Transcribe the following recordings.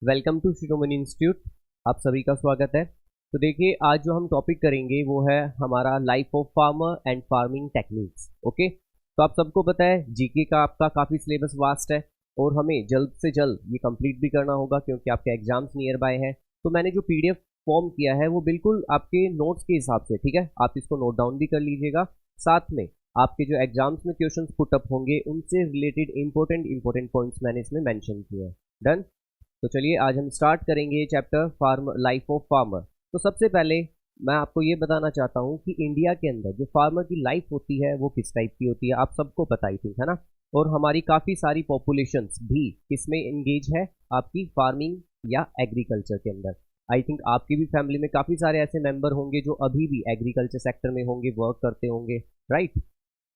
Welcome to Shiromani institute. आप सभी का स्वागत है। तो देखिए, आज जो हम टॉपिक करेंगे वो है हमारा life of farmer and farming techniques. Okay, तो आप सबको पता है जीके का आपका काफ़ी सिलेबस वास्ट है और हमें जल्द से जल्द ये कंप्लीट भी करना होगा क्योंकि आपके एग्जाम्स नियर बाय हैं। तो मैंने जो पीडीएफ फॉर्म किया है वो बिल्कुल आपके नोट्स के हिसाब से, ठीक है, आप इसको नोट डाउन भी कर लीजिएगा। साथ में आपके जो एग्जाम्स में क्वेश्चंस पुट अप होंगे उनसे रिलेटेड इंपॉर्टेंट पॉइंट्स मैंने इसमें मेंशन किए हैं। डन। तो चलिए आज हम स्टार्ट करेंगे chapter farm life of farmer. तो सबसे पहले मैं आपको ये बताना चाहता हूँ कि इंडिया के अंदर जो फार्मर की लाइफ होती है वो किस टाइप की होती है, आप सबको पता ही थी, है ना। और हमारी काफ़ी सारी पॉपुलेशंस भी किसमें इंगेज है, आपकी फार्मिंग या एग्रीकल्चर के अंदर। आई थिंक आपकी भी फैमिली में काफ़ी सारे ऐसे मेंबर होंगे जो अभी भी एग्रीकल्चर सेक्टर में होंगे, वर्क करते होंगे, राइट।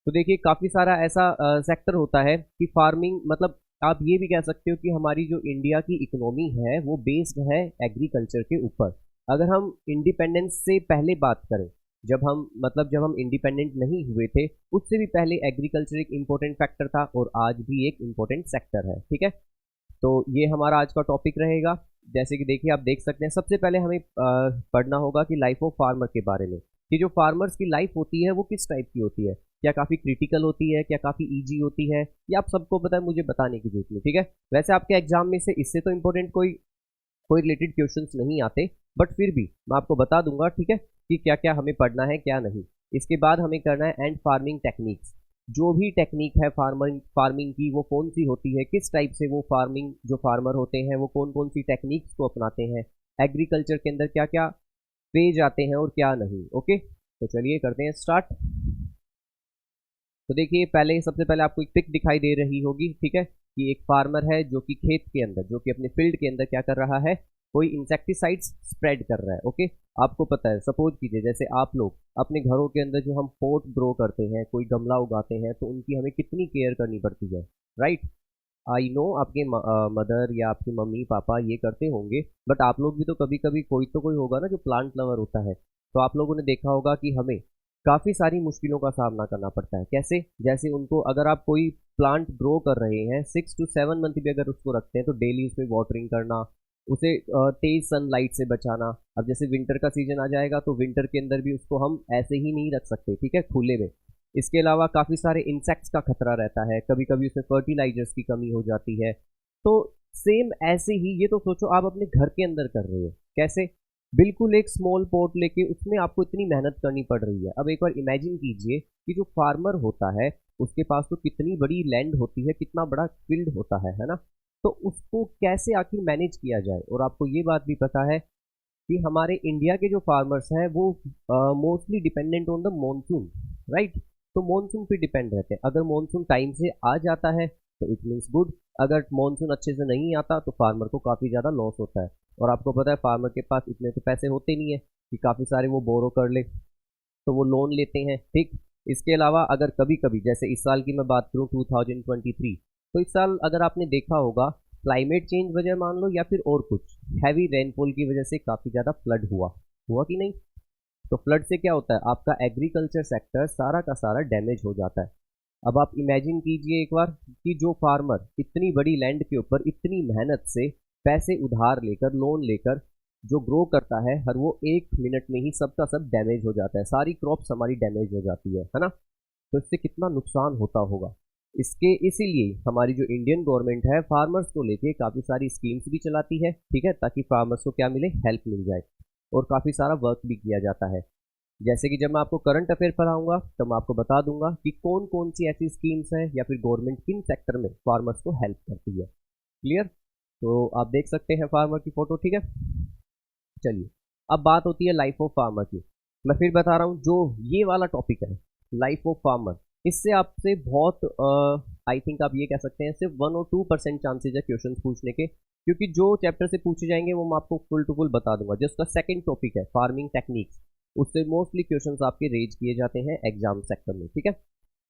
तो देखिए काफ़ी सारा ऐसा सेक्टर होता है कि फार्मिंग मतलब आप ये भी कह सकते हो कि हमारी जो इंडिया की इकोनॉमी है वो बेस्ड है एग्रीकल्चर के ऊपर। अगर हम इंडिपेंडेंस से पहले बात करें, जब हम इंडिपेंडेंट नहीं हुए थे उससे भी पहले एग्रीकल्चर एक इम्पोर्टेंट फैक्टर था और आज भी एक इम्पोर्टेंट सेक्टर है, ठीक है। तो ये हमारा आज का टॉपिक रहेगा। जैसे कि देखिए आप देख सकते हैं, सबसे पहले हमें पढ़ना होगा कि लाइफ ऑफ फार्मर के बारे में, कि जो फार्मर्स की लाइफ होती है वो किस टाइप की होती है, क्या काफ़ी क्रिटिकल होती है, क्या काफ़ी इजी होती है, ये आप सबको पता है, मुझे बताने की जरूरत नहीं, ठीक है। वैसे आपके एग्जाम में से इससे तो इम्पोर्टेंट कोई कोई रिलेटेड क्वेश्चंस नहीं आते, बट फिर भी मैं आपको बता दूंगा, ठीक है, कि क्या क्या हमें पढ़ना है क्या नहीं। इसके बाद हमें करना है एंड फार्मिंग टेक्निक्स। जो भी टेक्निक है फार्मिंग की वो कौन सी होती है, किस टाइप से वो फार्मिंग जो फार्मर होते हैं वो कौन कौन सी टेक्निक्स को अपनाते हैं, एग्रीकल्चर के अंदर क्या क्या पेज आते हैं और क्या नहीं। ओके, तो चलिए करते हैं स्टार्ट। तो देखिए सबसे पहले आपको एक पिक दिखाई दे रही होगी, ठीक है, कि एक फार्मर है जो कि खेत के अंदर, जो कि अपने फील्ड के अंदर क्या कर रहा है, कोई इंसेक्टिसाइड्स स्प्रेड कर रहा है। ओके, आपको पता है, सपोज कीजिए जैसे आप लोग अपने घरों के अंदर जो हम पॉट ग्रो करते हैं, कोई गमला उगाते हैं, तो उनकी हमें कितनी केयर करनी पड़ती है, राइट। आई नो आपके मदर या आपकी मम्मी पापा ये करते होंगे, बट आप लोग भी तो कभी कभी कोई होगा ना जो प्लांट लवर होता है। तो आप लोगों ने देखा होगा कि हमें काफ़ी सारी मुश्किलों का सामना करना पड़ता है। कैसे? जैसे उनको अगर आप कोई प्लांट ग्रो कर रहे हैं 6 to 7 मंथ भी अगर उसको रखते हैं तो डेली उसमें वाटरिंग करना, उसे तेज सनलाइट से बचाना। अब जैसे विंटर का सीजन आ जाएगा तो विंटर के अंदर भी उसको हम ऐसे ही नहीं रख सकते, ठीक है, खुले में। इसके अलावा काफ़ी सारे इंसेक्ट्स का खतरा रहता है, कभी कभी उसमें फर्टिलाइजर्स की कमी हो जाती है। तो सेम ऐसे ही ये तो सोचो आप अपने घर के अंदर कर रहे हो, कैसे? बिल्कुल एक स्मॉल पॉट लेके उसमें आपको इतनी मेहनत करनी पड़ रही है। अब एक बार इमेजिन कीजिए कि जो फार्मर होता है उसके पास तो कितनी बड़ी लैंड होती है, कितना बड़ा फील्ड होता है ना। तो उसको कैसे आखिर मैनेज किया जाए। और आपको ये बात भी पता है कि हमारे इंडिया के जो फार्मर्स हैं वो mostly dependent on the monsoon, right. तो मॉनसून पे डिपेंड रहते हैं। अगर मॉनसून टाइम से आ जाता है तो इट मीन्स गुड, अगर मॉनसून अच्छे से नहीं आता तो फार्मर को काफ़ी ज़्यादा लॉस होता है। और आपको पता है फार्मर के पास इतने तो पैसे होते नहीं है कि काफ़ी सारे वो बोरो कर ले, तो वो लोन लेते हैं, ठीक। इसके अलावा अगर कभी कभी जैसे इस साल की मैं बात करूँ 2023, तो इस साल अगर आपने देखा होगा क्लाइमेट चेंज वजह मान लो या फिर और कुछ हैवी रेनफॉल की वजह से काफ़ी ज़्यादा फ्लड हुआ हुआ कि नहीं। तो फ्लड से क्या होता है, आपका एग्रीकल्चर सेक्टर सारा का सारा डैमेज हो जाता है। अब आप इमेजिन कीजिए एक बार कि जो फार्मर इतनी बड़ी लैंड के ऊपर इतनी मेहनत से पैसे उधार लेकर, लोन लेकर जो ग्रो करता है, हर वो 1 मिनट में ही सबका सब डैमेज हो जाता है, सारी क्रॉप्स हमारी डैमेज हो जाती है ना। तो इससे कितना नुकसान होता होगा। इसके इसीलिए हमारी जो इंडियन गवर्नमेंट है फार्मर्स को लेके काफ़ी सारी स्कीम्स भी चलाती है, ठीक है, ताकि फार्मर्स को क्या मिले, हेल्प मिल जाए। और काफ़ी सारा वर्क भी किया जाता है। जैसे कि जब मैं आपको करंट अफेयर पढ़ाऊंगा तो मैं आपको बता दूंगा कि कौन कौन सी ऐसी स्कीम्स हैं या फिर गवर्नमेंट किन सेक्टर में फार्मर्स को हेल्प करती है। क्लियर? तो आप देख सकते हैं फार्मर की फोटो, ठीक है। चलिए, अब बात होती है लाइफ ऑफ फार्मर की। मैं फिर बता रहा हूँ, जो ये वाला टॉपिक है लाइफ ऑफ फार्मर, इससे आपसे बहुत आई थिंक आप ये कह सकते हैं सिर्फ 1 और 2% चांसेज है क्वेश्चन पूछने के, क्योंकि जो चैप्टर से पूछे जाएंगे वो मैं आपको फुल टू फुल बता दूंगा। जो उसका सेकंड टॉपिक है फार्मिंग टेक्निक्स, उससे मोस्टली क्वेश्चंस आपके रेज किए जाते हैं एग्जाम सेक्टर में, ठीक है।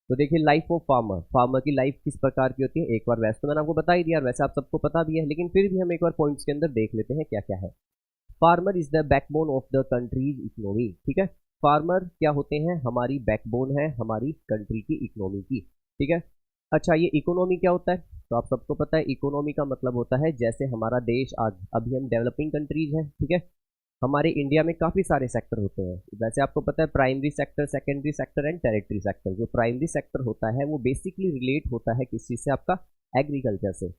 तो देखिए लाइफ ऑफ फार्मर, फार्मर की लाइफ किस प्रकार की होती है, एक बार वैसे तो मैंने आपको बता ही दिया, वैसे आप सबको पता भी है, लेकिन फिर भी हम एक बार पॉइंट्स के अंदर देख लेते हैं क्या क्या है। Farmer is the backbone of the countries economy, ठीक है। फार्मर क्या होते हैं, हमारी बैकबोन है हमारी कंट्री की इकोनॉमी की, ठीक है। अच्छा, ये इकोनॉमी क्या होता है? तो आप सबको पता है इकोनॉमी का मतलब होता है जैसे हमारा देश आज अभी हम डेवलपिंग कंट्रीज हैं, ठीक है। हमारे इंडिया में काफ़ी सारे सेक्टर होते हैं। वैसे आपको पता है primary sector, secondary sector and territory sector. जो प्राइमरी सेक्टर होता है वो बेसिकली रिलेट होता है किस चीज़ से, आपका एग्रीकल्चर से।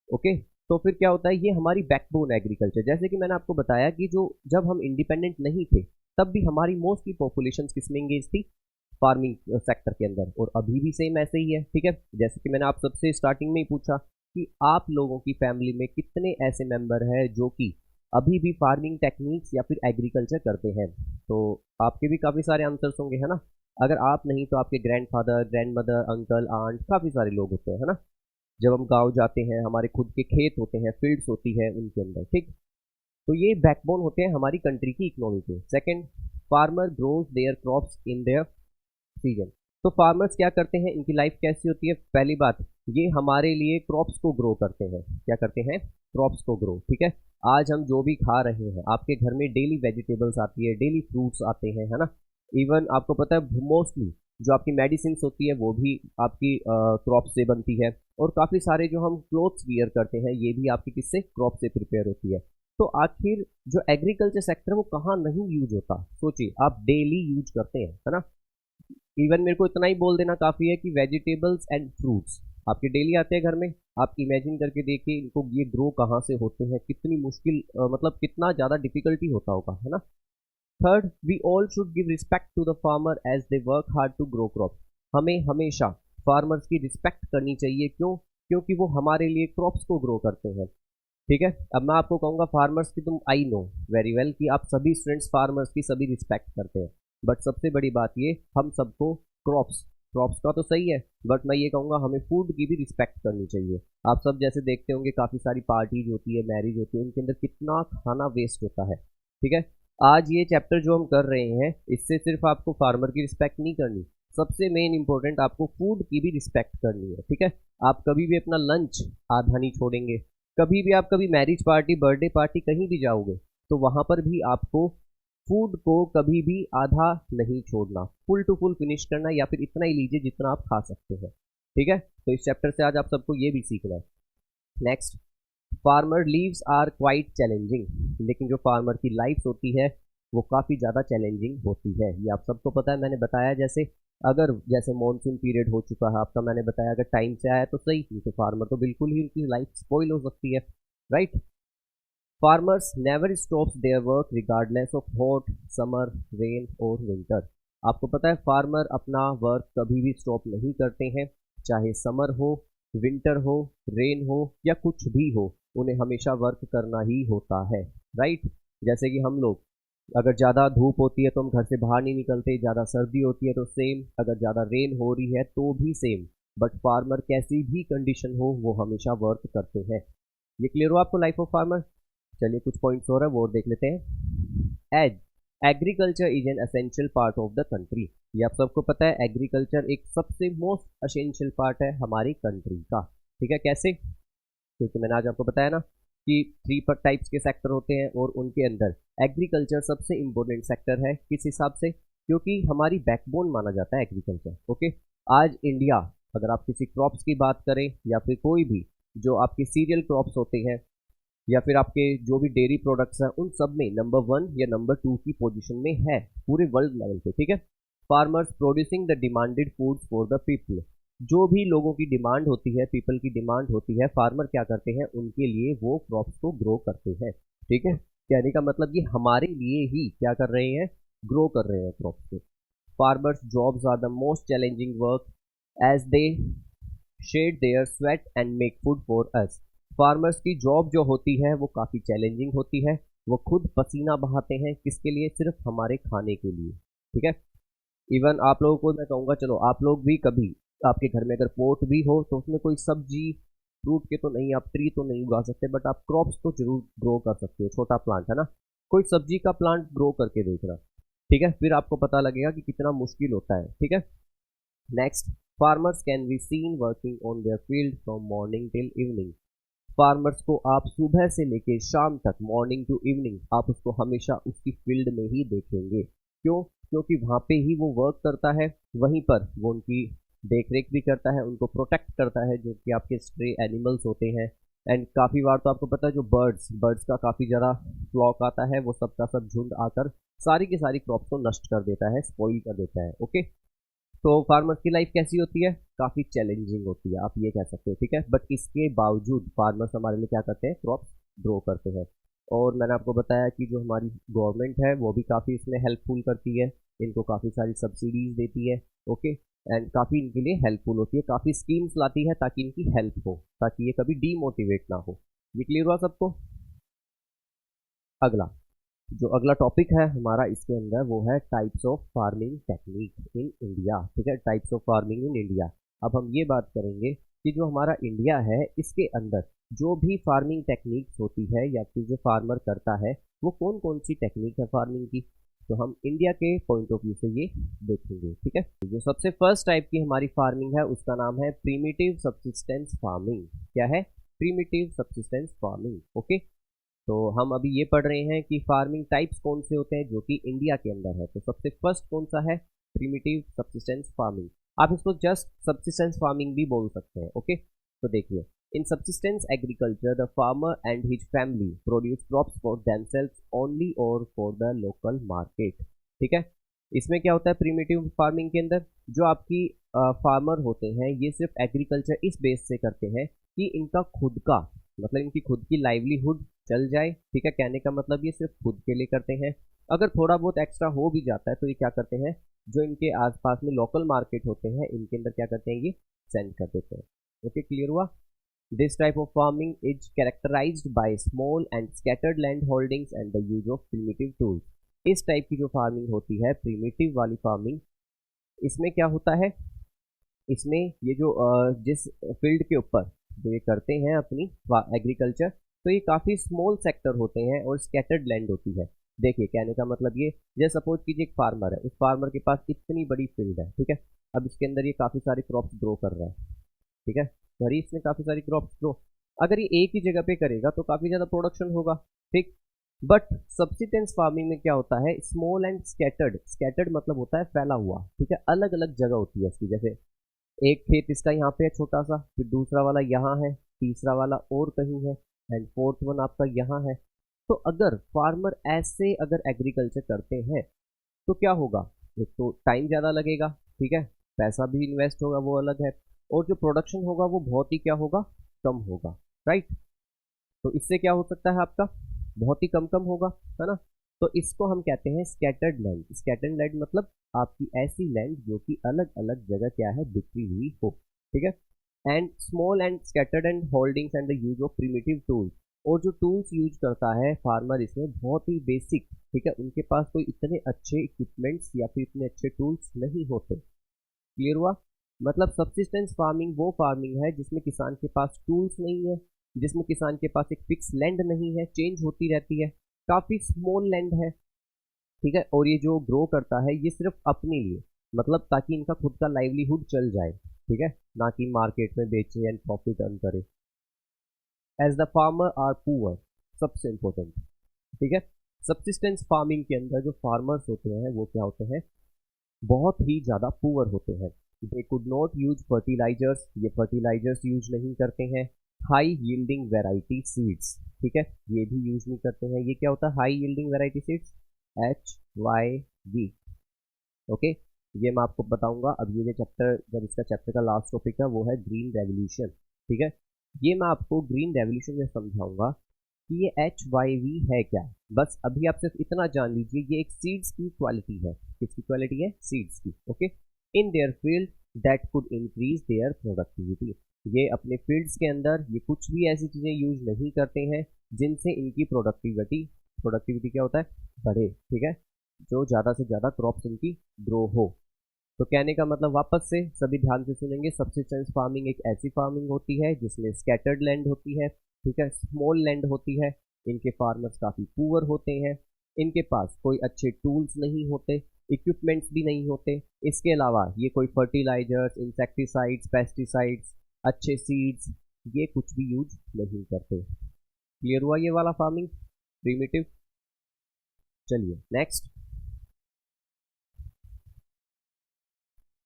ओके, तो फिर क्या होता है, ये हमारी बैकबोन एग्रीकल्चर। जैसे कि मैंने आपको बताया कि जो जब हम इंडिपेंडेंट नहीं थे तब भी हमारी मोस्टली पॉपुलेशन किसमें एंगेज थी, फार्मिंग सेक्टर के अंदर, और अभी भी सेम ऐसे ही है, ठीक है। जैसे कि मैंने आप सबसे स्टार्टिंग में ही पूछा कि आप लोगों की फैमिली में कितने ऐसे मेंबर हैं जो कि अभी भी फार्मिंग टेक्निक्स या फिर एग्रीकल्चर करते हैं। तो आपके भी काफ़ी सारे आंसर्स होंगे, है ना। अगर आप नहीं तो आपके ग्रैंडफादर, ग्रैंडमदर, अंकल, आंट, काफ़ी सारे लोग होते हैं, है ना। जब हम गांव जाते हैं हमारे खुद के खेत होते हैं, फील्ड्स होती है उनके अंदर, ठीक। तो ये बैकबोन होते हैं हमारी कंट्री की इकोनॉमी के। Second, farmer grows there crops in their season. तो फार्मर्स क्या करते हैं, इनकी लाइफ कैसी होती है। पहली बात, ये हमारे लिए क्रॉप्स को ग्रो करते हैं। क्या करते हैं, क्रॉप्स को ग्रो, ठीक है। आज हम जो भी खा रहे हैं, आपके घर में डेली वेजिटेबल्स आती है, डेली फ्रूट्स आते हैं, है ना। इवन आपको पता है मोस्टली जो आपकी मेडिसिन होती है वो भी आपकी क्रॉप से बनती है, और काफ़ी सारे जो हम क्लोथ्स वियर करते हैं ये भी आपकी किससे, क्रॉप से प्रिपेयर होती है। तो आखिर जो एग्रीकल्चर सेक्टर वो कहाँ नहीं यूज होता, सोचिए, आप डेली यूज करते हैं, है ना। इवन मेरे को इतना ही बोल देना काफ़ी है कि वेजिटेबल्स एंड फ्रूट्स आपके डेली आते हैं घर में। आप इमेजिन करके देखिए इनको, ये ग्रो कहाँ से होते हैं, कितनी मुश्किल मतलब कितना ज़्यादा डिफिकल्टी होता होगा, है ना। Third, we all should give respect to the farmer as they work hard to grow crop. हमें हमेशा फार्मर्स की रिस्पेक्ट करनी चाहिए, क्यों, क्योंकि वो हमारे लिए क्रॉप्स को ग्रो करते हैं, ठीक है। अब मैं आपको कहूँगा फार्मर्स की, तुम आई नो वेरी वेल कि आप सभी स्टूडेंट्स फार्मर्स की सभी रिस्पेक्ट करते हैं, बट सबसे बड़ी बात ये, हम सबको क्रॉप्स क्रॉप्स का तो सही है, बट मैं ये कहूँगा हमें फूड की भी रिस्पेक्ट करनी चाहिए। आप सब जैसे देखते होंगे काफ़ी सारी पार्टीज होती है, मैरिज होती है, उनके अंदर कितना खाना वेस्ट होता है, ठीक है। आज ये चैप्टर जो हम कर रहे हैं इससे सिर्फ आपको फार्मर की रिस्पेक्ट नहीं करनी, सबसे मेन इंपॉर्टेंट आपको फूड की भी रिस्पेक्ट करनी है, ठीक है। आप कभी भी अपना लंच आधा नहीं छोड़ेंगे। कभी भी आप कभी मैरिज पार्टी, बर्थडे पार्टी कहीं भी जाओगे तो वहाँ पर भी आपको फूड को कभी भी आधा नहीं छोड़ना, फुल टू फुल फिनिश करना, या फिर इतना ही लीजिए जितना आप खा सकते हैं, ठीक है। तो इस चैप्टर से आज आप सबको ये भी सीखना है। Next, farmer lives are quite challenging. लेकिन जो फार्मर की लाइफ होती है वो काफ़ी ज़्यादा चैलेंजिंग होती है, ये आप सबको पता है। मैंने बताया जैसे अगर जैसे मानसून पीरियड हो चुका है आपका, मैंने बताया अगर टाइम से आया तो सही, नहीं तो फार्मर तो बिल्कुल ही उनकी लाइफ स्पॉइल हो सकती है, right. Farmers never stops their work regardless of hot, summer, rain और विंटर। आपको पता है फार्मर अपना वर्क कभी भी स्टॉप नहीं करते हैं, चाहे समर हो, विंटर हो, रेन हो या कुछ भी हो, उन्हें हमेशा वर्क करना ही होता है, राइट। जैसे कि हम लोग, अगर ज़्यादा धूप होती है तो हम घर से बाहर नहीं निकलते, ज़्यादा सर्दी होती है तो सेम, अगर ज़्यादा रेन हो रही है तो भी सेम, बट फार्मर कैसी भी कंडीशन हो वो हमेशा वर्क करते हैं। ये क्लियर हो आपको लाइफ ऑफ फार्मर। चलिए कुछ पॉइंट्स और है वो और देख लेते हैं। As agriculture is an essential part of the country. ये आप सबको पता है एग्रीकल्चर एक सबसे मोस्ट असेंशियल पार्ट है हमारी कंट्री का, ठीक है। कैसे, क्योंकि मैंने आज आपको बताया ना कि 3 टाइप्स के सेक्टर होते हैं और उनके अंदर एग्रीकल्चर सबसे इम्पोर्टेंट सेक्टर है। किस हिसाब से, क्योंकि हमारी बैकबोन माना जाता है एग्रीकल्चर, ओके। आज इंडिया, अगर आप किसी क्रॉप्स की बात करें या फिर कोई भी जो आपके सीरियल क्रॉप्स होते हैं या फिर आपके जो भी डेयरी प्रोडक्ट्स हैं, उन सब में नंबर 1 या नंबर 2 की पोजीशन में है पूरे वर्ल्ड लेवल पे, ठीक है। Farmers producing the demanded foods for the people. जो भी लोगों की डिमांड होती है, पीपल की डिमांड होती है, फार्मर क्या करते हैं, उनके लिए वो क्रॉप्स को ग्रो करते हैं, ठीक है। कहने का मतलब ये हमारे लिए ही क्या कर रहे हैं, ग्रो कर रहे हैं क्रॉप्स को। Farmers jobs are the most challenging work as they shed their sweat and make food for us. Farmers की जॉब जो होती है वो काफ़ी चैलेंजिंग होती है, वो खुद पसीना बहाते हैं, किसके लिए, सिर्फ हमारे खाने के लिए, ठीक है। इवन आप लोगों को मैं कहूँगा, चलो आप लोग भी कभी, आपके घर में अगर पोट भी हो तो उसमें कोई सब्जी, फ्रूट के तो नहीं, आप ट्री तो नहीं उगा सकते, बट आप क्रॉप्स तो जरूर ग्रो कर सकते हो, छोटा प्लांट है ना, कोई सब्जी का प्लांट ग्रो करके देखना, ठीक है। फिर आपको पता लगेगा कि कितना मुश्किल होता है, ठीक है। Next, farmers can be seen working on their field from morning till evening. Farmers को आप सुबह से लेके शाम तक, मॉर्निंग टू इवनिंग, आप उसको हमेशा उसकी फील्ड में ही देखेंगे। क्यों, क्योंकि वहाँ पे ही वो वर्क करता है, वहीं पर वो उनकी देख रेख भी करता है, उनको प्रोटेक्ट करता है, जो कि आपके स्ट्रे एनिमल्स होते हैं। एंड काफ़ी बार तो आपको पता है जो बर्ड्स का काफ़ी ज़्यादा फ्लॉक आता है, वो सब का सब झुंड आकर सारी की सारी क्रॉप्स को नष्ट कर देता है, स्पॉइल कर देता है। ओके, तो फार्मर्स की लाइफ कैसी होती है? काफ़ी चैलेंजिंग होती है, आप ये कह सकते हो, ठीक है। बट इसके बावजूद फार्मर्स हमारे लिए क्या करते हैं? क्रॉप्स ग्रो करते हैं। और मैंने आपको बताया कि जो हमारी गवर्नमेंट है वो भी काफ़ी इसमें हेल्पफुल करती है, इनको काफ़ी सारी सब्सिडीज देती है। ओके, एंड काफ़ी इनके लिए हेल्पफुल होती है, काफ़ी स्कीम्स लाती है ताकि इनकी हेल्प हो, ताकि ये कभी डीमोटिवेट ना हो। ये क्लियर हुआ सबको? अगला जो अगला टॉपिक है हमारा इसके अंदर वो है types of farming technique in India. ठीक है, types of farming in India. अब हम ये बात करेंगे कि जो हमारा इंडिया है इसके अंदर जो भी फार्मिंग टेक्निक्स होती है या फिर जो फार्मर करता है वो कौन कौन सी टेक्निक है फार्मिंग की, तो हम इंडिया के पॉइंट ऑफ व्यू से ये देखेंगे। ठीक है, जो सबसे फर्स्ट टाइप की हमारी फार्मिंग है उसका नाम है प्रीमिटिव सब्सिस्टेंस फार्मिंग। क्या है? Primitive subsistence farming. ओके, तो हम अभी ये पढ़ रहे हैं कि फार्मिंग टाइप्स कौन से होते हैं जो कि इंडिया के अंदर है। तो सबसे फर्स्ट कौन सा है? Primitive subsistence farming. आप इसको जस्ट सब्सिस्टेंस फार्मिंग भी बोल सकते हैं। ओके, तो देखिए, in subsistence agriculture the farmer and his family produce crops for themselves only और फॉर द लोकल मार्केट। ठीक है, इसमें क्या होता है प्रीमिटिव फार्मिंग के अंदर? जो आपकी फार्मर होते हैं ये सिर्फ एग्रीकल्चर इस बेस से करते हैं कि इनका खुद का मतलब इनकी खुद की लाइवलीहुड चल जाए। ठीक है, कहने का मतलब ये सिर्फ खुद के लिए करते हैं। अगर थोड़ा बहुत एक्स्ट्रा हो भी जाता है तो ये क्या करते हैं, जो इनके आसपास में लोकल मार्केट होते हैं इनके अंदर क्या करते हैं, ये सेंड कर देते हैं। ओके, क्लियर हुआ? This type of farming is characterised by small and scattered land holdings and the use of primitive tools. इस टाइप की जो फार्मिंग होती है प्रिमिटिव वाली फार्मिंग, इसमें क्या होता है, इसमें ये जो जिस फील्ड के ऊपर जो ये करते हैं अपनी एग्रीकल्चर, तो ये काफ़ी स्मॉल सेक्टर होते हैं और स्कैटर्ड लैंड होती है। देखिए, कहने का मतलब ये, जैसे सपोज कीजिए एक फार्मर है, उस फार्मर के पास इतनी बड़ी फील्ड है। ठीक है, अब इसके अंदर ये काफ़ी सारी क्रॉप्स ग्रो कर रहा है। ठीक है, भरी इसमें काफ़ी सारी क्रॉप्स ग्रो, अगर ये एक ही जगह पे करेगा तो काफ़ी ज़्यादा प्रोडक्शन होगा। ठीक, बट सब्सिस्टेंस फार्मिंग में क्या होता है, स्मॉल एंड स्कैटर्ड, स्कैटर्ड मतलब होता है फैला हुआ। ठीक है, अलग अलग जगह होती है इसकी, जैसे एक खेत इसका यहाँ पे है छोटा सा, फिर दूसरा वाला यहाँ है, तीसरा वाला और कहीं है, एंड फोर्थ वन आपका यहाँ है। तो अगर फार्मर ऐसे अगर एग्रीकल्चर करते हैं तो क्या होगा, एक तो टाइम ज़्यादा लगेगा, ठीक है, पैसा भी इन्वेस्ट होगा वो अलग है, और जो प्रोडक्शन होगा वो बहुत ही क्या होगा, कम होगा। राइट, तो इससे क्या हो सकता है आपका, बहुत ही कम कम होगा, है ना। तो इसको हम कहते हैं स्कैटर्ड लैंड। स्कैटर्ड लैंड मतलब आपकी ऐसी लैंड जो कि अलग अलग जगह क्या है, बिखरी हुई हो। ठीक है, and small and scattered and holdings and the use of primitive tools. और जो टूल्स यूज करता है फार्मर इसमें बहुत ही बेसिक। ठीक है, उनके पास कोई इतने अच्छे इक्विपमेंट्स या फिर इतने अच्छे टूल्स नहीं होते। क्लियर हुआ? मतलब सब्सिस्टेंस फार्मिंग वो फार्मिंग है जिसमें किसान के पास टूल्स नहीं है, जिसमें किसान के पास एक फिक्स लैंड नहीं है, चेंज होती रहती है, काफ़ी स्मॉल लैंड है। ठीक है, और ये जो ग्रो करता है ये सिर्फ अपने लिए, मतलब ताकि इनका खुद का लाइवलीहुड चल जाए। ठीक है, ना कि मार्केट में बेचे एंड प्रॉफिट अर्न करे। As the farmer are poor, सबसे इंपॉर्टेंट। ठीक है, सब्सिस्टेंस फार्मिंग के अंदर जो फार्मर्स होते हैं वो क्या होते हैं, बहुत ही ज़्यादा पुअर होते हैं। They could not use fertilisers, ये फर्टिलाइजर्स यूज नहीं करते हैं। हाई यील्डिंग वेराइटी सीड्स, ठीक है, ये भी यूज नहीं करते हैं। ये क्या होता है high yielding variety seeds? HYV। Okay, ये मैं आपको बताऊंगा अब, ये जो चैप्टर, जब इसका चैप्टर का लास्ट टॉपिक है वो है ग्रीन रेवोल्यूशन। ठीक है, ये मैं आपको ग्रीन रेवोल्यूशन में समझाऊंगा कि ये HYV है क्या। बस अभी आप सिर्फ इतना जान लीजिए, ये एक सीड्स की क्वालिटी है। किसकी क्वालिटी है? सीड्स की। Okay, in their field that could increase their productivity. ये अपने फील्ड्स के अंदर ये कुछ भी ऐसी चीज़ें यूज नहीं करते हैं जिनसे इनकी प्रोडक्टिविटी, प्रोडक्टिविटी क्या होता है, बढ़े। ठीक है, जो ज़्यादा से ज़्यादा क्रॉप्स इनकी ग्रो हो। तो कहने का मतलब, वापस से सभी ध्यान से सुनेंगे, सब्सिस्टेंस फार्मिंग एक ऐसी फार्मिंग होती है जिसमें स्कैटर्ड लैंड होती है। ठीक है, स्मॉल लैंड होती है, इनके फार्मर्स काफ़ी पुअर होते हैं, इनके पास कोई अच्छे टूल्स नहीं होते, इक्विपमेंट्स भी नहीं होते। इसके अलावा ये कोई फर्टिलाइजर्स, इंसेक्टिसाइड्स, पेस्टिसाइड्स, अच्छे सीड्स, ये कुछ भी यूज नहीं करते। क्लियर हुआ ये वाला फार्मिंग, प्रीमिटिव? चलिए नेक्स्ट,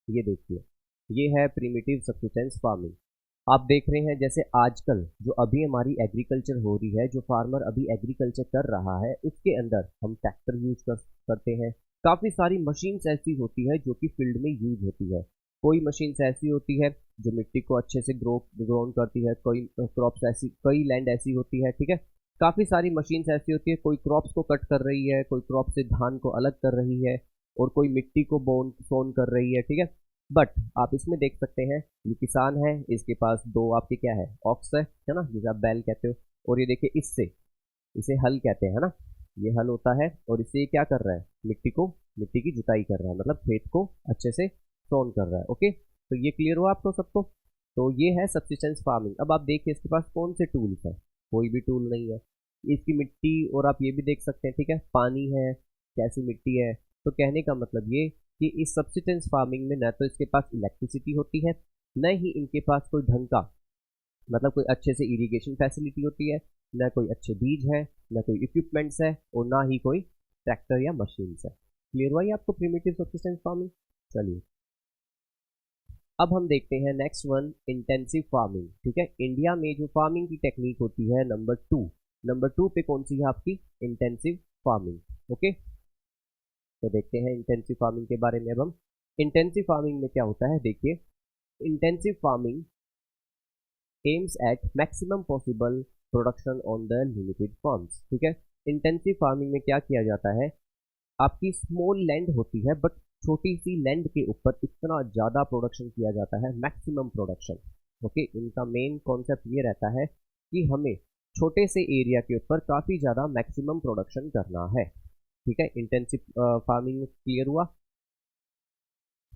ये देखिए, ये है प्रिमिटिव सब्सिस्टेंस फार्मिंग। आप देख रहे हैं जैसे आजकल जो अभी हमारी एग्रीकल्चर हो रही है, जो फार्मर अभी एग्रीकल्चर कर रहा है, उसके अंदर हम ट्रैक्टर यूज करते हैं। काफ़ी सारी मशीन्स ऐसी होती है जो कि फील्ड में यूज होती है। कोई मशीन्स ऐसी होती है जो मिट्टी को अच्छे से ग्रोन करती है, कोई क्रॉप्स ऐसी, कई लैंड ऐसी होती है, ठीक है। काफ़ी सारी मशीन्स ऐसी होती है, कोई क्रॉप्स को कट कर रही है, कोई क्रॉप से धान को अलग कर रही है, और कोई मिट्टी को सोन कर रही है, ठीक है। बट आप इसमें देख सकते हैं, ये किसान है, इसके पास दो आपके क्या है, ऑक्स है ना, जिसे आप बैल कहते हो। और ये देखिए इससे, इसे हल कहते हैं ना, ये हल होता है, और इससे ये क्या कर रहा है, मिट्टी की जुताई कर रहा है, मतलब खेत को अच्छे से सोन कर रहा है। ओके, तो ये क्लियर हुआ आपको सबको। तो ये है सब्सिस्टेंस फार्मिंग। अब आप देखिए इसके पास कौन से टूल्स है, कोई भी टूल नहीं है। इसकी मिट्टी, और आप ये भी देख सकते हैं, ठीक है, पानी है, कैसी मिट्टी है। तो कहने का मतलब ये कि इस सब्सिस्टेंस फार्मिंग में न तो इसके पास इलेक्ट्रिसिटी होती है, न ही इनके पास कोई ढंग का, मतलब कोई अच्छे से इरिगेशन फैसिलिटी होती है, न कोई अच्छे बीज है, न कोई इक्विपमेंट्स है, और ना ही कोई ट्रैक्टर या मशीन्स है। क्लियर हुआ ये आपको प्रिमिटिव सब्सिस्टेंस फार्मिंग। चलिए अब हम देखते हैं नेक्स्ट वन, इंटेंसिव फार्मिंग। ठीक है, इंडिया में जो फार्मिंग की टेक्निक होती है नंबर टू पे कौन सी है आपकी, इंटेंसिव फार्मिंग। ओके, तो देखते हैं इंटेंसिव फार्मिंग के बारे में। अब हम इंटेंसिव फार्मिंग में क्या होता है देखिए, intensive farming aims at maximum possible production on the limited forms. ठीक है, इंटेंसिव फार्मिंग में क्या किया जाता है, आपकी स्मॉल लैंड होती है, बट छोटी सी लैंड के ऊपर इतना ज़्यादा प्रोडक्शन किया जाता है, मैक्सिमम प्रोडक्शन। ओके, इनका मेन कॉन्सेप्ट ये रहता है कि हमें छोटे से एरिया के ऊपर काफ़ी ज़्यादा मैक्सिमम प्रोडक्शन करना है। ठीक है, इंटेंसिव फार्मिंग क्लियर हुआ,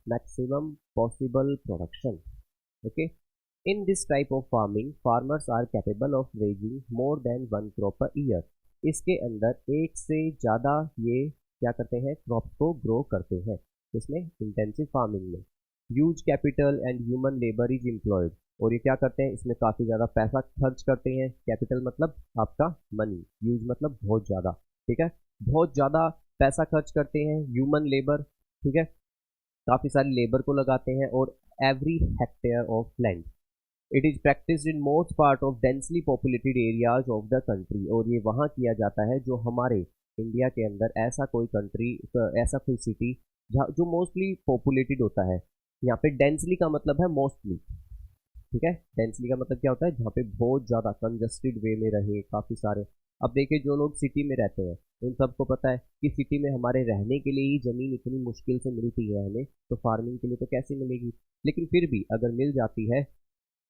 maximum possible production. Okay, in this type of farming farmers are capable of raising more than one crop a year. इसके अंदर एक से ज़्यादा ये क्या करते हैं, क्रॉप्स को ग्रो करते हैं। इसमें इंटेंसिव फार्मिंग में huge capital and human labour is employed. और ये क्या करते हैं, इसमें काफ़ी ज़्यादा पैसा खर्च करते हैं। कैपिटल मतलब आपका मनी, ह्यूज मतलब बहुत ज़्यादा, ठीक है, बहुत ज़्यादा पैसा खर्च करते हैं। ह्यूमन लेबर, ठीक है, काफ़ी सारी लेबर को लगाते हैं, और every hectare of land. It is practised in most part of densely populated areas of the country. और ये वहाँ किया जाता है जो हमारे इंडिया के अंदर ऐसा कोई कंट्री, ऐसा कोई सिटी जहाँ जो मोस्टली पॉपुलेटेड होता है। यहाँ पे डेंसली का मतलब है मोस्टली, ठीक है, डेंसली का मतलब क्या होता है, जहाँ पे बहुत ज़्यादा कंजस्टेड वे में रहे काफ़ी सारे। अब देखिए जो लोग सिटी में रहते हैं, उन सबको पता है कि सिटी में हमारे रहने के लिए ही ज़मीन इतनी मुश्किल से मिलती है हमें, तो फार्मिंग के लिए तो कैसे मिलेगी। लेकिन फिर भी अगर मिल जाती है,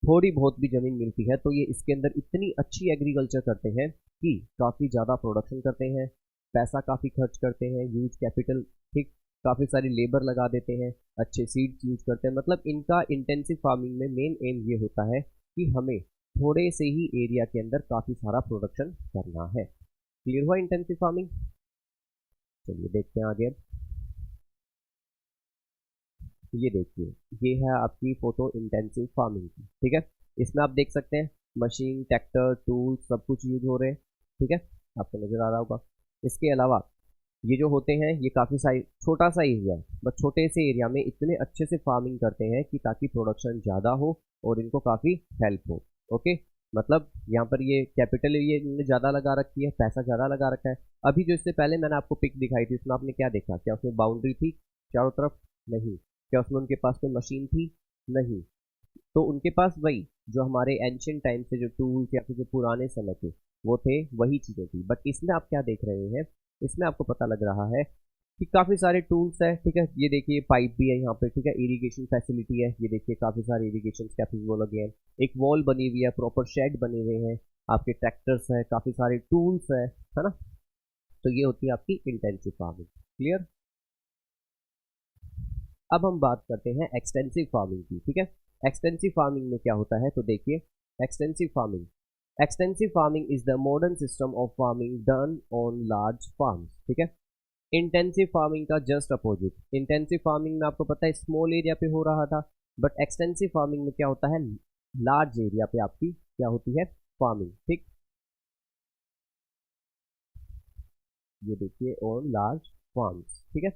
थोड़ी बहुत भी ज़मीन मिलती है, तो ये इसके अंदर इतनी अच्छी एग्रीकल्चर करते हैं कि काफ़ी ज़्यादा प्रोडक्शन करते हैं, पैसा काफ़ी खर्च करते हैं, यूज कैपिटल, ठीक, काफ़ी सारी लेबर लगा देते हैं, अच्छे सीड्स यूज करते हैं। मतलब इनका इंटेंसिव फार्मिंग में मेन एम ये होता है कि हमें थोड़े से ही एरिया के अंदर काफ़ी सारा प्रोडक्शन करना है। क्लियर हुआ इंटेंसिव फार्मिंग। चलिए देखते हैं आगे। ये देखिए, ये है आपकी फोटो इंटेंसिव फार्मिंग की। ठीक है, इसमें आप देख सकते हैं मशीन, ट्रैक्टर, टूल सब कुछ यूज हो रहे हैं। ठीक है, आपको नजर आ रहा होगा। इसके अलावा ये जो होते हैं, ये काफ़ी सारी छोटा सा एरिया है, बस छोटे से एरिया में इतने अच्छे से फार्मिंग करते हैं कि ताकि प्रोडक्शन ज़्यादा हो और इनको काफ़ी हेल्प हो। ओके, मतलब यहाँ पर ये कैपिटल ये इन्होंने ज़्यादा लगा रखी है, पैसा ज़्यादा लगा रखा है। अभी जो इससे पहले मैंने आपको पिक दिखाई थी, उसमें आपने क्या देखा, क्या उसमें बाउंड्री थी चारों तरफ, नहीं। क्या उसमें उनके पास कोई मशीन थी, नहीं। तो उनके पास वही जो हमारे एंशियंट टाइम से जो टूल्स या फिर जो पुराने समय के वो थे, वही चीज़ें थी। बट इसमें आप क्या देख रहे हैं, इसमें आपको पता लग रहा है कि काफ़ी सारे टूल्स है। ठीक है, ये देखिए पाइप भी है यहाँ पे, ठीक है, इरिगेशन फैसिलिटी है, ये देखिए काफ़ी सारे इरिगेशन कैपेबल वो लगे हैं, एक वॉल बनी हुई है, प्रॉपर शेड बने हुए हैं, आपके ट्रैक्टर्स है, काफ़ी सारे टूल्स है ना। तो ये होती है आपकी इंटेंसिव फार्मिंग। क्लियर। अब हम बात करते हैं एक्सटेंसिव फार्मिंग की। ठीक है, एक्सटेंसिव फार्मिंग में क्या होता है, तो देखिए extensive farming is the modern system of farming done on large farms. ठीक है, इंटेंसिव फार्मिंग का जस्ट अपोजिट। इंटेंसिव फार्मिंग में आपको पता है स्मॉल एरिया पे हो रहा था, बट एक्सटेंसिव फार्मिंग में क्या होता है, लार्ज एरिया पे आपकी क्या होती है, फार्मिंग। ठीक, ये देखिए ऑन लार्ज फार्म्स। ठीक है,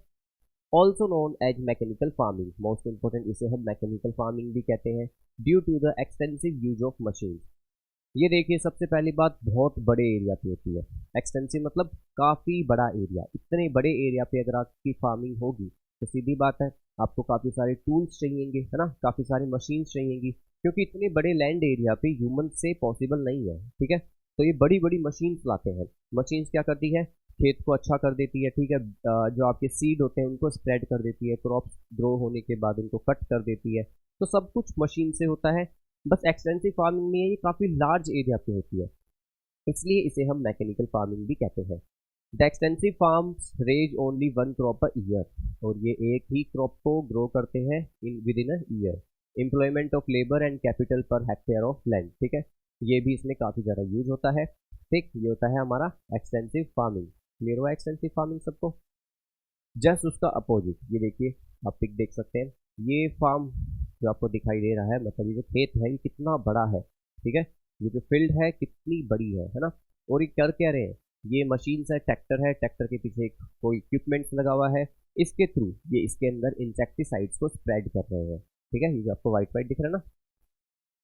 also known as mechanical farming, most important इसे हम मैकेनिकल फार्मिंग भी कहते हैं, due to the extensive use of machine. ये देखिए सबसे पहली बात बहुत बड़े एरिया पे होती है। एक्सटेंसिव मतलब काफ़ी बड़ा एरिया। इतने बड़े एरिया पे अगर आपकी फार्मिंग होगी तो सीधी बात है आपको काफ़ी सारे टूल्स चाहिएंगे, है ना, काफ़ी सारी मशीन्स चाहिएंगी, क्योंकि इतने बड़े लैंड एरिया पे ह्यूमन से पॉसिबल नहीं है। ठीक है, तो ये बड़ी बड़ी मशीन्स लाते हैं। मशीन्स क्या करती है, खेत को अच्छा कर देती है। ठीक है, जो आपके सीड होते हैं उनको स्प्रेड कर देती है, क्रॉप्स ग्रो होने के बाद उनको कट कर देती है। तो सब कुछ मशीन से होता है। बस एक्सटेंसिव फार्मिंग में ये काफ़ी लार्ज एरिया पे होती है, इसलिए इसे हम मैकेनिकल फार्मिंग भी कहते हैं। The extensive farms raise only one crop a year, और ये एक ही क्रॉप को ग्रो करते हैं within a year. Employment of labour and capital per hectare of land, ठीक है, ये भी इसमें काफ़ी ज़्यादा यूज होता है। ठीक, ये होता है हमारा एक्सटेंसिव फार्मिंग। क्लियर हुआ एक्सटेंसिव फार्मिंग सबको? जस्ट उसका अपोजिट ये देखिए, आप पिक देख सकते हैं। ये फार्म जो आपको दिखाई दे रहा है, मतलब ये जो खेत है ये कितना बड़ा है। ठीक है, ये जो फील्ड है कितनी बड़ी है ना। और ये कर क्या रहे हैं, ये मशीन है, ट्रैक्टर है, ट्रैक्टर के पीछे एक कोई इक्विपमेंट्स लगा हुआ है, इसके थ्रू ये इसके अंदर इंसेक्टिसाइड्स को स्प्रेड कर रहे हैं। ठीक है, ये जो आपको वाइट वाइट दिख रहा है ना,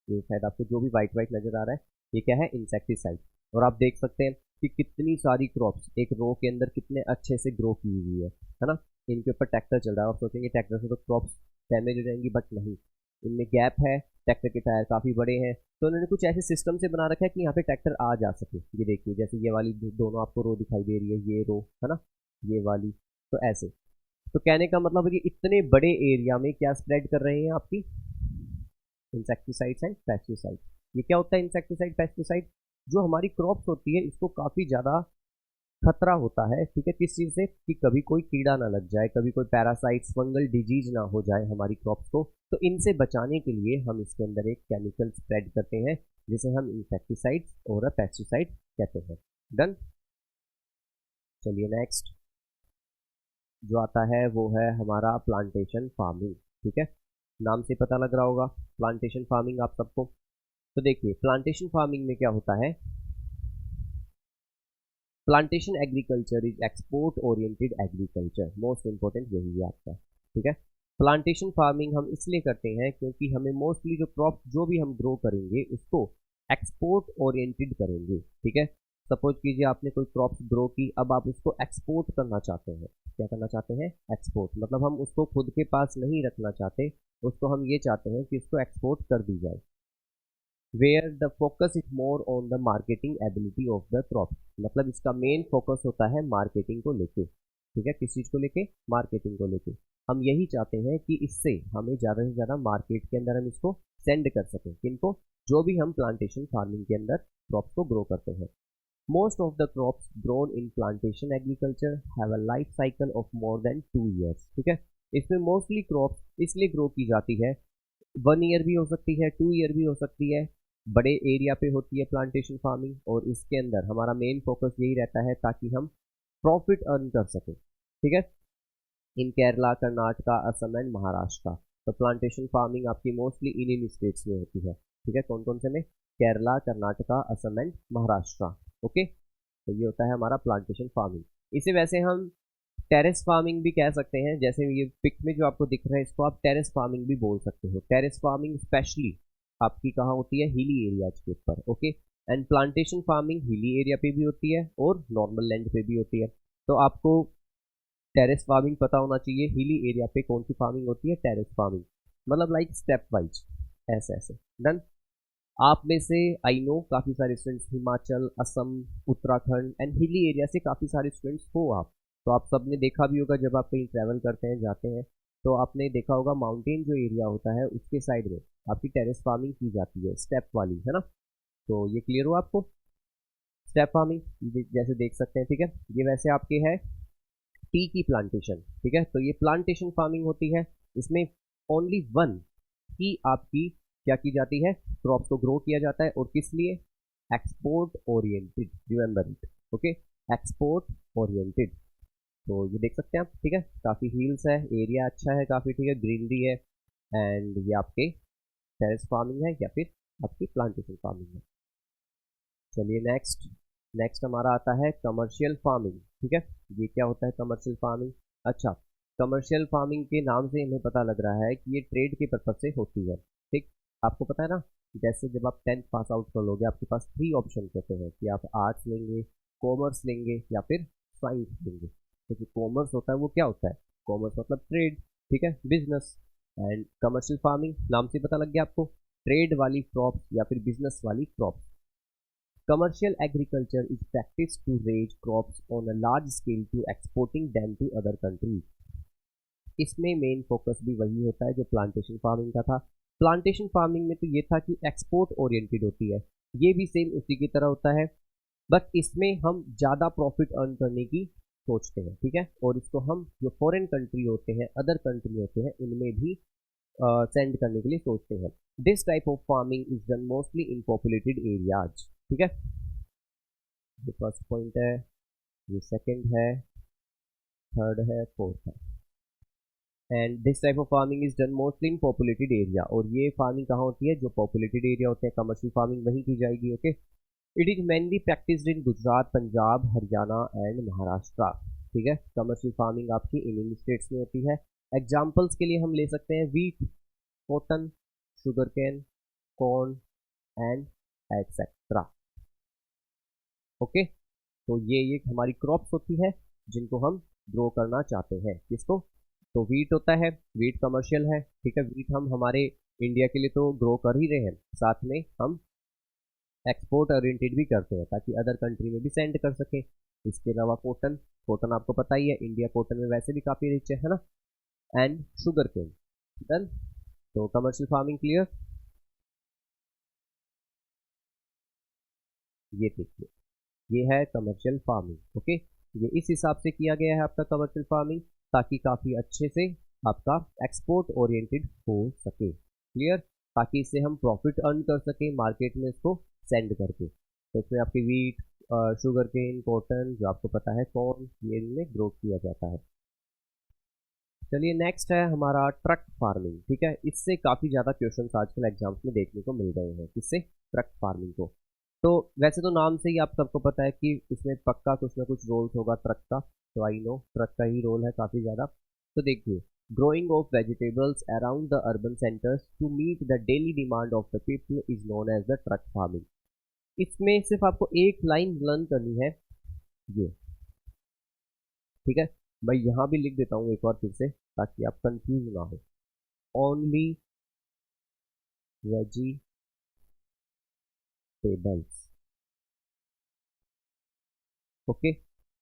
ये शायद आपको जो भी वाइट वाइट नजर आ रहा है ये क्या है, इंसेक्टिसाइड। और आप देख सकते हैं कि कितनी सारी क्रॉप्स एक रो के अंदर कितने अच्छे से ग्रो की हुई है ना। इनके ऊपर ट्रैक्टर चल रहा है, आप सोचेंगे ट्रैक्टर से तो क्रॉप्स डैमेज हो जाएंगी, बट नहीं, इनमें गैप है, ट्रैक्टर के टायर काफ़ी बड़े हैं, तो उन्होंने कुछ ऐसे सिस्टम से बना रखा है कि यहाँ पे ट्रैक्टर आ जा सके। ये देखिए जैसे ये वाली दोनों आपको रो दिखाई दे रही है, ये रो है ना, ये वाली, तो ऐसे। तो कहने का मतलब है कि इतने बड़े एरिया में क्या स्प्रेड कर रहे हैं आपकी इंसेक्टिसाइड्स एंड पेस्टिसाइड। ये क्या होता है इंसेक्टिसाइड पेस्टिसाइड, जो हमारी क्रॉप्स होती है इसको काफ़ी ज़्यादा खतरा होता है। ठीक है, किस चीज़ से, कि कभी कोई कीड़ा ना लग जाए, कभी कोई पैरासाइट्स फंगल डिजीज ना हो जाए हमारी क्रॉप्स को, तो इनसे बचाने के लिए हम इसके अंदर एक केमिकल स्प्रेड करते हैं जिसे हम इंसेक्टिसाइड्स और पेस्टिसाइड कहते हैं। डन। चलिए नेक्स्ट जो आता है वो है हमारा प्लांटेशन फार्मिंग। ठीक है, नाम से पता लग रहा होगा प्लांटेशन फार्मिंग आप सबको। तो देखिए प्लांटेशन फार्मिंग में क्या होता है, plantation agriculture is export oriented agriculture, most important यही है आपका। ठीक है, प्लांटेशन फार्मिंग हम इसलिए करते हैं क्योंकि हमें मोस्टली जो क्रॉप जो भी हम ग्रो करेंगे उसको एक्सपोर्ट ओरिएंटेड करेंगे। ठीक है, सपोज कीजिए आपने कोई क्रॉप्स ग्रो की, अब आप उसको एक्सपोर्ट करना चाहते हैं। क्या करना चाहते हैं, एक्सपोर्ट, मतलब हम उसको खुद के पास नहीं रखना चाहते, उसको हम ये चाहते हैं कि उसको एक्सपोर्ट कर दी जाए। Where the focus is more on the marketing ability of the crop, मतलब इसका मेन फोकस होता है मार्केटिंग को लेके। ठीक है, किस चीज़ को लेके, मार्केटिंग को लेके। हम यही चाहते हैं कि इससे हमें ज़्यादा से ज़्यादा मार्केट के अंदर हम इसको सेंड कर सकें, किनको, जो भी हम प्लांटेशन फार्मिंग के अंदर क्रॉप्स को ग्रो करते हैं। Most of the crops grown in plantation agriculture have a life cycle of more than 2 years. ठीक है, इसमें मोस्टली क्रॉप्स इसलिए ग्रो की जाती है, 1 ईयर भी हो सकती है, 2 ईयर भी हो सकती है, बड़े एरिया पे होती है प्लांटेशन फार्मिंग, और इसके अंदर हमारा मेन फोकस यही रहता है ताकि हम प्रॉफिट अर्न कर सकें। ठीक है, इन केरला, कर्नाटका, असम एंड महाराष्ट्र, तो प्लांटेशन फार्मिंग आपकी मोस्टली इन स्टेट्स में होती है। ठीक है, कौन कौन से में, केरला, कर्नाटका, असम एंड महाराष्ट्र। ओके, तो ये होता है हमारा प्लांटेशन फार्मिंग। इसे वैसे हम टेरेस फार्मिंग भी कह सकते हैं, जैसे ये पिक में जो आपको दिख रहा है इसको आप टेरेस फार्मिंग भी बोल सकते हो। टेरेस फार्मिंग स्पेशली आपकी कहाँ होती है, हिली एरियाज के ऊपर। Okay, and plantation farming hilly area पे भी होती है और नॉर्मल लैंड पे भी होती है। तो आपको टेरेस फार्मिंग पता होना चाहिए, हिली एरिया पे कौन सी फार्मिंग होती है, टेरेस फार्मिंग, मतलब लाइक स्टेप वाइज, ऐसे ऐसे। डन। आप में से आई नो काफ़ी सारे students Himachal, Assam, Uttarakhand and hilly area से काफ़ी सारे स्टूडेंट्स हो आप, तो आप सब ने देखा भी होगा जब आप कहीं ट्रैवल करते हैं, जाते हैं, तो आपने देखा होगा माउंटेन जो एरिया होता है उसके साइड में आपकी टेरेस फार्मिंग की जाती है, स्टेप वाली, है ना। तो ये क्लियर हो आपको, स्टेप फार्मिंग जैसे देख सकते हैं। ठीक है, ये वैसे आपके है टी की प्लांटेशन। ठीक है, तो ये प्लांटेशन फार्मिंग होती है, इसमें ओनली वन की आपकी क्या की जाती है, क्रॉप्स को ग्रो किया जाता है, और किस लिए, export oriented, remember it. Okay, export oriented. तो ये देख सकते हैं आप। ठीक है, काफ़ी हिल्स है, एरिया अच्छा है काफ़ी, ठीक है, ग्रीनरी है, एंड ये आपके टेरेस फार्मिंग है या फिर आपकी प्लांटेशन फार्मिंग है। चलिए नेक्स्ट, नेक्स्ट हमारा आता है कमर्शियल फार्मिंग। ठीक है, ये क्या होता है कमर्शियल फार्मिंग, अच्छा, कमर्शियल फार्मिंग के नाम से हमें पता लग रहा है कि ये ट्रेड के पर्पज से होती है। ठीक, आपको पता है ना, जैसे जब आप 10th पास आउट कर लोगे आपके पास 3 ऑप्शन होते हैं कि आप आर्ट्स लेंगे, कॉमर्स लेंगे या फिर साइंस लेंगे। क्योंकि कॉमर्स होता है वो क्या होता है, कॉमर्स मतलब ट्रेड, ठीक है, बिजनेस। एंड कमर्शियल फार्मिंग नाम से पता लग गया आपको, ट्रेड वाली क्रॉप्स या फिर बिजनेस वाली crops. Commercial agriculture is practiced to raise crops on a large scale to exporting them to other countries. इसमें मेन फोकस भी वही होता है जो प्लांटेशन फार्मिंग का था। प्लांटेशन फार्मिंग में तो ये था कि एक्सपोर्ट ओरिएंटेड होती है, ये भी सेम उसी की तरह होता है, बट इसमें हम ज़्यादा प्रॉफिट अर्न करने की सोचते हैं, ठीक है। और इसको हम जो फॉरेन कंट्री होते हैं, अदर कंट्री होते हैं, उनमें भी सेंड करने के लिए सोचते हैं। This type of farming is done mostly in populated areas, ठीक है। ये फर्स्ट पॉइंट है, ये सेकंड है, थर्ड है, फोर्थ है। And this type of farming is done mostly in populated area, और ये फार्मिंग कहाँ होती है, जो पॉपुलेटेड एरिया होते हैं, कमर्शियल फार्मिंग वहीं की जाएगी, okay. It is mainly practised in Gujarat, Punjab, Haryana and Maharashtra, ठीक है। कमर्शियल फार्मिंग आपकी इन स्टेट्स में होती है। एग्जाम्पल्स के लिए हम ले सकते हैं wheat, cotton, sugar cane, corn and etcetera, okay. तो ये हमारी क्रॉप्स होती है जिनको हम ग्रो करना चाहते हैं। किसको, तो वीट होता है, वीट कमर्शियल है, ठीक है। वीट हम हमारे इंडिया के लिए तो ग्रो कर ही रहे हैं, साथ में हम एक्सपोर्ट ओरिएंटेड भी करते हैं ताकि अदर कंट्री में भी सेंड कर सके। इसके अलावा कॉटन, कॉटन आपको पता ही है, इंडिया कॉटन में वैसे भी काफ़ी रिच है ना। And sugarcane, done. तो कमर्शियल फार्मिंग क्लियर। ये देखिए, ये है कमर्शियल फार्मिंग, ओके। ये इस हिसाब से किया गया है आपका कमर्शियल फार्मिंग, ताकि काफ़ी अच्छे से आपका एक्सपोर्ट ओरिएंटेड हो सके, क्लियर। ताकि इससे हम प्रॉफिट अर्न कर सकें मार्केट में इसको सेंड करके। तो इसमें आपकी वीट, शुगर केन, कॉटन, जो आपको पता है कॉर्न, ये इनमें ग्रो किया जाता है। चलिए नेक्स्ट है हमारा ट्रक फार्मिंग, ठीक है। इससे काफ़ी ज़्यादा क्वेश्चन आजकल एग्जाम्स में देखने को मिल रहे हैं, किससे, ट्रक फार्मिंग को। तो वैसे तो नाम से ही आप सबको पता है कि इसमें पक्का कुछ ना कुछ रोल्स होगा ट्रक का, तो आई नो ट्रक का ही रोल है काफ़ी ज़्यादा। तो देखिए, growing of vegetables around the urban centres to meet the daily demand of the people is known as the truck farming. इसमें सिर्फ आपको एक लाइन लर्न करनी है, ये, ठीक है। मैं यहाँ भी लिख देता हूँ एक बार फिर से ताकि आप कंफ्यूज ना हो। Only vegetables, okay.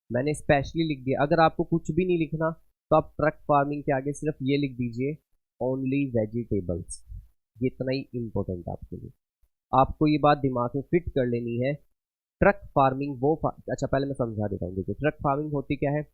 मैंने स्पेशली लिख दिया, अगर आपको कुछ भी नहीं लिखना तो आप ट्रक फार्मिंग के आगे सिर्फ ये लिख दीजिए, ओनली वेजिटेबल्स। ये इतना ही इम्पोर्टेंट है आपके लिए, आपको ये बात दिमाग में फिट कर लेनी है। ट्रक फार्मिंग अच्छा पहले मैं समझा देता हूँ। देखिए, ट्रक फार्मिंग होती क्या है,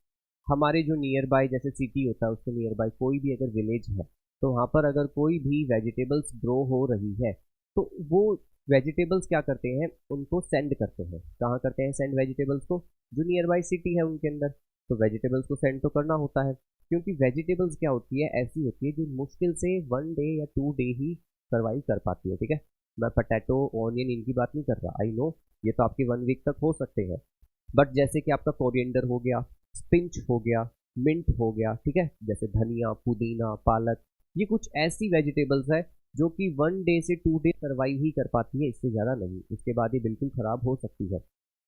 हमारे जो नियर बाय जैसे सिटी होता है उसके नियर बाय कोई भी अगर विलेज है, तो वहाँ पर अगर कोई भी वेजिटेबल्स ग्रो हो रही है, तो वो वेजिटेबल्स क्या करते हैं, उनको सेंड करते हैं। कहाँ करते हैं सेंड वेजिटेबल्स को, जो नियर बाय सिटी है उनके अंदर। तो वेजिटेबल्स को सेंड तो करना होता है, क्योंकि वेजिटेबल्स क्या होती है, ऐसी होती है जो मुश्किल से 1 डे या 2 डे ही सर्वाइव कर पाती है, ठीक है। मैं पटैटो, ऑनियन इनकी बात नहीं कर रहा, आई नो ये तो आपके 1 वीक तक हो सकते हैं, बट जैसे कि आपका कोरिएंडर हो गया, स्पिंच हो गया, मिंट हो गया, ठीक है, जैसे धनिया, पुदीना, पालक, ये कुछ ऐसी वेजिटेबल्स है जो कि 1 डे से 2 डे सर्वाइव ही कर पाती है, इससे ज़्यादा नहीं, इसके बाद ये बिल्कुल ख़राब हो सकती है।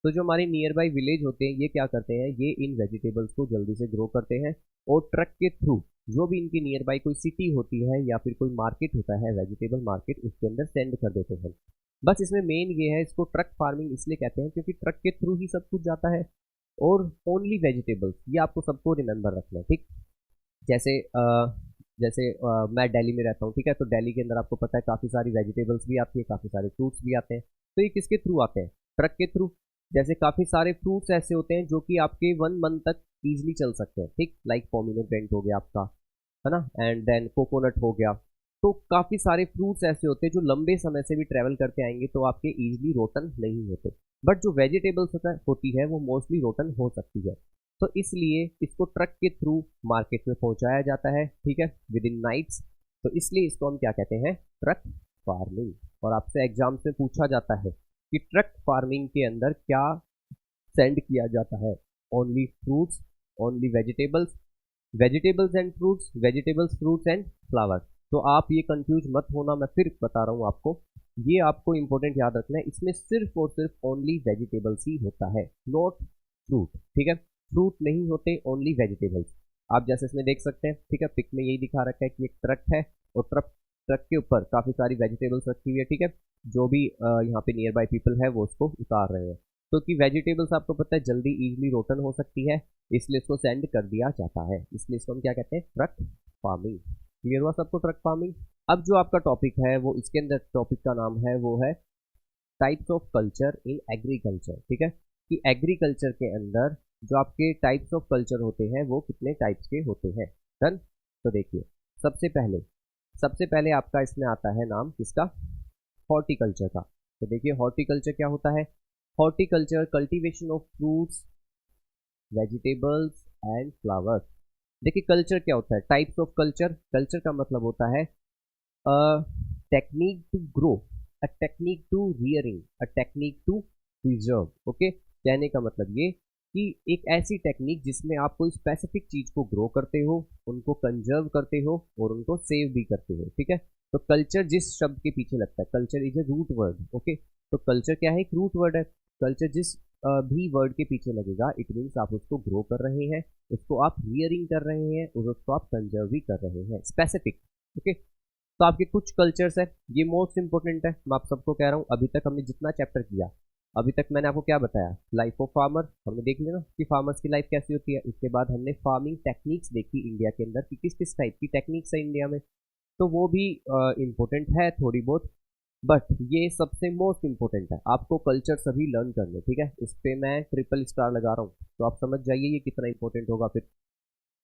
तो जो हमारे नियर बाई विलेज होते हैं, ये क्या करते हैं, ये इन वेजिटेबल्स को जल्दी से ग्रो करते हैं और ट्रक के थ्रू जो भी इनकी नियर बाई कोई सिटी होती है या फिर कोई मार्केट होता है, वेजिटेबल मार्केट, उसके अंदर सेंड कर देते हैं। बस इसमें मेन ये है, इसको ट्रक फार्मिंग इसलिए कहते हैं क्योंकि ट्रक के थ्रू ही सब कुछ जाता है, और ओनली वेजिटेबल्स, ये आपको सबको रिमेंबर रखना है, ठीक। जैसे मैं दिल्ली में रहता हूँ, ठीक है, तो दिल्ली के अंदर आपको पता है काफ़ी सारी वेजिटेबल्स भी आती है, काफ़ी सारे फ्रूट्स भी आते हैं। तो ये किसके थ्रू आते हैं, ट्रक के थ्रू। जैसे काफ़ी सारे फ्रूट्स ऐसे होते हैं जो कि आपके 1 मंथ तक ईजिली चल सकते हैं, ठीक, लाइक पोमीग्रेनेट हो गया आपका, है ना, एंड देन कोकोनट हो गया। तो काफ़ी सारे फ्रूट्स ऐसे होते हैं जो लंबे समय से भी ट्रैवल करते आएंगे तो आपके ईजिली रोटन नहीं होते, बट जो वेजिटेबल्स होती है वो मोस्टली रोटन हो सकती है। तो इसलिए इसको ट्रक के थ्रू मार्केट में पहुंचाया जाता है, ठीक है, विद इन नाइट्स। तो इसलिए इसको हम क्या कहते हैं, ट्रक फार्मिंग। और आपसे एग्जाम में पूछा जाता है कि ट्रक फार्मिंग के अंदर क्या सेंड किया जाता है, only fruits, only vegetables, vegetables and fruits, vegetables, fruits and flowers. तो आप ये कंफ्यूज मत होना, मैं फिर बता रहा हूँ आपको, ये आपको इंपॉर्टेंट याद रखना है, इसमें सिर्फ और सिर्फ ओनली वेजिटेबल्स ही होता है, नॉट फ्रूट। ठीक है, फ्रूट नहीं होते, ओनली वेजिटेबल्स। आप जैसे इसमें देख सकते हैं, ठीक है, पिक में यही दिखा रखा है कि एक ट्रक है और ट्रक ट्रक के ऊपर काफी सारी वेजिटेबल्स रखी हुई है। ठीक है, जो भी यहाँ पे नियर बाय पीपल है वो उसको उतार रहे हैं। तो कि वेजिटेबल्स आपको पता है जल्दी इजीली रोटन हो सकती है, इसलिए इसको सेंड कर दिया जाता है, इसलिए इसको हम क्या कहते हैं, ट्रक फार्मिंग। क्लियर हुआ सबको, ट्रक फार्मिंग। अब जो आपका टॉपिक है वो इसके अंदर टॉपिक का नाम है वो है types of culture in agriculture. ठीक है, कि एग्रीकल्चर के अंदर जो आपके टाइप्स ऑफ कल्चर होते हैं वो कितने टाइप्स के होते हैं। डन। तो देखिए, सबसे पहले आपका इसमें आता है नाम किसका, हॉर्टिकल्चर का। तो देखिए हॉर्टिकल्चर क्या होता है, horticulture cultivation of fruits, vegetables and flowers. देखिए कल्चर क्या होता है, टाइप्स ऑफ कल्चर, कल्चर का मतलब होता है technique to grow, a technique to rearing, a technique to preserve. Okay, कहने का मतलब ये कि एक ऐसी टेक्निक जिसमें आप कोई स्पेसिफिक चीज को ग्रो करते हो, उनको कंजर्व करते हो और उनको सेव भी करते हो। ठीक है, तो कल्चर जिस शब्द के पीछे लगता है, culture is a root word. Okay, तो कल्चर क्या है, एक रूट वर्ड है। कल्चर जिस भी वर्ड के पीछे लगेगा, इट मीन्स आप उसको ग्रो कर रहे हैं, उसको आप रियरिंग कर रहे हैं और उसको आप कंजर्व भी कर रहे हैं, स्पेसिफिक। ओके, तो आपके कुछ कल्चर्स है, ये मोस्ट इंपॉर्टेंट है, मैं आप सबको कह रहा हूँ। अभी तक हमने जितना चैप्टर किया, अभी तक मैंने आपको क्या बताया, लाइफ ऑफ फार्मर हमने देख लिया ना कि फार्मर्स की लाइफ कैसी होती है। उसके बाद हमने फार्मिंग टेक्निक्स देखी इंडिया के अंदर कि किस किस टाइप की टेक्निक्स है इंडिया में, तो वो भी इम्पोर्टेंट है थोड़ी बहुत, बट ये सबसे मोस्ट इंपॉर्टेंट है, आपको कल्चर सभी लर्न करने। ठीक है, इस पे मैं ट्रिपल स्टार लगा रहा हूँ, तो आप समझ जाइए ये कितना इंपॉर्टेंट होगा फिर।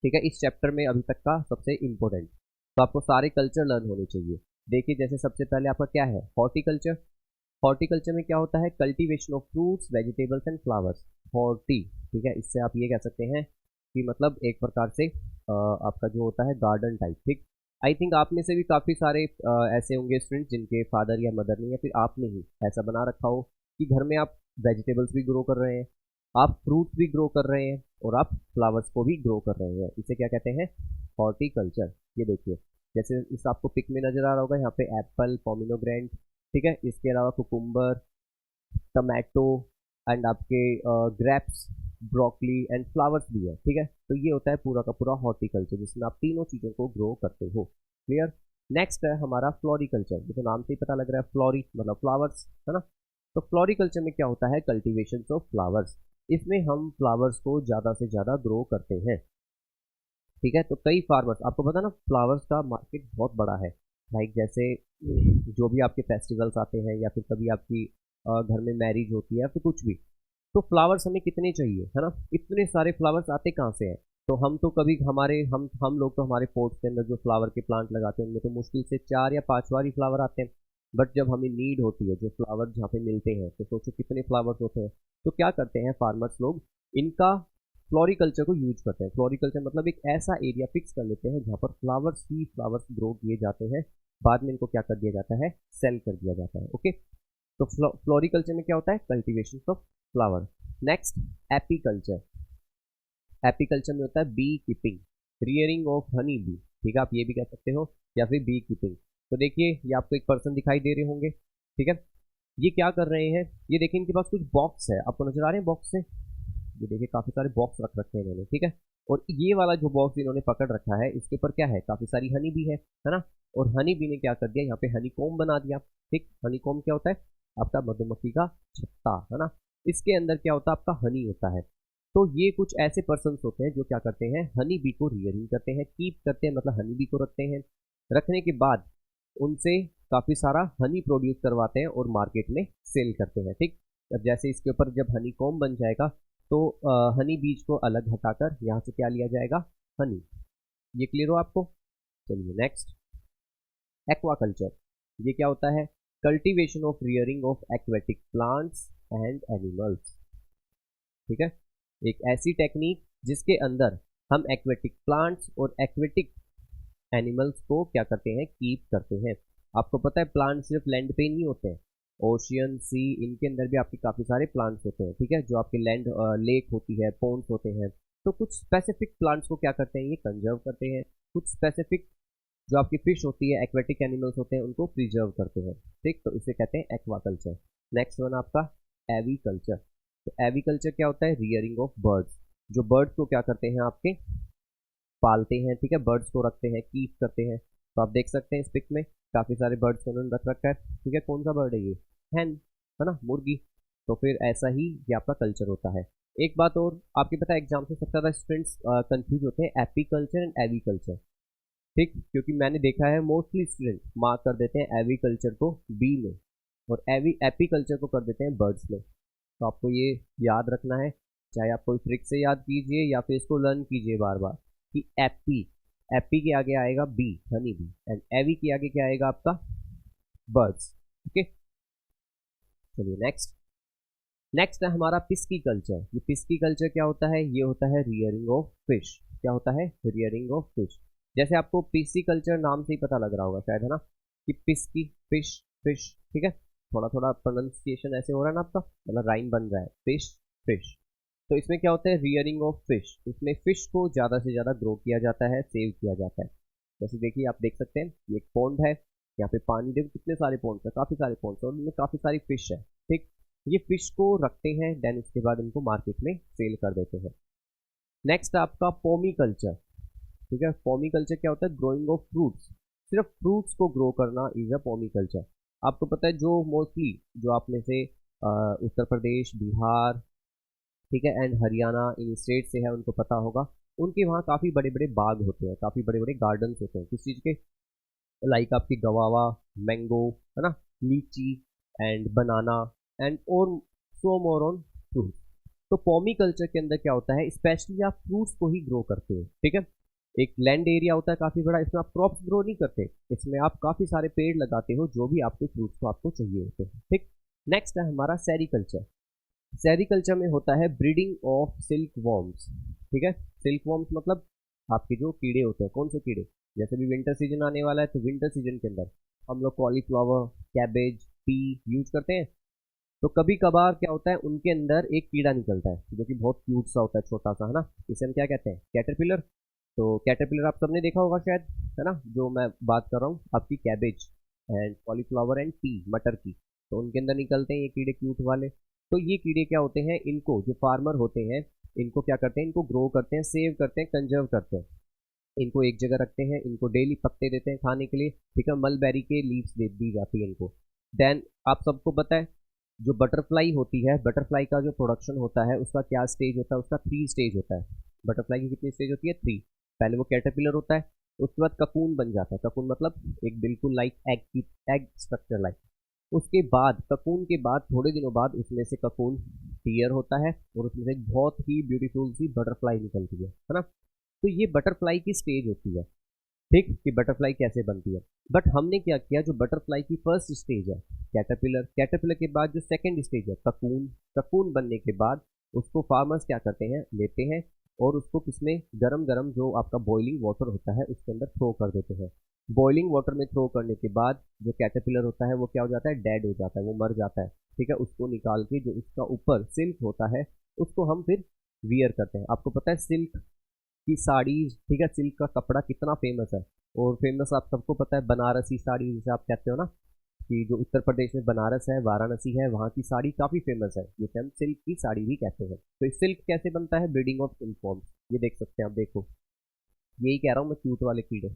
ठीक है, इस चैप्टर में अभी तक का सबसे इंपॉर्टेंट, तो आपको सारे कल्चर लर्न होने चाहिए। देखिए जैसे सबसे पहले आपका क्या है, हॉर्टिकल्चर। हॉर्टिकल्चर में क्या होता है, cultivation of fruits, vegetables and flowers, horti. ठीक है, इससे आप ये कह सकते हैं कि मतलब एक प्रकार से आपका जो होता है गार्डन टाइप। ठीक, आई थिंक आप में से भी काफ़ी सारे ऐसे होंगे स्टूडेंट्स जिनके फादर या मदर ने या फिर आपने ही ऐसा बना रखा हो कि घर में आप वेजिटेबल्स भी ग्रो कर रहे हैं, आप फ्रूट्स भी ग्रो कर रहे हैं और आप फ्लावर्स को भी ग्रो कर रहे हैं, इसे क्या कहते हैं, हॉर्टिकल्चर। ये देखिए जैसे इस आपको पिक में नजर आ रहा होगा, यहाँ पे एप्पल, पोमिनोग्रेनेट। ठीक है, इसके अलावा कुकुम्बर, टमाटो एंड आपके ग्रेप्स, ब्रोकली एंड फ्लावर्स भी है। ठीक है, तो ये होता है पूरा का पूरा हॉर्टिकल्चर जिसमें आप तीनों चीज़ों को ग्रो करते हो। क्लियर। नेक्स्ट है हमारा फ्लोरिकल्चर, जैसे नाम से ही पता लग रहा है, फ्लोरी मतलब फ्लावर्स, है ना। तो फ्लोरिकल्चर में क्या होता है, कल्टीवेशन ऑफ फ्लावर्स, इसमें हम फ्लावर्स को ज़्यादा से ज़्यादा ग्रो करते हैं। ठीक है, तो कई फार्मर्स, आपको पता ना फ्लावर्स का मार्केट बहुत बड़ा है। लाइक जैसे जो भी आपके फेस्टिवल्स आते हैं या फिर कभी आपकी घर में मैरिज होती है या फिर कुछ भी, तो फ्लावर्स हमें कितने चाहिए, है ना, इतने सारे फ्लावर्स आते कहाँ से हैं। तो हम तो कभी हमारे हम लोग तो हमारे पोर्ट्स के अंदर जो फ्लावर के प्लांट लगाते हैं उनमें तो मुश्किल से 4 या 5 बार ही फ्लावर आते हैं। बट जब हमें नीड होती है, जो फ्लावर जहाँ पे मिलते हैं, तो सोचो कितने फ्लावर्स होते हैं। तो क्या करते हैं फार्मर्स लोग, इनका फ्लोरिकल्चर को यूज करते हैं। फ्लोरिकल्चर मतलब एक ऐसा एरिया फिक्स कर लेते हैं जहाँ पर फ्लावर्स ही फ्लावर्स ग्रो किए जाते हैं, बाद में इनको क्या कर दिया जाता है, सेल कर दिया जाता है। ओके, तो फ्लोरिकल्चर में क्या होता है, cultivation of flower. Next apiculture, apiculture में होता है bee keeping, rearing of honey bee. ठीक है, आप ये भी कह सकते हो या फिर बी कीपिंग। तो देखिए ये आपको एक पर्सन दिखाई दे रहे होंगे। ठीक है, ये क्या कर रहे हैं, ये देखिए इनके पास कुछ बॉक्स है, आपको नजर आ रहे हैं बॉक्स से, ये देखिए काफी सारे बॉक्स रख रखे हैं इन्होंने। ठीक है, और ये वाला जो बॉक्स इन्होंने पकड़ रखा है इसके ऊपर क्या है, काफी सारी हनी बी है ना। और हनी बी ने क्या कर दिया, यहाँ पे हनी कॉम बना दिया। ठीक, हनी कॉम क्या होता है, आपका मधुमक्खी का छत्ता, है ना। इसके अंदर क्या होता है, आपका हनी होता है। तो ये कुछ ऐसे पर्सन होते हैं जो क्या करते हैं, हनी बी को रियरिंग करते हैं, कीप करते हैं, मतलब हनी बी को रखते हैं। रखने के बाद उनसे काफी सारा हनी प्रोड्यूस करवाते हैं और मार्केट में सेल करते हैं। ठीक, अब जैसे इसके ऊपर जब हनी कॉम बन जाएगा तो हनी बीज को अलग हटाकर यहाँ से क्या लिया जाएगा, हनी। ये क्लियर हो आपको। चलिए नेक्स्ट, एक्वाकल्चर। ये क्या होता है, cultivation of rearing of aquatic plants and animals. ठीक है, एक ऐसी टेक्निक जिसके अंदर हम एक्वेटिक प्लांट्स और एक्वेटिक एनिमल्स को क्या करते हैं, कीप करते हैं। आपको पता है प्लांट सिर्फ लैंड पे नहीं होते हैं, ओशियन, सी, इनके अंदर भी आपके काफ़ी सारे प्लांट्स होते हैं। ठीक है, जो आपके लैंड लेक होती है, पोन्स होते हैं, तो कुछ स्पेसिफिक प्लांट्स को क्या करते हैं, ये कंजर्व करते हैं। कुछ स्पेसिफिक जो आपकी फिश होती है, एक्वेटिक एनिमल्स होते हैं, उनको प्रिजर्व करते हैं। ठीक, तो इसे कहते हैं एक्वाकल्चर। नेक्स्ट वन आपका एवीकल्चर। तो एवीकल्चर क्या होता है, रियरिंग ऑफ बर्ड्स। जो बर्ड्स को क्या करते हैं आपके, पालते हैं। ठीक है, बर्ड्स को रखते हैं, कीप करते हैं। तो आप देख सकते हैं इस पिक में काफी सारे बर्ड्स को उन्होंने रख रखा है। ठीक है, कौन सा बर्ड है ये, हैन है ना, मुर्गी। तो फिर ऐसा ही ये आपका कल्चर होता है। एक बात और आपके पता है, एग्जाम से सबसे ज्यादा स्टूडेंट्स कंफ्यूज होते हैं एपीकल्चर एंड एवीकल्चर। ठीक, क्योंकि मैंने देखा है मोस्टली स्टूडेंट मार्क कर देते हैं एवीकल्चर को बी में और एपीकल्चर को कर देते हैं बर्ड्स में। तो आपको ये याद रखना है, चाहे आप कोई ट्रिक से याद कीजिए या फिर इसको लर्न कीजिए बार बार, कि एपी, एपी के आगे आएगा बी, हनी बी, एंड एवी के आगे क्या आएगा आपका, बर्ड्स। ओके, चलिए नेक्स्ट। नेक्स्ट है हमारा पिस्की कल्चर। ये पिस्की कल्चर क्या होता है, ये होता है रियरिंग ऑफ फिश। क्या होता है, रियरिंग ऑफ फिश। जैसे आपको पिस्की कल्चर नाम से ही पता लग रहा होगा शायद, है ना, कि पिस्की फिश, फिश। ठीक है, थोड़ा थोड़ा प्रोनाउंसिएशन ऐसे हो रहा है ना आपका, मतलब राइम बन रहा है, फिश फिश। तो इसमें क्या होता है, रियरिंग ऑफ फिश। इसमें फिश को ज़्यादा से ज़्यादा ग्रो किया जाता है, सेव किया जाता है। जैसे देखिए, आप देख सकते हैं ये एक पॉन्ड है, यहाँ पे पानी देखो कितने सारे पॉन्ड्स है, काफ़ी सारे पॉन्ड्स और उनमें काफ़ी सारी फिश है। ठीक, ये फिश को रखते हैं, देन उसके बाद इनको मार्केट में सेल कर देते हैं। नेक्स्ट आपका पोमी कल्चर। ठीक है, पोमी कल्चर क्या होता है, ग्रोइंग ऑफ फ्रूट्स। सिर्फ फ्रूट्स को ग्रो करना इज अ पोमी कल्चर। आपको पता है जो मोस्टली जो आप में से उत्तर प्रदेश, बिहार, ठीक है, एंड हरियाणा इन स्टेट से है, उनको पता होगा, उनके वहाँ काफ़ी बड़े बड़े बाग होते हैं, काफ़ी बड़े बड़े गार्डन्स होते हैं किस चीज़ के, लाइक आपकी गवावा, मैंगो, है ना, लीची एंड बनाना एंड और सो मोर ऑन फ्रूट। तो पॉमी कल्चर के अंदर क्या होता है, स्पेशली आप फ्रूट्स को ही ग्रो करते हो। ठीक है, एक लैंड एरिया होता है काफ़ी बड़ा, इसमें आप क्रॉप्स ग्रो नहीं करते, इसमें आप काफ़ी सारे पेड़ लगाते हो जो भी आपके फ्रूट्स को आपको चाहिए होते हैं। ठीक, नेक्स्ट है हमारा सेरीकल्चर। सेरीकल्चर में होता है ब्रीडिंग ऑफ सिल्क वॉर्म्स। ठीक है, सिल्क वॉर्म्स मतलब आपके जो कीड़े होते हैं, कौन से कीड़े, जैसे भी विंटर सीजन आने वाला है तो विंटर सीजन के अंदर हम लोग कॉलीफ्लावर, कैबेज, पी यूज करते हैं। तो कभी कभार क्या होता है, उनके अंदर एक कीड़ा निकलता है जो कि बहुत क्यूट सा होता है, छोटा सा, है ना, इसे हम क्या कहते हैं, कैटरपिलर। तो कैटरपिलर आप सबने देखा होगा शायद, है ना, जो मैं बात कर रहा हूँ आपकी cabbage and cauliflower and P, मटर की। तो उनके अंदर निकलते हैं ये कीड़े क्यूट वाले। तो ये कीड़े क्या होते हैं, इनको जो फार्मर होते हैं, इनको क्या करते हैं, इनको ग्रो करते हैं, सेव करते हैं, कंजर्व करते हैं। इनको एक जगह रखते हैं, इनको डेली पत्ते देते हैं खाने के लिए। ठीक है, मलबेरी के लीव्स दे दी जाती है इनको। देन आप सबको पता है जो बटरफ्लाई होती है, बटरफ्लाई का जो प्रोडक्शन होता है उसका क्या स्टेज होता है, उसका 3 स्टेज होता है। बटरफ्लाई की कितनी स्टेज होती है, 3। पहले वो कैटरपिलर होता है, उसके बाद ककून बन जाता है, ककून मतलब एक बिल्कुल लाइक एग की, एग स्ट्रक्चर लाइक। उसके बाद ककून के बाद थोड़े दिनों बाद उसमें से ककून टीयर होता है और उसमें से एक बहुत ही ब्यूटीफुल सी बटरफ्लाई निकलती है ना। तो ये बटरफ्लाई की स्टेज होती है। ठीक, कि बटरफ्लाई कैसे बनती है। बट हमने क्या किया, जो बटरफ्लाई की फर्स्ट स्टेज है कैटरपिलर, कैटरपिलर के बाद जो सेकंड स्टेज है ककून, ककून बनने के बाद उसको फार्मर्स क्या करते हैं, लेते हैं और उसको किसमें, गरम गरम जो आपका बॉइलिंग वाटर होता है उसके अंदर थ्रो कर देते हैं। बॉइलिंग वाटर में थ्रो करने के बाद जो कैटरपिलर होता है वो क्या हो जाता है, डेड हो जाता है, वो मर जाता है। ठीक है, उसको निकाल के जो उसका ऊपर सिल्क होता है उसको हम फिर वियर करते हैं। आपको पता है सिल्क की साड़ी, ठीक है, सिल्क का कपड़ा कितना फेमस है। और फेमस आप सबको पता है बनारसी साड़ी, जिसे आप कहते हो ना, कि जो उत्तर प्रदेश में बनारस है, वाराणसी है, वहाँ की साड़ी काफ़ी फेमस है, जिसे हम सिल्क की साड़ी भी कहते हैं। तो ये सिल्क कैसे बनता है, ब्रीडिंग ऑफ सिल्क फॉर्म्स। ये देख सकते हैं आप, देखो यही कह रहा हूँ मैं, क्यूट वाले कीड़े।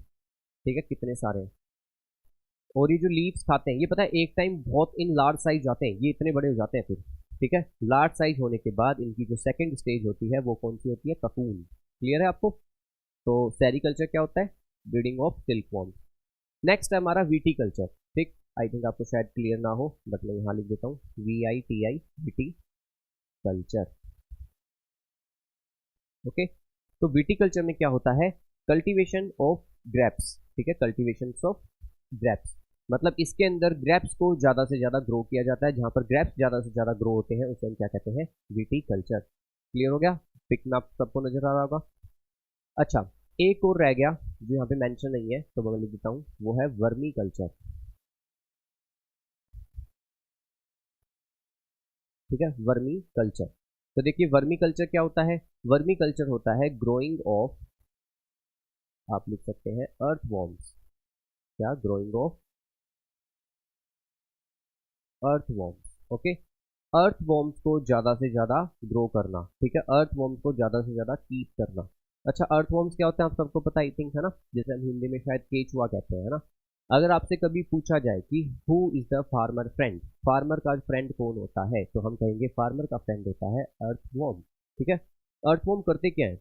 ठीक है, कितने सारे हैं। और ये जो लीव्स खाते हैं, ये पता है एक टाइम बहुत इन लार्ज साइज जाते हैं, ये इतने बड़े हो जाते हैं फिर। ठीक है, लार्ज साइज होने के बाद इनकी जो सेकंड स्टेज होती है वो कौन सी होती है, ककून। क्लियर है आपको। तो सेरीकल्चर क्या होता है, breeding of silk worms. Next है हमारा वीटी कल्चर। ठीक, आई थिंक आपको शायद क्लियर ना हो, बट मैं यहाँ लिख देता हूँ, VITI, वीटी कल्चर। ओके, तो वीटी कल्चर में क्या होता है, कल्टीवेशन ऑफ ग्रेप्स। ठीक है, कल्टीवेशन ऑफ ग्रेप्स मतलब इसके अंदर ग्रेप्स को ज़्यादा से ज़्यादा ग्रो किया जाता है, जहाँ पर ग्रेप्स ज़्यादा से ज़्यादा ग्रो होते हैं उसे हम क्या कहते हैं, वीटी कल्चर। क्लियर हो गया, पिक में आप सबको नजर आ रहा होगा। अच्छा, एक और रह गया जो यहाँ पे मेंशन नहीं है, तो मैं लिख देता हूँ, वो है वर्मी कल्चर। ठीक है, वर्मी कल्चर। तो देखिए वर्मी कल्चर क्या होता है, वर्मी कल्चर होता है ग्रोइंग ऑफ, आप लिख सकते हैं अर्थवॉर्म्स, क्या growing of earthworms, okay. Earthworms को ज़्यादा से ज़्यादा ग्रो करना, ठीक है, अर्थवॉर्म्स को ज़्यादा से ज़्यादा कीप करना। अच्छा अर्थवॉर्म्स क्या होता है आप सबको पता आई थिंक है ना, जैसे हम हिंदी में शायद केचुआ कहते हैं, है ना। अगर आपसे कभी पूछा जाए कि who is the farmer friend, farmer का फ्रेंड कौन होता है, तो हम कहेंगे फार्मर का फ्रेंड होता है अर्थवॉर्म, ठीक है। अर्थवॉर्म करते क्या है,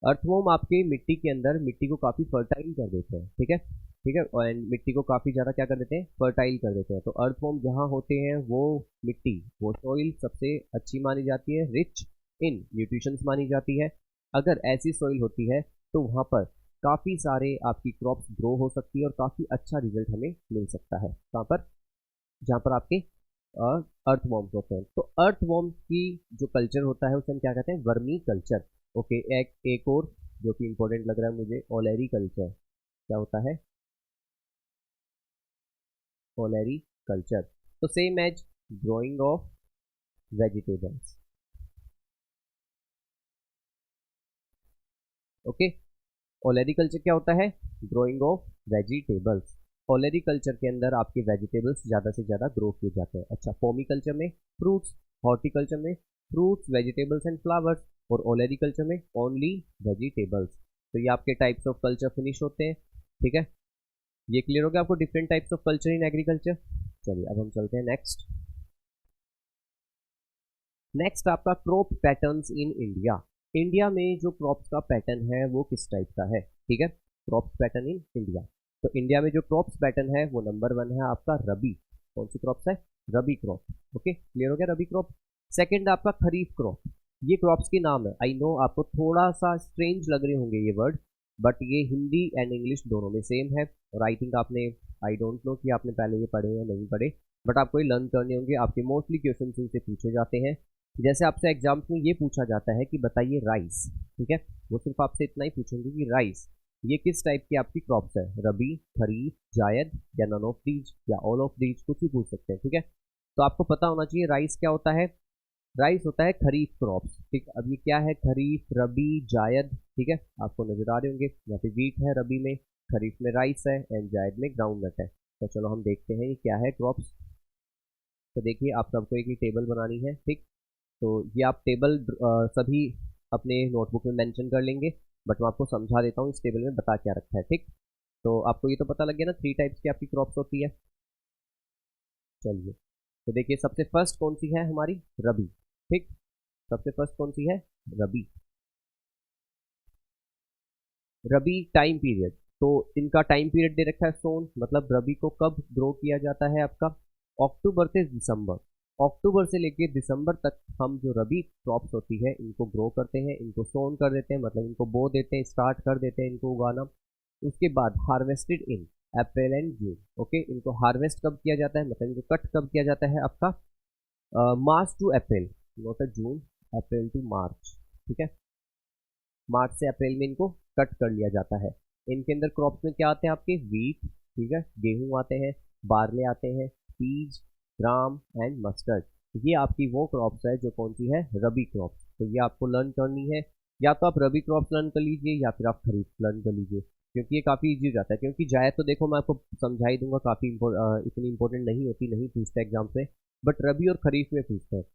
अर्थवॉर्म आपके मिट्टी के अंदर मिट्टी को काफ़ी फर्टाइल कर देते हैं, ठीक है, ठीक है, और मिट्टी को काफ़ी ज़्यादा क्या कर देते हैं, फर्टाइल कर देते हैं। तो अर्थवॉर्म जहाँ होते हैं वो मिट्टी, वो सॉइल सबसे अच्छी मानी जाती है, रिच इन न्यूट्रिशंस मानी जाती है। अगर ऐसी सॉइल होती है तो वहाँ पर काफ़ी सारे आपकी क्रॉप्स ग्रो हो सकती है और काफ़ी अच्छा रिजल्ट हमें मिल सकता है। कहाँ पर, जहाँ पर आपके अर्थवॉर्म्स होते हैं। तो अर्थवॉर्म्स की जो कल्चर होता है उसे हम क्या कहते हैं, वर्मी कल्चर, ओके। एक और जो कि इंपॉर्टेंट लग रहा है मुझे, ओलेरी कल्चर, क्या होता है, ओलेरी कल्चर, तो same as growing of vegetables, okay. Olericulture क्या होता है, growing of vegetables. Olericulture के अंदर आपके वेजिटेबल्स ज़्यादा से ज़्यादा ग्रो किए जाते हैं। अच्छा पॉमी कल्चर में फ्रूट्स, हॉर्टिकल्चर में फ्रूट्स वेजिटेबल्स एंड फ्लावर्स, और ओलेरी कल्चर में ओनली वेजिटेबल्स। तो ये आपके टाइप्स ऑफ कल्चर फिनिश होते हैं, ठीक है। ये क्लियर हो गया आपको different types of culture in agriculture. चलिए अब हम चलते हैं नेक्स्ट। नेक्स्ट आपका crop patterns in India. India में जो क्रॉप्स का पैटर्न है वो किस टाइप का है, ठीक है, क्रॉप्स पैटर्न इन इंडिया। तो इंडिया में जो क्रॉप्स पैटर्न है वो नंबर 1 है आपका रबी, कौन सी क्रॉप्स है, रबी क्रॉप, ओके क्लियर हो गया रबी क्रॉप। सेकंड आपका खरीफ क्रॉप, ये क्रॉप्स के नाम है, आई नो आपको थोड़ा सा स्ट्रेंज लग रहे होंगे ये वर्ड, बट ये हिंदी एंड इंग्लिश दोनों में सेम है। और आई थिंक आपने, आई डोंट नो कि आपने पहले ये पढ़े या नहीं पढ़े, बट आपको ये लर्न करने होंगे, आपके मोस्टली क्वेश्चन इनसे पूछे जाते हैं। जैसे आपसे एग्जाम्स में ये पूछा जाता है कि बताइए राइस, ठीक है, वो सिर्फ आपसे इतना ही पूछेंगे कि राइस ये किस टाइप की आपकी क्रॉप्स है, रबी, खरीफ, जायद, या नन ऑफ दीज, या ऑल ऑफ दीज, कुछ भी पूछ सकते हैं, ठीक है। तो आपको पता होना चाहिए राइस क्या होता है, राइस होता है खरीफ क्रॉप्स, ठीक। अब ये क्या है, खरीफ, रबी, जायद, ठीक है, आपको नजर आ रहे होंगे, यहाँ पे वीट है रबी में, खरीफ में राइस है, एंड जायद में ग्राउंड नट है। तो चलो हम देखते हैं ये क्या है क्रॉप्स। तो देखिए आप सबको एक ही टेबल बनानी है, ठीक। तो ये आप टेबल सभी अपने नोटबुक में मेंशन कर लेंगे, बट मैं आपको समझा देता हूँ इस टेबल में बता क्या रखा है, ठीक। तो आपको ये तो पता लग गया ना 3 टाइप्स की आपकी क्रॉप्स होती है। चलिए तो देखिए सबसे फर्स्ट कौन सी है हमारी, रबी, ठीक, सबसे फर्स्ट कौन सी है, रबी। रबी टाइम पीरियड, तो इनका टाइम पीरियड दे रखा है सोन, मतलब रबी को कब ग्रो किया जाता है आपका, अक्टूबर से दिसंबर, अक्टूबर से लेकर दिसंबर तक हम जो रबी क्रॉप्स होती है इनको ग्रो करते हैं, इनको सोन कर देते हैं, मतलब इनको बो देते हैं, स्टार्ट कर देते हैं इनको उगाना। उसके बाद harvested in April and June, okay, इनको हार्वेस्ट कब किया जाता है, मतलब इनको कट कब किया जाता है आपका, March to April, not a June, April to March, ठीक है, मार्च से अप्रैल में इनको कट कर लिया जाता है। इनके अंदर क्रॉप्स में क्या आते हैं आपके, वीट, ठीक है, गेहूं आते हैं, बारले आते हैं, पीज, ग्राम एंड मस्टर्ड। ये आपकी वो क्रॉप्स है जो कौन सी है, रबी क्रॉप्स। तो ये आपको लर्न करनी है, या तो आप रबी क्रॉप्स लर्न कर लीजिए या फिर आप खरीफ लर्न कर लीजिए, क्योंकि ये काफ़ी इजी हो जाता है। क्योंकि जायद तो देखो मैं आपको समझा ही दूंगा, काफ़ी इतनी इंपॉर्टेंट नहीं होती, नहीं पूछते एग्जाम से, बट रबी और खरीफ में पूछते हैं।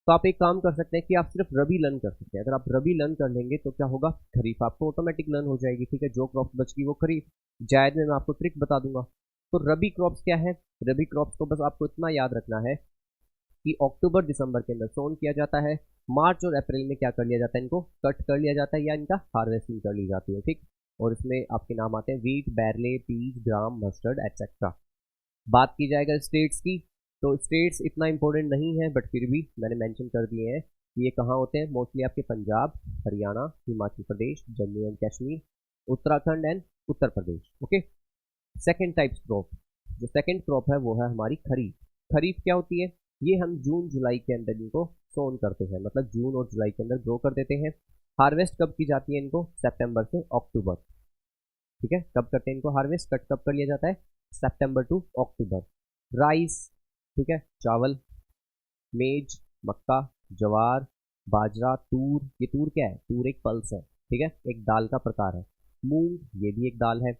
तो आप एक काम कर सकते हैं कि आप सिर्फ रबी लर्न कर सकते हैं। अगर आप रबी लर्न कर लेंगे तो क्या होगा, खरीफ आपको ऑटोमेटिक लर्न हो जाएगी, ठीक है, जो क्रॉप्स बच गई वो खरीफ। जायद में मैं आपको ट्रिक बता दूंगा। तो रबी क्रॉप्स क्या है, रबी क्रॉप्स को बस आपको इतना याद रखना है कि अक्टूबर दिसंबर के अंदर सोन किया जाता है, मार्च और अप्रैल में क्या कर लिया जाता है, इनको कट कर लिया जाता है या इनका हार्वेस्टिंग कर ली जाती है, ठीक। और इसमें आपके नाम आते हैं वीट, बैरले, पीज, ग्राम, मस्टर्ड एटसेट्रा। बात की जाएगा स्टेट्स की, तो स्टेट्स इतना इंपॉर्टेंट नहीं है, बट फिर भी मैंने मेंशन कर दिए हैं कि ये कहाँ होते हैं, मोस्टली आपके Punjab, Haryana, Himachal Pradesh, Jammu and Kashmir, Uttarakhand and Uttar Pradesh, okay. Second types crop, जो सेकेंड क्रॉप है वो है हमारी खरीफ। खरीफ क्या होती है, ये हम जून जुलाई के अंदर इनको सोन करते हैं, मतलब जून और जुलाई के अंदर ग्रो कर देते हैं। हार्वेस्ट कब की जाती है इनको, सितंबर से अक्टूबर, ठीक है, कब करते हैं इनको हार्वेस्ट, कट कब कर लिया जाता है, सितंबर टू अक्टूबर। राइस, ठीक है, चावल, मेज, मक्का, ज्वार, बाजरा, तूर, ये तूर क्या है, तूर एक पल्स है, ठीक है, एक दाल का प्रकार है। मूंग, ये भी एक दाल है।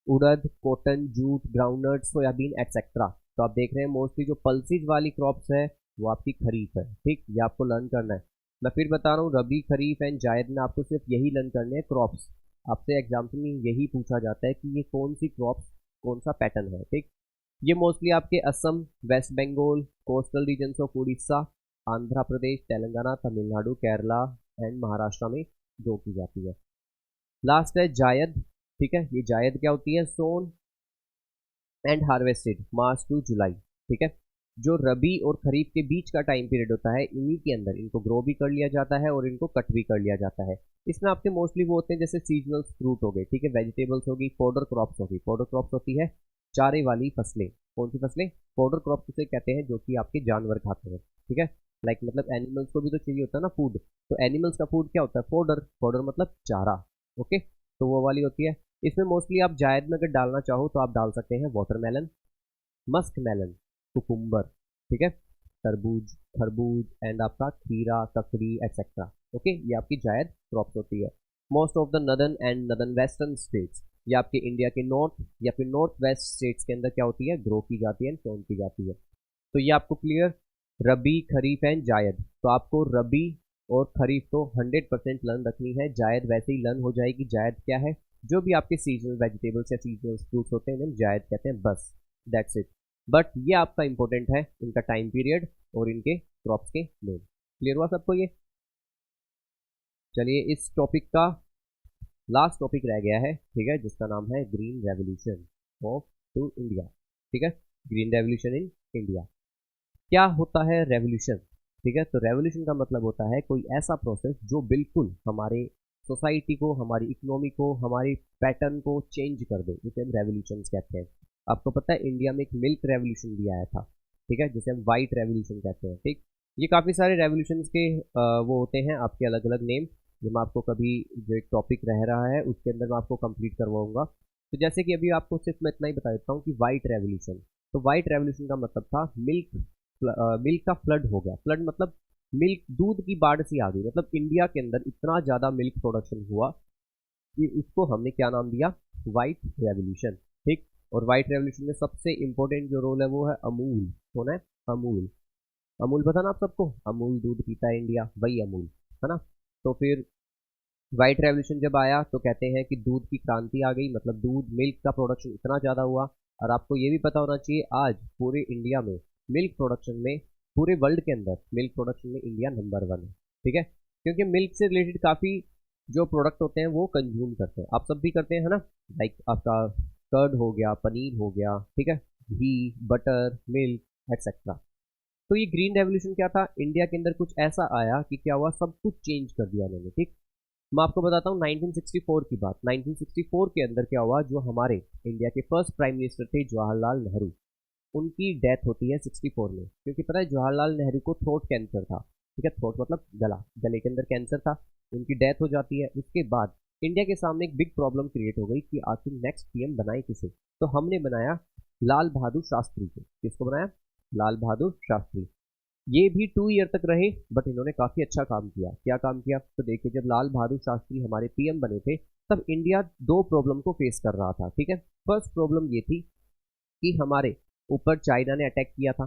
उड़द, cotton, jute, groundnut, soybean etcetera. तो आप देख रहे हैं मोस्टली जो पल्सिस वाली क्रॉप्स है वो आपकी खरीफ है, ठीक, ये आपको लर्न करना है। मैं फिर बता रहा हूँ, रबी, खरीफ एंड जायद में आपको सिर्फ यही लर्न करने हैं क्रॉप्स। आपसे एग्जाम्पल में यही पूछा जाता है कि ये कौन सी क्रॉप्स, कौन सा पैटर्न है, ठीक। ये मोस्टली आपके Assam, West Bengal, coastal regions of Orissa, Andhra Pradesh, Telangana, Tamil Nadu, Kerala and Maharashtra में ग्रो की जाती है। लास्ट है जायद, ठीक है, ये जायद क्या होती है, सोन एंड हार्वेस्टेड मार्च टू जुलाई, ठीक है। जो रबी और खरीफ के बीच का टाइम पीरियड होता है, इन्हीं के अंदर इनको ग्रो भी कर लिया जाता है और इनको कट भी कर लिया जाता है। इसमें आपके मोस्टली वो होते हैं जैसे सीजनल फ्रूट हो गए, ठीक है, वेजिटेबल्स होगी, फॉडर क्रॉप्स होगी। फॉडर क्रॉप्स होती है चारे वाली फसलें। कौन सी फसलें, फॉडर क्रॉप्स उसे कहते हैं जो कि आपके जानवर खाते हैं, ठीक है। लाइक मतलब एनिमल्स को भी तो चाहिए होता है ना फूड, तो एनिमल्स का फूड क्या होता है, फॉडर। फॉडर मतलब चारा, ओके, तो वो वाली होती है। इसमें मोस्टली आप जायद में अगर डालना चाहो तो आप डाल सकते हैं वाटरमेलन, मस्क मेलन, कुकुम्बर, ठीक है, तरबूज, खरबूज एंड आपका खीरा, ककड़ी एटसेट्रा, ओके, ये आपकी जायद क्रॉप्स होती है। Most of the northern and northern western states, ये आपके इंडिया के नॉर्थ या फिर नॉर्थ वेस्ट स्टेट्स के अंदर क्या होती है, ग्रो की जाती है, सोन की जाती है। तो ये आपको क्लियर, रबी, खरीफ एंड जायद। तो आपको रबी और खरीफ तो 100% लर्न रखनी है, जायद वैसे ही लर्न हो जाएगी। जायद क्या है, जो भी आपके सीजनल वेजिटेबल्स या सीजनल फ्रूट्स होते हैं इन्हें जायद कहते हैं, बस दैट्स इट। बट ये आपका इंपॉर्टेंट है, इनका टाइम पीरियड और इनके क्रॉप्स के नेम। क्लियर हुआ सबको ये? चलिए इस टॉपिक का लास्ट टॉपिक रह गया है, ठीक है, जिसका नाम है green revolution of to India, ठीक है, ग्रीन रेवोल्यूशन इन इंडिया। क्या होता है रेवोल्यूशन, ठीक है, तो रेवोल्यूशन का मतलब होता है कोई ऐसा प्रोसेस जो बिल्कुल हमारे सोसाइटी को, हमारी इकोनॉमी को, हमारी पैटर्न को चेंज कर दे, जिसे हम रेवोल्यूशन कहते हैं। आपको पता है इंडिया में एक मिल्क रेवोल्यूशन भी आया था, ठीक है, जिसे हम वाइट रेवोल्यूशन कहते हैं, ठीक। ये काफ़ी सारे रेवोल्यूशन के वो होते हैं आपके अलग अलग नेम, जो मैं आपको कभी जो एक टॉपिक रह रहा है उसके अंदर मैं आपको कंप्लीट करवाऊंगा। तो जैसे कि अभी आपको सिर्फ मैं इतना ही बता देता हूँ कि वाइट रेवोल्यूशन, तो वाइट रेवोल्यूशन का मतलब था मिल्क का फ्लड हो गया। फ्लड मतलब मिल्क, दूध की बाढ़ सी आ गई, मतलब इंडिया के अंदर इतना ज़्यादा मिल्क प्रोडक्शन हुआ कि इसको हमने क्या नाम दिया, वाइट रेवोल्यूशन, ठीक। और वाइट रेवोल्यूशन में सबसे इंपॉर्टेंट जो रोल है वो है अमूल। कौन है, अमूल। अमूल पता ना आप सबको, अमूल दूध पीता है इंडिया, वही अमूल है ना। तो फिर वाइट रेवोल्यूशन जब आया तो कहते हैं कि दूध की क्रांति आ गई, मतलब दूध, मिल्क का प्रोडक्शन इतना ज़्यादा हुआ। और आपको ये भी पता होना चाहिए आज पूरे इंडिया में मिल्क प्रोडक्शन में, पूरे वर्ल्ड के अंदर मिल्क प्रोडक्शन में इंडिया नंबर 1 है, ठीक है, क्योंकि मिल्क से रिलेटेड काफ़ी जो प्रोडक्ट होते हैं वो कंज्यूम करते हैं, आप सब भी करते हैं, है ना। लाइक आपका कर्ड हो गया, पनीर हो गया, ठीक है, घी, बटर, मिल्क एटसेट्रा। तो ये ग्रीन रेवोल्यूशन क्या था, इंडिया के अंदर कुछ ऐसा आया कि क्या हुआ, सब कुछ चेंज कर दिया उन्होंने, ठीक। मैं आपको बताता हूँ 1964 की बात। 1964 के अंदर क्या हुआ, जो हमारे इंडिया के फर्स्ट प्राइम मिनिस्टर थे जवाहरलाल नेहरू, उनकी डेथ होती है 64 में, क्योंकि पता है जवाहरलाल नेहरू को थ्रोट कैंसर था, ठीक है, थ्रोट मतलब गला, गले के अंदर कैंसर था, उनकी डेथ हो जाती है। उसके बाद इंडिया के सामने एक बिग प्रॉब्लम क्रिएट हो गई कि आखिर नेक्स्ट पीएम बनाए किसे, तो हमने बनाया लाल बहादुर शास्त्री को। किसको बनाया, लाल बहादुर शास्त्री। ये भी 2 ईयर तक रहे, बट इन्होंने काफ़ी अच्छा काम किया। क्या काम किया, तो देखिए जब लाल बहादुर शास्त्री हमारे पीएम बने थे तब इंडिया 2 प्रॉब्लम को फेस कर रहा था, ठीक है। फर्स्ट प्रॉब्लम ये थी कि हमारे ऊपर चाइना ने अटैक किया था,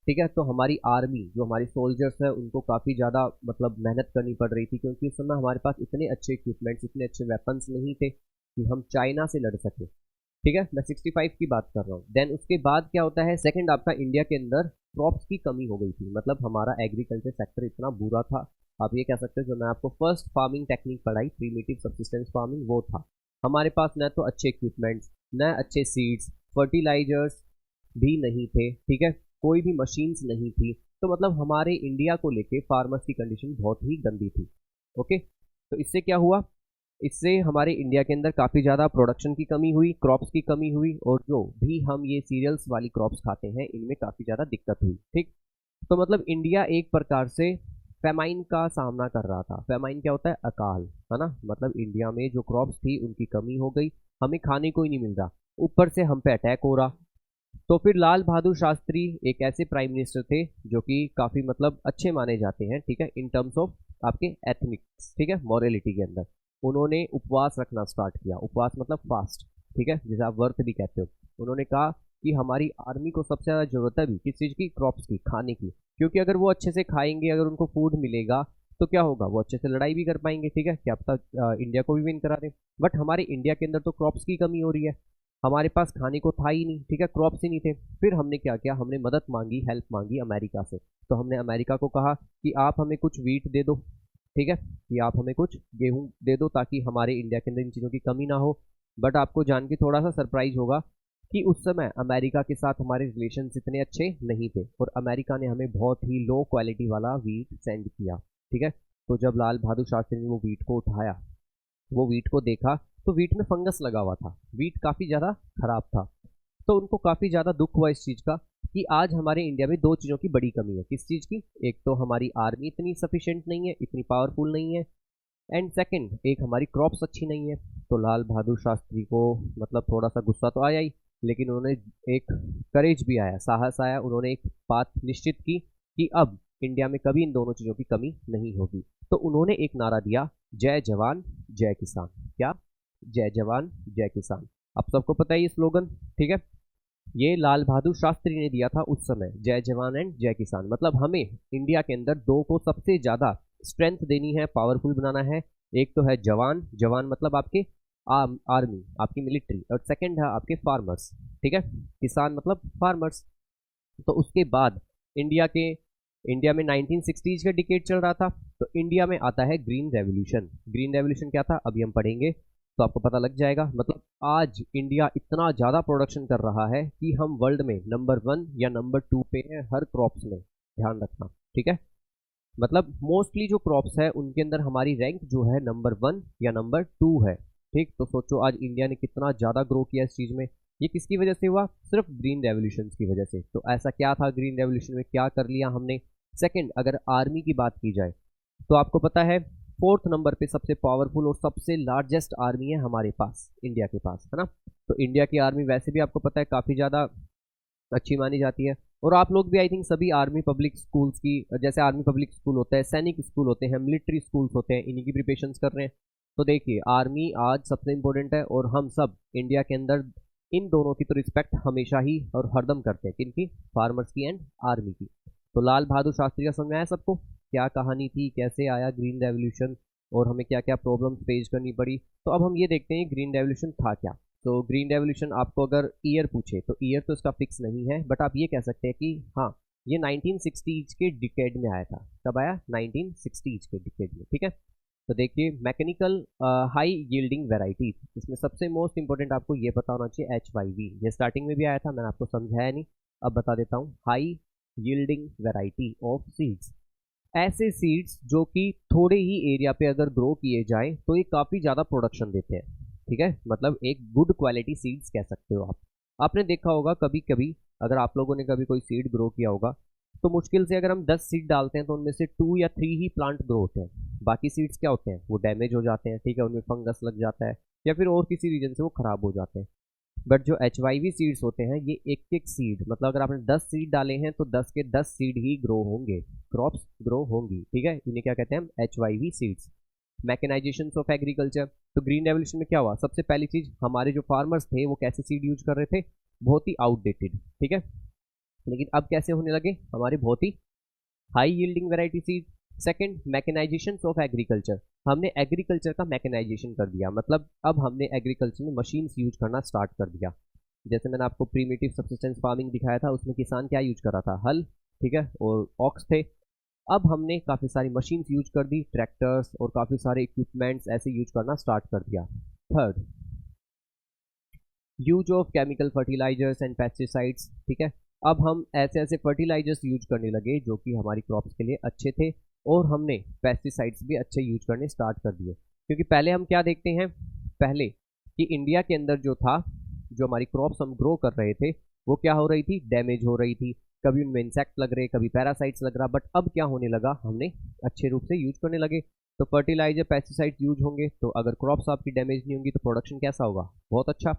ठीक है, तो हमारी आर्मी, जो हमारी सोल्जर्स है, उनको काफ़ी ज़्यादा मतलब मेहनत करनी पड़ रही थी, क्योंकि उस समय हमारे पास इतने अच्छे इक्विपमेंट्स, इतने अच्छे वेपन्स नहीं थे कि हम चाइना से लड़ सके, ठीक है। मैं 65 की बात कर रहा हूँ। देन उसके बाद क्या होता है, सेकंड आपका इंडिया के अंदर क्रॉप्स की कमी हो गई थी, मतलब हमारा एग्रीकल्चर सेक्टर इतना बुरा था, आप ये कह सकते हैं। जो मैं आपको फर्स्ट फार्मिंग टेक्निक पढ़ाई, प्रीमिटिव सब्सिस्टेंस फार्मिंग, वो था। हमारे पास न तो अच्छे इक्विपमेंट्स, न अच्छे सीड्स, फर्टिलाइजर्स भी नहीं थे, ठीक है, कोई भी मशीन्स नहीं थी, तो मतलब हमारे इंडिया को लेके फार्मर्स की कंडीशन बहुत ही गंदी थी, ओके। तो इससे क्या हुआ, इससे हमारे इंडिया के अंदर काफ़ी ज़्यादा प्रोडक्शन की कमी हुई, क्रॉप्स की कमी हुई, और जो भी हम ये सीरियल्स वाली क्रॉप्स खाते हैं इनमें काफ़ी ज़्यादा दिक्कत हुई, ठीक। तो मतलब इंडिया एक प्रकार से फेमाइन का सामना कर रहा था। फेमाइन क्या होता है, अकाल, है ना, मतलब इंडिया में जो क्रॉप्स थी उनकी कमी हो गई, हमें खाने को ही नहीं मिल रहा, ऊपर से हम पे अटैक हो रहा, तो फिर लाल बहादुर शास्त्री एक ऐसे प्राइम मिनिस्टर थे जो कि काफ़ी मतलब अच्छे माने जाते हैं, ठीक है, इन टर्म्स ऑफ आपके एथनिक्स, ठीक है, मॉरलिटी के अंदर। उन्होंने उपवास रखना स्टार्ट किया, उपवास मतलब फास्ट, ठीक है, जिसे आप वर्त भी कहते हो। उन्होंने कहा कि हमारी आर्मी को सबसे ज़्यादा जरूरत है अभी किस चीज़ की, क्रॉप्स की, खाने की, क्योंकि अगर वो अच्छे से खाएंगे, अगर उनको फूड मिलेगा तो क्या होगा, वो अच्छे से लड़ाई भी कर पाएंगे, ठीक है, क्या पता इंडिया को भी विन करा दे। बट हमारे इंडिया के अंदर तो क्रॉप्स की कमी हो रही है, हमारे पास खाने को था ही नहीं, ठीक है, क्रॉप्स ही नहीं थे। फिर हमने क्या किया, हमने मदद मांगी, हेल्प मांगी अमेरिका से। तो हमने अमेरिका को कहा कि आप हमें कुछ वीट दे दो, ठीक है, कि आप हमें कुछ गेहूं दे दो ताकि हमारे इंडिया के अंदर इन चीज़ों की कमी ना हो। बट आपको जान के थोड़ा सा सरप्राइज होगा कि उस समय अमेरिका के साथ हमारे रिलेशंस इतने अच्छे नहीं थे और अमेरिका ने हमें बहुत ही लो क्वालिटी वाला वीट सेंड किया, ठीक है। तो जब लाल बहादुर शास्त्री ने वो वीट को उठाया, वो वीट को देखा, तो वीट में फंगस लगा हुआ था, वीट काफ़ी ज़्यादा खराब था। तो उनको काफ़ी ज़्यादा दुख हुआ इस चीज़ का कि आज हमारे इंडिया में दो चीज़ों की बड़ी कमी है। किस चीज़ की, एक तो हमारी आर्मी इतनी सफिशिएंट नहीं है, इतनी पावरफुल नहीं है, एंड सेकंड एक हमारी क्रॉप्स अच्छी नहीं है। तो लाल बहादुर शास्त्री को मतलब थोड़ा सा गुस्सा तो आया ही, लेकिन उन्होंने एक करेज भी आया, साहस आया, उन्होंने एक बात निश्चित की कि अब इंडिया में कभी इन दोनों चीज़ों की कमी नहीं होगी। तो उन्होंने एक नारा दिया, जय जवान जय किसान। क्या, जय जवान जय किसान। अब सबको पता है ये स्लोगन, ठीक है, ये लाल बहादुर शास्त्री ने दिया था उस समय, जय जवान एंड जय किसान। मतलब हमें इंडिया के अंदर दो को सबसे ज्यादा स्ट्रेंथ देनी है, पावरफुल बनाना है। एक तो है जवान, जवान मतलब आपके आर्मी, आपकी मिलिट्री, और सेकंड है आपके फार्मर्स, ठीक है, किसान मतलब फार्मर्स। तो उसके बाद इंडिया में 1960s का डिकेड चल रहा था, तो इंडिया में आता है ग्रीन रेवोल्यूशन। ग्रीन रेवोल्यूशन क्या था अभी हम पढ़ेंगे तो आपको पता लग जाएगा। मतलब आज इंडिया इतना ज़्यादा प्रोडक्शन कर रहा है कि हम वर्ल्ड में नंबर 1 या नंबर 2 पे हैं हर क्रॉप्स में, ध्यान रखना, ठीक है। मतलब मोस्टली जो क्रॉप्स है उनके अंदर हमारी रैंक जो है नंबर 1 या नंबर 2 है, ठीक। तो सोचो आज इंडिया ने कितना ज़्यादा ग्रो किया इस चीज़ में। ये किसकी वजह से हुआ, सिर्फ ग्रीन रेवोल्यूशन की वजह से। तो ऐसा क्या था ग्रीन रेवोल्यूशन में, क्या कर लिया हमने। सेकंड, अगर आर्मी की बात की जाए तो आपको पता है 4th नंबर पे सबसे पावरफुल और सबसे लार्जेस्ट आर्मी है हमारे पास, इंडिया के पास, है ना। तो इंडिया की आर्मी वैसे भी आपको पता है काफ़ी ज़्यादा अच्छी मानी जाती है। और आप लोग भी आई थिंक सभी आर्मी पब्लिक स्कूल्स की, जैसे आर्मी पब्लिक स्कूल होता है, सैनिक स्कूल होते हैं, मिलिट्री स्कूल्स होते हैं, इन्हीं की प्रिपरेशन कर रहे हैं। तो देखिए आर्मी आज सबसे इंपॉर्टेंट है और हम सब इंडिया के अंदर इन दोनों की तो रिस्पेक्ट हमेशा ही और हरदम करते हैं, किनकी, फार्मर्स की एंड आर्मी की। तो लाल बहादुर शास्त्री का समझ में आया सबको, क्या कहानी थी, कैसे आया ग्रीन रेवोल्यूशन और हमें क्या क्या प्रॉब्लम्स फेस करनी पड़ी। तो अब हम ये देखते हैं ग्रीन रेवोल्यूशन था क्या। तो ग्रीन रेवोल्यूशन आपको अगर ईयर पूछे तो ईयर तो इसका फिक्स नहीं है, बट आप ये कह सकते हैं कि हाँ ये 1960s के डिकेड में आया था। कब आया, 1960s के डिकेड में, ठीक है। तो देखिए मैकेनिकल हाई यील्डिंग वेराइटीज, इसमें सबसे मोस्ट इंपॉर्टेंट आपको ये पता होना चाहिए HYV, ये स्टार्टिंग में भी आया था, मैंने आपको समझाया नहीं, अब बता देता हूँ। High yielding variety of seeds, ऐसे सीड्स जो कि थोड़े ही एरिया पे अगर ग्रो किए जाएं तो ये काफ़ी ज़्यादा प्रोडक्शन देते हैं, ठीक है। मतलब एक गुड क्वालिटी सीड्स कह सकते हो आप। आपने देखा होगा कभी कभी, अगर आप लोगों ने कभी कोई सीड ग्रो किया होगा तो मुश्किल से अगर हम 10 सीड डालते हैं तो उनमें से 2 या 3 ही प्लांट ग्रो होते हैं, बाकी सीड्स क्या होते हैं, वो डैमेज हो जाते हैं, ठीक है, उनमें फंगस लग जाता है या फिर और किसी रीजन से वो खराब हो जाते हैं। बट जो HYV सीड्स होते हैं ये एक एक सीड, मतलब अगर आपने 10 सीड डाले हैं तो 10 के 10 सीड ही ग्रो होंगे, क्रॉप्स ग्रो होंगी, ठीक है। इन्हें क्या कहते हैं हम, HYV seeds. Mechanisation of agriculture, तो ग्रीन रेवोल्यूशन में क्या हुआ, सबसे पहली चीज हमारे जो फार्मर्स थे वो कैसे सीड यूज कर रहे थे, बहुत ही आउटडेटेड, ठीक है। लेकिन अब कैसे होने लगे, हमारे बहुत ही high yielding variety seed. Second, mechanisation of agriculture, हमने एग्रीकल्चर का मैकेनाइजेशन कर दिया, मतलब अब हमने एग्रीकल्चर में मशीन्स यूज करना स्टार्ट कर दिया। जैसे मैंने आपको प्रीमिटिव सब्सिस्टेंस फार्मिंग दिखाया था, उसमें किसान क्या यूज कर रहा था, हल, ठीक है, और ऑक्स थे। अब हमने काफ़ी सारी मशीन्स यूज कर दी, ट्रैक्टर्स और काफ़ी सारे इक्विपमेंट्स ऐसे यूज करना स्टार्ट कर दिया। Third, use of chemical fertilisers and pesticides, ठीक है। अब हम ऐसे ऐसे फर्टिलाइजर्स यूज करने लगे जो कि हमारी क्रॉप्स के लिए अच्छे थे, और हमने पेस्टिसाइड्स भी अच्छे यूज करने स्टार्ट कर दिए। क्योंकि पहले हम क्या देखते हैं, पहले कि इंडिया के अंदर जो था, जो हमारी क्रॉप्स हम ग्रो कर रहे थे वो क्या हो रही थी, डैमेज हो रही थी, कभी उनमें इंसेक्ट लग रहे, कभी पैरासाइट्स लग रहा। बट अब क्या होने लगा, हमने अच्छे रूप से यूज करने लगे। तो फर्टिलाइजर पेस्टिसाइड्स यूज होंगे तो अगर क्रॉप्स आपकी डैमेज नहीं होंगी तो प्रोडक्शन कैसा होगा, बहुत अच्छा।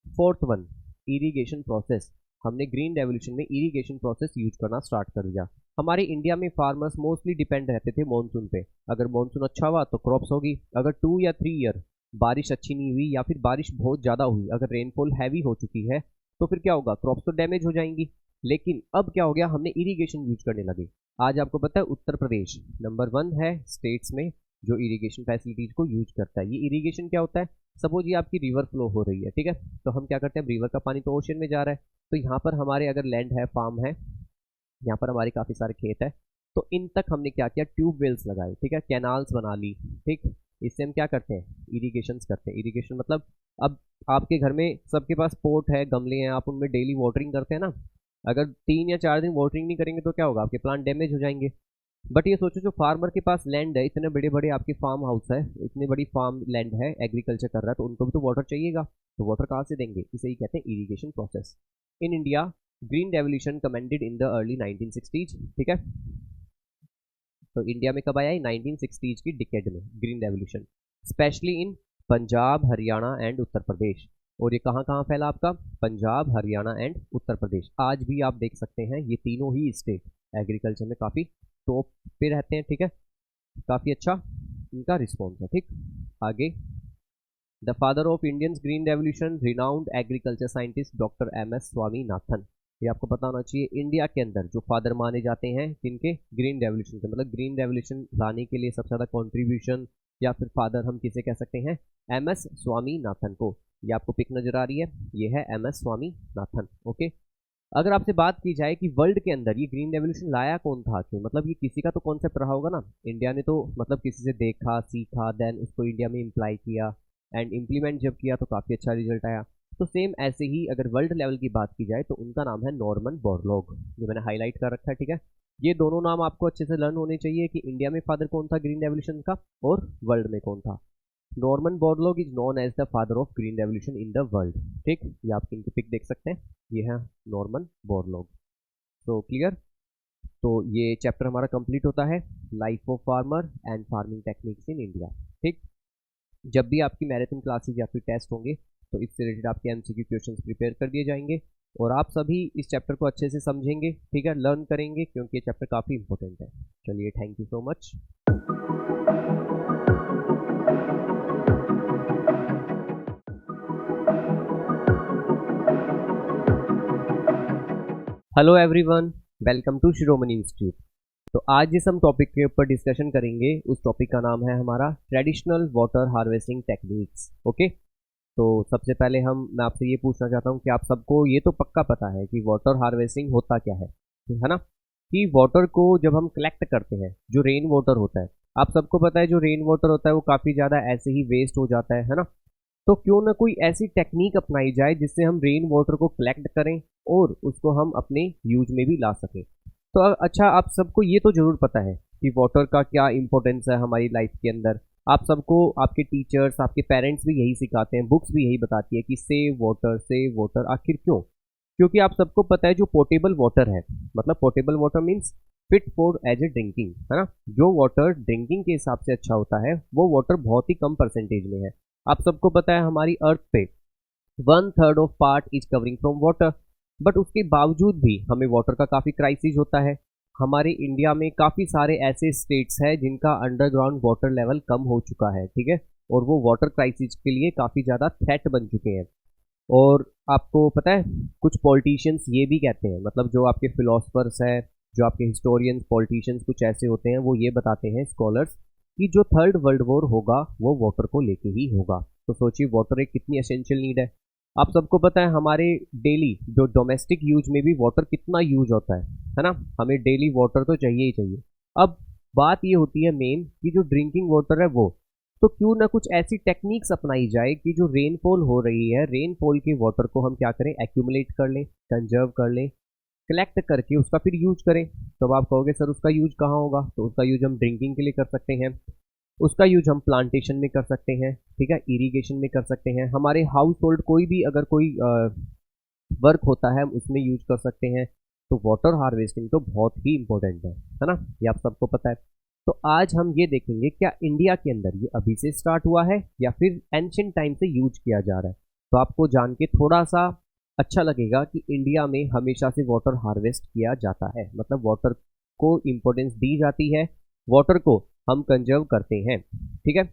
फोर्थ वन, इरिगेशन प्रोसेस, हमने ग्रीन रेवोल्यूशन में इरिगेशन प्रोसेस यूज करना स्टार्ट कर दिया। हमारे इंडिया में फार्मर्स मोस्टली डिपेंड रहते थे मॉनसून पे। अगर मॉनसून अच्छा हुआ तो क्रॉप्स होगी, अगर 2 या 3 ईयर बारिश अच्छी नहीं हुई या फिर बारिश बहुत ज़्यादा हुई, अगर रेनफॉल हैवी हो चुकी है तो फिर क्या होगा, क्रॉप्स तो डैमेज हो जाएंगी। लेकिन अब क्या हो गया, हमने इरिगेशन यूज करने लगे। आज आपको पता है उत्तर प्रदेश नंबर 1 है स्टेट्स में जो इरिगेशन फैसिलिटीज को यूज करता है। ये इरिगेशन क्या होता है, सपोज ये आपकी रिवर फ्लो हो रही है, ठीक है, तो हम क्या करते हैं, रिवर का पानी तो ओशन में जा रहा है, तो यहाँ पर हमारे अगर लैंड है, फार्म है, यहाँ पर हमारे काफ़ी सारे खेत है, तो इन तक हमने क्या किया, ट्यूबवेल्स लगाए, ठीक है, कैनाल्स बना ली, ठीक। इससे हम क्या करते हैं, इरिगेशन करते हैं। इरिगेशन मतलब अब आपके घर में सबके पास पोट है, गमले हैं, आप उनमें डेली वाटरिंग करते हैं ना। अगर 3 या 4 दिन वाटरिंग नहीं करेंगे तो क्या होगा, आपके प्लांट डैमेज हो जाएंगे। बट ये सोचो जो फार्मर के पास लैंड है, इतने बड़े बड़े आपके फार्म हाउस है, इतनी बड़ी फार्म लैंड है, एग्रीकल्चर कर रहा है, तो उनको भी तो वाटर चाहिएगा, तो वाटर कहाँ से देंगे, इसे ही कहते हैं irrigation process. In India green revolution commended in the early 1960s, ठीक है। तो इंडिया में कब आया है, 1960s की डिकेड में green revolution, specially in Punjab, Haryana and Uttar Pradesh. और ये कहाँ कहाँ फैला आपका, पंजाब, हरियाणा एंड उत्तर प्रदेश। आज भी आप देख सकते हैं ये तीनों ही स्टेट एग्रीकल्चर में काफ़ी टॉप पे रहते हैं, ठीक है, काफ़ी अच्छा इनका रिस्पॉन्स है, ठीक। आगे, the father of Indian green revolution renowned agriculture scientist doctor MS Swaminathan. ये आपको पता होना चाहिए, इंडिया के अंदर जो फादर माने जाते हैं किनके, ग्रीन रेवोल्यूशन के, मतलब ग्रीन रेवोल्यूशन लाने के लिए सबसे ज़्यादा कंट्रीब्यूशन या फिर फादर हम किसे कह सकते हैं, MS स्वामीनाथन को। ये आपको पिक नजर आ रही है, ये है MS स्वामीनाथन, ओके। अगर आपसे बात की जाए कि वर्ल्ड के अंदर ये ग्रीन रेवोल्यूशन लाया कौन था, क्यों, मतलब ये किसी का तो कॉन्सेप्ट रहा होगा ना, इंडिया ने तो मतलब किसी से देखा सीखा, देन उसको इंडिया में इम्प्लाई किया एंड इम्प्लीमेंट जब किया तो काफ़ी अच्छा रिजल्ट आया। तो सेम ऐसे ही अगर वर्ल्ड लेवल की बात की जाए तो उनका नाम है नॉर्मन बोरलॉग, जो मैंने हाईलाइट कर रखा है, ठीक है। ये दोनों नाम आपको अच्छे से लर्न होने चाहिए कि इंडिया में फादर कौन था ग्रीन रेवोल्यूशन का और वर्ल्ड में कौन था। Norman Borlaug is known as the father of green revolution in the world, ठीक। ये आप इनकी पिक देख सकते हैं, ये है नॉर्मन बोरलॉग। तो क्लियर, तो ये चैप्टर हमारा कंप्लीट होता है, life of farmer and farming techniques in India, ठीक। जब भी आपकी मैराथन क्लासेस या फिर टेस्ट होंगे तो इससे रिलेटेड आपके MCQ क्वेश्चंस प्रिपेयर कर दिए जाएंगे और आप सभी इस चैप्टर को अच्छे से समझेंगे, ठीक है, लर्न करेंगे, क्योंकि ये चैप्टर काफ़ी इंपॉर्टेंट है। चलिए, thank you so much. Hello everyone, welcome to Shiromani institute. तो आज जिस हम टॉपिक के ऊपर डिस्कशन करेंगे उस टॉपिक का नाम है हमारा traditional water harvesting techniques, okay. तो सबसे पहले मैं आपसे ये पूछना चाहता हूँ कि आप सबको ये तो पक्का पता है कि वाटर हार्वेस्टिंग होता क्या है ना, कि वाटर को जब हम कलेक्ट करते हैं, जो रेन वाटर होता है, आप सबको पता है जो रेन वाटर होता है वो काफ़ी ज़्यादा ऐसे ही वेस्ट हो जाता है ना। तो क्यों ना कोई ऐसी टेक्निक अपनाई जाए जिससे हम रेन वाटर को कलेक्ट करें और उसको हम अपने यूज में भी ला सकें। तो अच्छा, आप सबको ये तो ज़रूर पता है कि वाटर का क्या इंपॉर्टेंस है हमारी लाइफ के अंदर। आप सबको आपके टीचर्स, आपके पेरेंट्स भी यही सिखाते हैं, बुक्स भी यही बताती है कि सेव वाटर। आखिर क्यों, क्योंकि आप सबको पता है जो पोर्टेबल वाटर है, मतलब portable water means fit for as a drinking, है ना। जो वाटर ड्रिंकिंग के हिसाब से अच्छा होता है वो वाटर बहुत ही कम परसेंटेज में है। आप सबको पता है हमारी अर्थ पे 1/3 of part is covering from water, but उसके बावजूद भी हमें वाटर का काफ़ी क्राइसिस होता है। हमारे इंडिया में काफ़ी सारे ऐसे स्टेट्स हैं जिनका अंडरग्राउंड वाटर लेवल कम हो चुका है, ठीक है, और वो वाटर क्राइसिस के लिए काफ़ी ज़्यादा थ्रेट बन चुके हैं। और आपको पता है कुछ पॉलिटिशियंस ये भी कहते हैं, मतलब जो आपके फिलोसफर्स हैं, जो आपके हिस्टोरियंस, पॉलिटिशियंस कुछ ऐसे होते हैं, वो ये बताते हैं स्कॉलर्स कि जो 3rd वर्ल्ड वॉर होगा वो वाटर को लेके ही होगा। तो सोचिए वाटर एक कितनी एसेंशियल नीड है। आप सबको पता है हमारे डेली जो डोमेस्टिक यूज में भी वाटर कितना यूज होता है ना, हमें डेली वाटर तो चाहिए ही चाहिए। अब बात ये होती है मेन कि जो ड्रिंकिंग वाटर है वो, तो क्यों ना कुछ ऐसी टेक्निक्स अपनाई जाए कि जो रेनफॉल हो रही है, रेनफॉल के वाटर को हम क्या करें, एक्यूमुलेट कर लें, कंजर्व कर लें, कलेक्ट करके उसका फिर यूज करें। तो आप कहोगे सर उसका यूज कहाँ होगा, तो उसका यूज हम ड्रिंकिंग के लिए कर सकते हैं, उसका यूज हम प्लांटेशन में कर सकते हैं, ठीक है, इरिगेशन में कर सकते हैं, हमारे हाउस होल्ड कोई भी अगर कोई वर्क होता है उसमें यूज कर सकते हैं। तो वाटर हार्वेस्टिंग तो बहुत ही इंपॉर्टेंट है ना, ये आप सबको पता है। तो आज हम ये देखेंगे क्या इंडिया के अंदर ये अभी से स्टार्ट हुआ है या फिर एंशिएंट टाइम से यूज किया जा रहा है। तो आपको जान के थोड़ा सा अच्छा लगेगा कि इंडिया में हमेशा से वाटर हार्वेस्ट किया जाता है, मतलब वाटर को इम्पोर्टेंस दी जाती है, वाटर को हम कंजर्व करते हैं। ठीक है,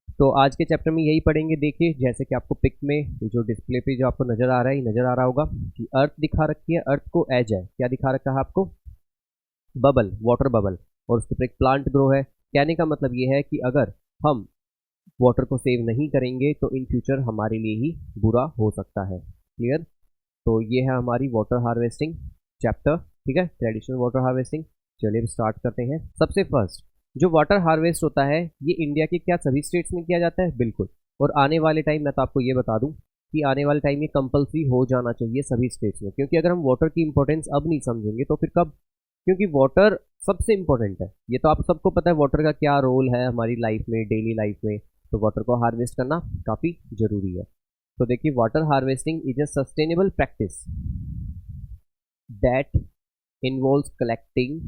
तो आज के चैप्टर में यही पढ़ेंगे। देखिए जैसे कि आपको पिक में जो डिस्प्ले पे जो आपको नज़र आ रहा है, नज़र आ रहा होगा कि अर्थ दिखा रखी है, अर्थ को एज है, क्या दिखा रखा है आपको, बबल, वाटर बबल, और उसके ऊपर एक प्लांट ग्रो है। कहने का मतलब ये है कि अगर हम वाटर को सेव नहीं करेंगे तो इन फ्यूचर हमारे लिए ही बुरा हो सकता है। क्लियर? तो ये है हमारी वाटर हार्वेस्टिंग चैप्टर। ठीक है, ट्रेडिशनल वाटर हार्वेस्टिंग। चलिए स्टार्ट करते हैं। सबसे फर्स्ट जो वाटर हार्वेस्ट होता है ये इंडिया के क्या सभी स्टेट्स में किया जाता है? बिल्कुल। और आने वाले टाइम मैं तो आपको ये बता दूं कि आने वाले टाइम ये कंपलसरी हो जाना चाहिए सभी स्टेट्स में, क्योंकि अगर हम वाटर की इंपॉर्टेंस अब नहीं समझेंगे तो फिर कब? क्योंकि वाटर सबसे इंपॉर्टेंट है, ये तो आप सबको पता है वाटर का क्या रोल है हमारी लाइफ में, डेली लाइफ में। तो वाटर को हार्वेस्ट करना काफ़ी ज़रूरी है। तो देखिए water harvesting is a sustainable practice that involves collecting,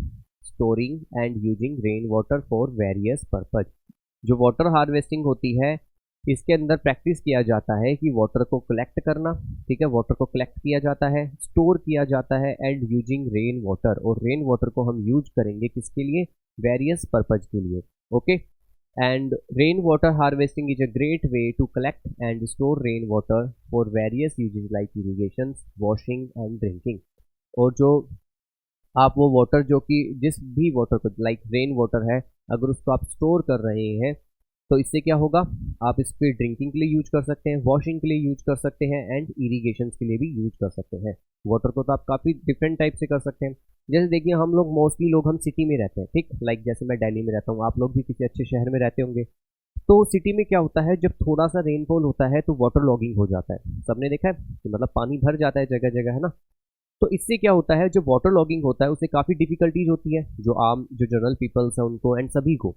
storing and using rain water for various purpose. जो वाटर हार्वेस्टिंग होती है इसके अंदर प्रैक्टिस किया जाता है कि वाटर को कलेक्ट करना, ठीक है, वाटर को कलेक्ट किया जाता है, स्टोर किया जाता है, एंड यूजिंग रेन वाटर, और रेन वाटर को हम यूज करेंगे किसके लिए? वेरियस पर्पज के लिए। Okay, and rainwater harvesting is a great way to collect and store rainwater for various uses like irrigation, washing and drinking। और जो आप वो वाटर जो कि जिस भी वाटर को लाइक रेन वाटर है, अगर उसको आप स्टोर कर रहे हैं तो इससे क्या होगा? आप इस पर ड्रिंकिंग के लिए यूज कर सकते हैं, वॉशिंग के लिए यूज कर सकते हैं, एंड इरीगेशन के लिए भी यूज कर सकते हैं। वाटर को तो आप काफ़ी डिफरेंट टाइप से कर सकते हैं। जैसे देखिए हम लोग मोस्टली लोग हम सिटी में रहते हैं, ठीक, लाइक जैसे मैं दिल्ली में रहता हूँ, आप लोग भी किसी अच्छे शहर में रहते होंगे। तो सिटी में क्या होता है, जब थोड़ा सा रेनफॉल होता है तो वाटर लॉगिंग हो जाता है। सबने देखा है कि मतलब पानी भर जाता है जगह जगह, है ना। तो इससे क्या होता है, जो वाटर लॉगिंग होता है उससे काफ़ी डिफिकल्टीज होती है जो आम जो जनरल पीपल्स हैं उनको एंड सभी को।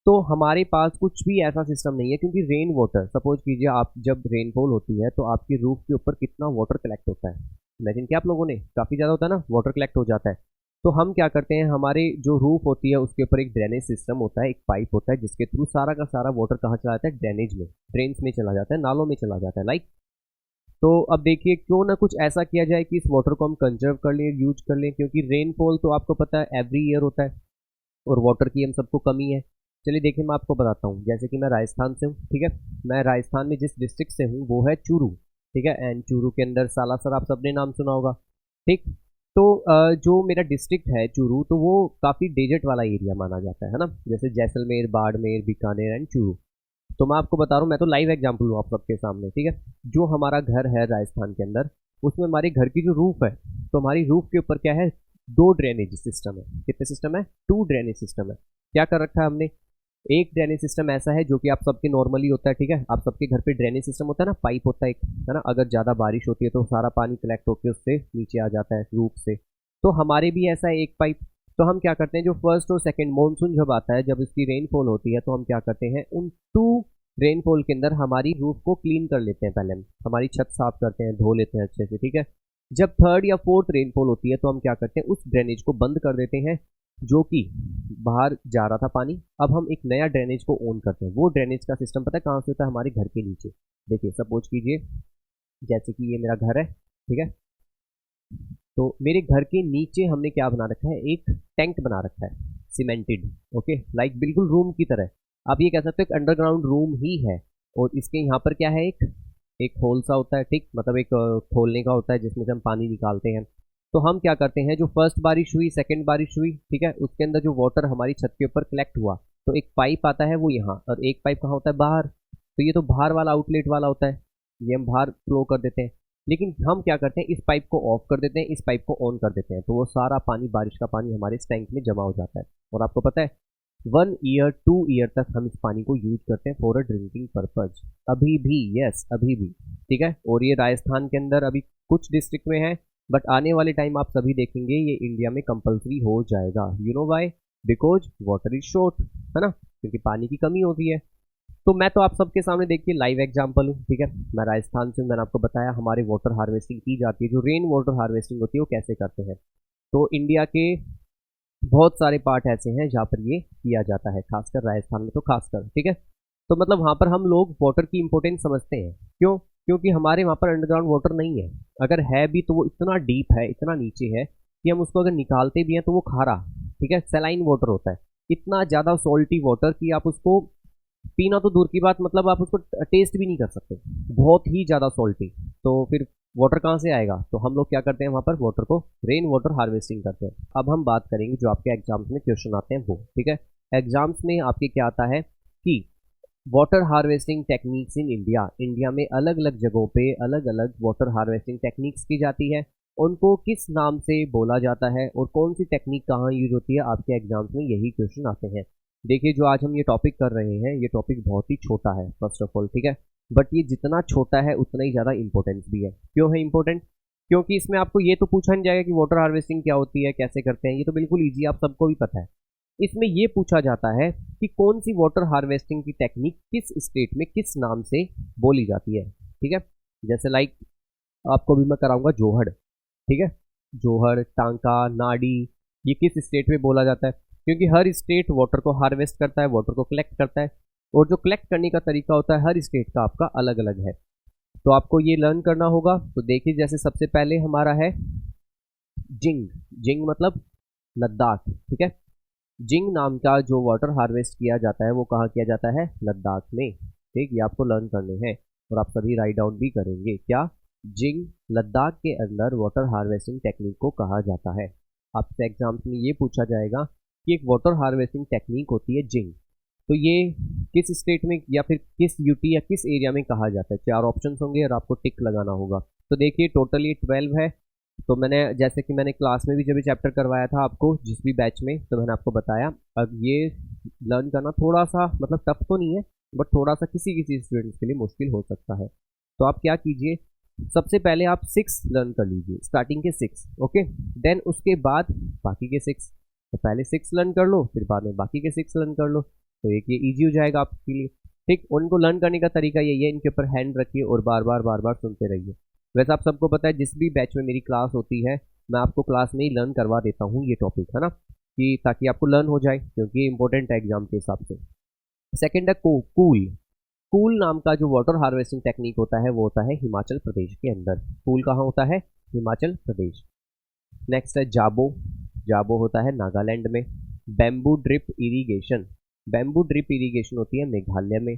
तो हमारे पास कुछ भी ऐसा सिस्टम नहीं है, क्योंकि रेन वाटर, सपोज कीजिए आप जब रेनफॉल होती है तो आपकी रूफ के ऊपर कितना वाटर कलेक्ट होता है, इमेजिन किया आप लोगों ने, काफ़ी ज़्यादा होता है ना, वाटर कलेक्ट हो जाता है। तो हम क्या करते हैं, हमारे जो रूफ होती है उसके ऊपर एक ड्रेनेज सिस्टम होता है, एक पाइप होता है जिसके थ्रू सारा का सारा वाटर कहाँ चला जाता है? ड्रेनेज में, ड्रेन्स में चला जाता है, नालों में चला जाता है, लाइक। तो अब देखिए क्यों ना कुछ ऐसा किया जाए कि इस वाटर को हम कंजर्व कर लें, यूज कर लें, क्योंकि रेनफॉल तो आपको पता है एवरी ईयर होता है और वाटर की हम सबको कमी है। चलिए देखिए मैं आपको बताता हूँ, जैसे कि मैं राजस्थान से हूँ, ठीक है, मैं राजस्थान में जिस डिस्ट्रिक्ट से हूँ वो है चूरू, ठीक है, एंड चूरू के अंदर सालासर आप सबने नाम सुना होगा, ठीक। तो जो मेरा डिस्ट्रिक्ट है चूरू, तो वो काफ़ी डेजर्ट वाला एरिया माना जाता है ना, जैसे जैसलमेर, बाड़मेर, बीकानेर एंड चूरू। तो मैं आपको बता रहा हूँ, मैं तो लाइव एग्जाम्पल हूँ आप सबके सामने, ठीक है। जो हमारा घर है राजस्थान के अंदर, उसमें हमारे घर की जो रूफ है, तो हमारी रूफ के ऊपर क्या है? 2 ड्रेनेज सिस्टम है। कितने सिस्टम है? 2 ड्रेनेज सिस्टम है। क्या कर रखा है हमने? एक ड्रेनेज सिस्टम ऐसा है जो कि आप सबके नॉर्मली होता है, ठीक है, आप सबके घर पे ड्रेनेज सिस्टम होता है ना, पाइप होता है एक, है ना, अगर ज़्यादा बारिश होती है तो सारा पानी कलेक्ट होकर उससे नीचे आ जाता है रूफ से। तो हमारे भी ऐसा है एक पाइप। तो हम क्या करते हैं, जो फर्स्ट और सेकंड मॉनसून जब आता है, जब इसकी रेनफॉल होती है, तो हम क्या करते हैं, उन 2 रेनफॉल के अंदर हमारी रूफ को क्लीन कर लेते हैं, पहले हम हमारी छत साफ करते हैं, धो लेते हैं अच्छे से, ठीक है। जब 3rd या 4th रेनफॉल होती है तो हम क्या करते हैं, उस ड्रेनेज को बंद कर देते हैं जो कि बाहर जा रहा था पानी। अब हम एक नया ड्रेनेज को ऑन करते हैं। वो ड्रेनेज का सिस्टम पता है कहाँ से होता है? हमारे घर के नीचे। देखिए सपोज कीजिए जैसे कि ये मेरा घर है, ठीक है, तो मेरे घर के नीचे हमने क्या बना रखा है, एक टैंक बना रखा है, सीमेंटेड, ओके, लाइक बिल्कुल रूम की तरह। आप ये कह सकते हो एक अंडरग्राउंड रूम ही है। और इसके यहाँ पर क्या है, एक होल सा होता है, ठीक, मतलब एक खोलने का होता है जिसमें से हम पानी निकालते हैं। तो हम क्या करते हैं, जो फर्स्ट बारिश हुई, सेकंड बारिश हुई, ठीक है, उसके अंदर जो वाटर हमारी छत के ऊपर कलेक्ट हुआ, तो एक पाइप आता है वो यहाँ, और एक पाइप कहाँ होता है? बाहर। तो ये तो बाहर वाला आउटलेट वाला होता है, ये हम बाहर फ्लो कर देते हैं। लेकिन हम क्या करते हैं, इस पाइप को ऑफ कर देते हैं, इस पाइप को ऑन कर देते हैं, तो वो सारा पानी, बारिश का पानी हमारे इस टैंक में जमा हो जाता है। और आपको पता है 1 ईयर 2 ईयर तक हम इस पानी को यूज करते हैं फॉर अ ड्रिंकिंग पर्पज, अभी भी, यस अभी भी, ठीक है। और ये राजस्थान के अंदर अभी कुछ डिस्ट्रिक्ट में है, बट आने वाले टाइम आप सभी देखेंगे ये इंडिया में कंपलसरी हो जाएगा। You know why? Because water is short, है ना, क्योंकि पानी की कमी होती है। तो मैं तो आप सबके सामने देखिए लाइव एग्जांपल हूँ, ठीक है, मैं राजस्थान से, मैंने आपको बताया हमारे वाटर हार्वेस्टिंग की जाती है, जो रेन वाटर हार्वेस्टिंग होती है वो कैसे करते हैं। तो इंडिया के बहुत सारे पार्ट ऐसे हैं जहाँ पर ये किया जाता है, खासकर राजस्थान में तो खासकर, ठीक है। तो मतलब वहाँ पर हम लोग वाटर की इंपॉर्टेंस समझते हैं, क्यों? क्योंकि हमारे वहाँ पर अंडरग्राउंड वाटर नहीं है, अगर है भी तो वो इतना डीप है, इतना नीचे है कि हम उसको अगर निकालते भी हैं तो वो खारा, ठीक है, सलाइन वाटर होता है, इतना ज़्यादा सॉल्टी वाटर कि आप उसको पीना तो दूर की बात, मतलब आप उसको टेस्ट भी नहीं कर सकते, बहुत ही ज़्यादा सॉल्टी। तो फिर वाटर कहाँ से आएगा? तो हम लोग क्या करते हैं वहाँ पर वाटर को रेन वाटर हार्वेस्टिंग करते हैं। अब हम बात करेंगे जो आपके एग्जाम्स में क्वेश्चन आते हैं वो, ठीक है। एग्जाम्स में आपके क्या आता है कि water harvesting techniques in India, India में अलग अलग जगहों पे अलग अलग वाटर हार्वेस्टिंग टेक्निक्स की जाती है, उनको किस नाम से बोला जाता है और कौन सी टेक्निक कहाँ यूज होती है, आपके एग्जाम्स में यही क्वेश्चन आते हैं। देखिए जो आज हम ये टॉपिक कर रहे हैं ये टॉपिक बहुत ही छोटा है फर्स्ट ऑफ ऑल, ठीक है, बट ये जितना छोटा है उतना ही ज़्यादा इंपॉर्टेंस भी है। क्यों है इंपॉर्टेंट? क्योंकि इसमें आपको ये तो पूछा नहीं जाएगा कि वाटर हार्वेस्टिंग क्या होती है, कैसे करते हैं, ये तो बिल्कुल ईजी, आप सबको भी पता है। इसमें ये पूछा जाता है कि कौन सी वाटर हार्वेस्टिंग की टेक्निक किस स्टेट में किस नाम से बोली जाती है, ठीक है। जैसे लाइक आपको भी मैं कराऊंगा जोहड़, ठीक है, जोहड़, टांका, नाड़ी, ये किस स्टेट में बोला जाता है? क्योंकि हर स्टेट वाटर को हार्वेस्ट करता है, वाटर को कलेक्ट करता है, और जो कलेक्ट करने का तरीका होता है हर स्टेट का आपका अलग अलग है। तो आपको ये लर्न करना होगा। तो देखिए जैसे सबसे पहले हमारा है जिंग, जिंग मतलब लद्दाख, ठीक है। जिंग नाम का जो वाटर हार्वेस्ट किया जाता है वो कहाँ किया जाता है? लद्दाख में, ठीक। ये आपको लर्न करने हैं और आप सभी राइट डाउन भी करेंगे। क्या? जिंग लद्दाख के अंदर वाटर हार्वेस्टिंग टेक्निक को कहा जाता है। आपसे एग्जाम्स में ये पूछा जाएगा कि एक वाटर हार्वेस्टिंग टेक्निक होती है जिंग, तो ये किस स्टेट में या फिर किस यूटी या किस एरिया में कहा जाता है? 4 ऑप्शन होंगे और आपको टिक लगाना होगा। तो देखिए टोटल ये 12 है। तो मैंने जैसे कि मैंने क्लास में भी जब चैप्टर करवाया था आपको जिस भी बैच में, तो मैंने आपको बताया अब ये लर्न करना थोड़ा सा मतलब टफ तो नहीं है, बट थोड़ा सा किसी किसी स्टूडेंट्स के लिए मुश्किल हो सकता है। तो आप क्या कीजिए, सबसे पहले आप 6 लर्न कर लीजिए, स्टार्टिंग के 6, ओके। देन उसके बाद बाकी के 6, तो पहले 6 लर्न कर लो फिर बाद में बाकी के 6 लर्न कर लो, तो एक ये इजी हो जाएगा आपके लिए, ठीक। उनको लर्न करने का तरीका यही है, इनके ऊपर हैंड रखिए और बार बार सुनते रहिए। वैसे आप सबको पता है जिस भी बैच में मेरी क्लास होती है मैं आपको क्लास में ही लर्न करवा देता हूँ ये टॉपिक, है ना, कि ताकि आपको लर्न हो जाए, क्योंकि ये इंपॉर्टेंट है एग्जाम के हिसाब से। सेकेंड है कूल। कूल नाम का जो वाटर हार्वेस्टिंग टेक्निक होता है वो होता है हिमाचल प्रदेश के अंदर। कूल कहाँ होता है? हिमाचल प्रदेश। नेक्स्ट है जाबो। जाबो होता है नागालैंड में। Bamboo drip irrigation, bamboo drip irrigation होती है मेघालय में।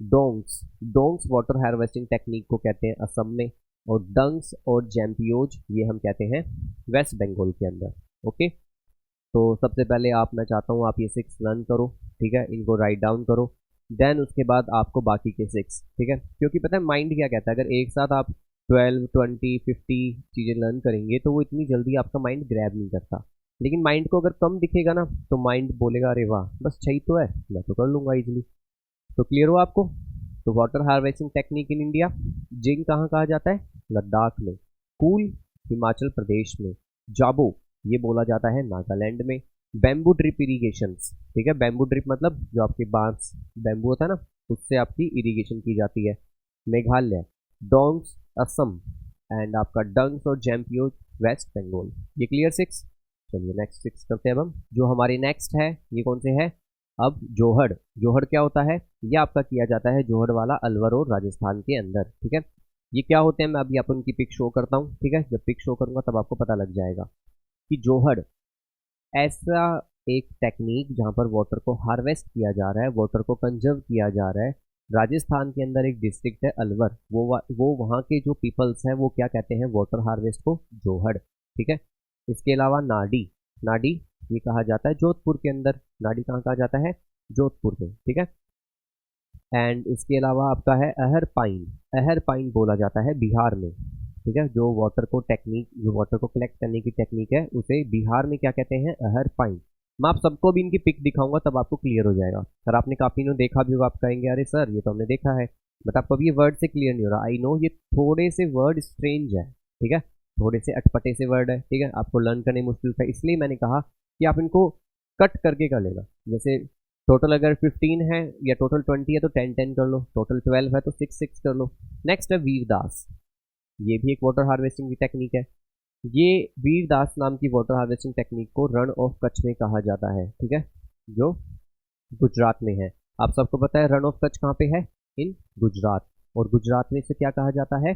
Dongs, dongs water harvesting technique को कहते हैं असम में। और डंग्स और जैम्पियोज ये हम कहते हैं वेस्ट बंगाल के अंदर, ओके। तो सबसे पहले मैं चाहता हूँ आप ये 6 लर्न करो, ठीक है, इनको राइट डाउन करो। देन उसके बाद आपको बाकी के 6, ठीक है, क्योंकि पता है माइंड क्या कहता है, अगर एक साथ आप 12, 20, 50 चीज़ें लर्न करेंगे तो वो इतनी जल्दी आपका माइंड ग्रैब नहीं करता। लेकिन माइंड को अगर कम दिखेगा ना तो माइंड बोलेगा अरे वाह बस सही तो है, मैं तो कर लूँगा इजीली। तो क्लियर हो आपको? तो water harvesting technique in India, जिंग कहाँ कहा जाता है? लद्दाख में। कूल हिमाचल प्रदेश में। जाबो ये बोला जाता है नागालैंड में। बैम्बू ड्रिप इरिगेशंस, ठीक है, बैम्बू ड्रिप मतलब जो आपके बांस बैम्बू होता है ना उससे आपकी इरिगेशन की जाती है, मेघालय। डोंग्स असम, एंड आपका डंग्स और जैम्पियोज वेस्ट बंगाल। ये क्लियर 6? चलिए नेक्स्ट 6 करते हैं अब हम। जो हमारे नेक्स्ट है ये कौन से है? अब जोहड़। जोहड़ क्या होता है? ये आपका किया जाता है जोहड़ वाला अलवर और राजस्थान के अंदर, ठीक है। ये क्या होते हैं मैं अभी आपको उनकी पिक शो करता हूँ, ठीक है, जब पिक शो करूंगा तब आपको पता लग जाएगा कि जोहड़ ऐसा एक टेक्निक जहाँ पर वाटर को हार्वेस्ट किया जा रहा है, वाटर को कंजर्व किया जा रहा है। राजस्थान के अंदर एक डिस्ट्रिक्ट है अलवर, वो वहाँ के जो पीपल्स हैं वो क्या कहते हैं वाटर हार्वेस्ट को? जोहड़, ठीक है। इसके अलावा नाडी, नाडी ये कहा जाता है जोधपुर के अंदर। नाडी कहाँ कहा जाता है? जोधपुर में, ठीक है। एंड इसके अलावा आपका है अहर पाइन, अहर पाइन बोला जाता है बिहार में, ठीक है। जो वाटर को टेक्निक, जो वाटर को कलेक्ट करने की टेक्निक है उसे बिहार में क्या कहते हैं? अहर पाइन। मैं आप सबको भी इनकी पिक दिखाऊंगा तब आपको क्लियर हो जाएगा। अगर आपने काफी नो देखा भी होगा आप कहेंगे अरे सर ये तो हमने देखा है, बट आपको अभी ये वर्ड से क्लियर नहीं हो रहा। आई नो ये थोड़े से वर्ड स्ट्रेंज है, ठीक है, थोड़े से अटपटे से वर्ड है, ठीक है, आपको लर्न करने मुश्किल था, इसलिए मैंने कहा कि आप इनको कट करके कर लेना। जैसे टोटल अगर 15 है या टोटल 20 है तो 10-10 कर लो, टोटल 12 है तो 6-6 कर लो। नेक्स्ट है वीरदास, ये भी एक वाटर हार्वेस्टिंग की टेक्निक है। ये वीरदास नाम की वाटर हार्वेस्टिंग टेक्निक को रण ऑफ कच्छ में कहा जाता है, ठीक है, जो गुजरात में है। आप सबको पता है रण ऑफ कच्छ कहाँ पे है? इन गुजरात। और गुजरात में इसे क्या कहा जाता है,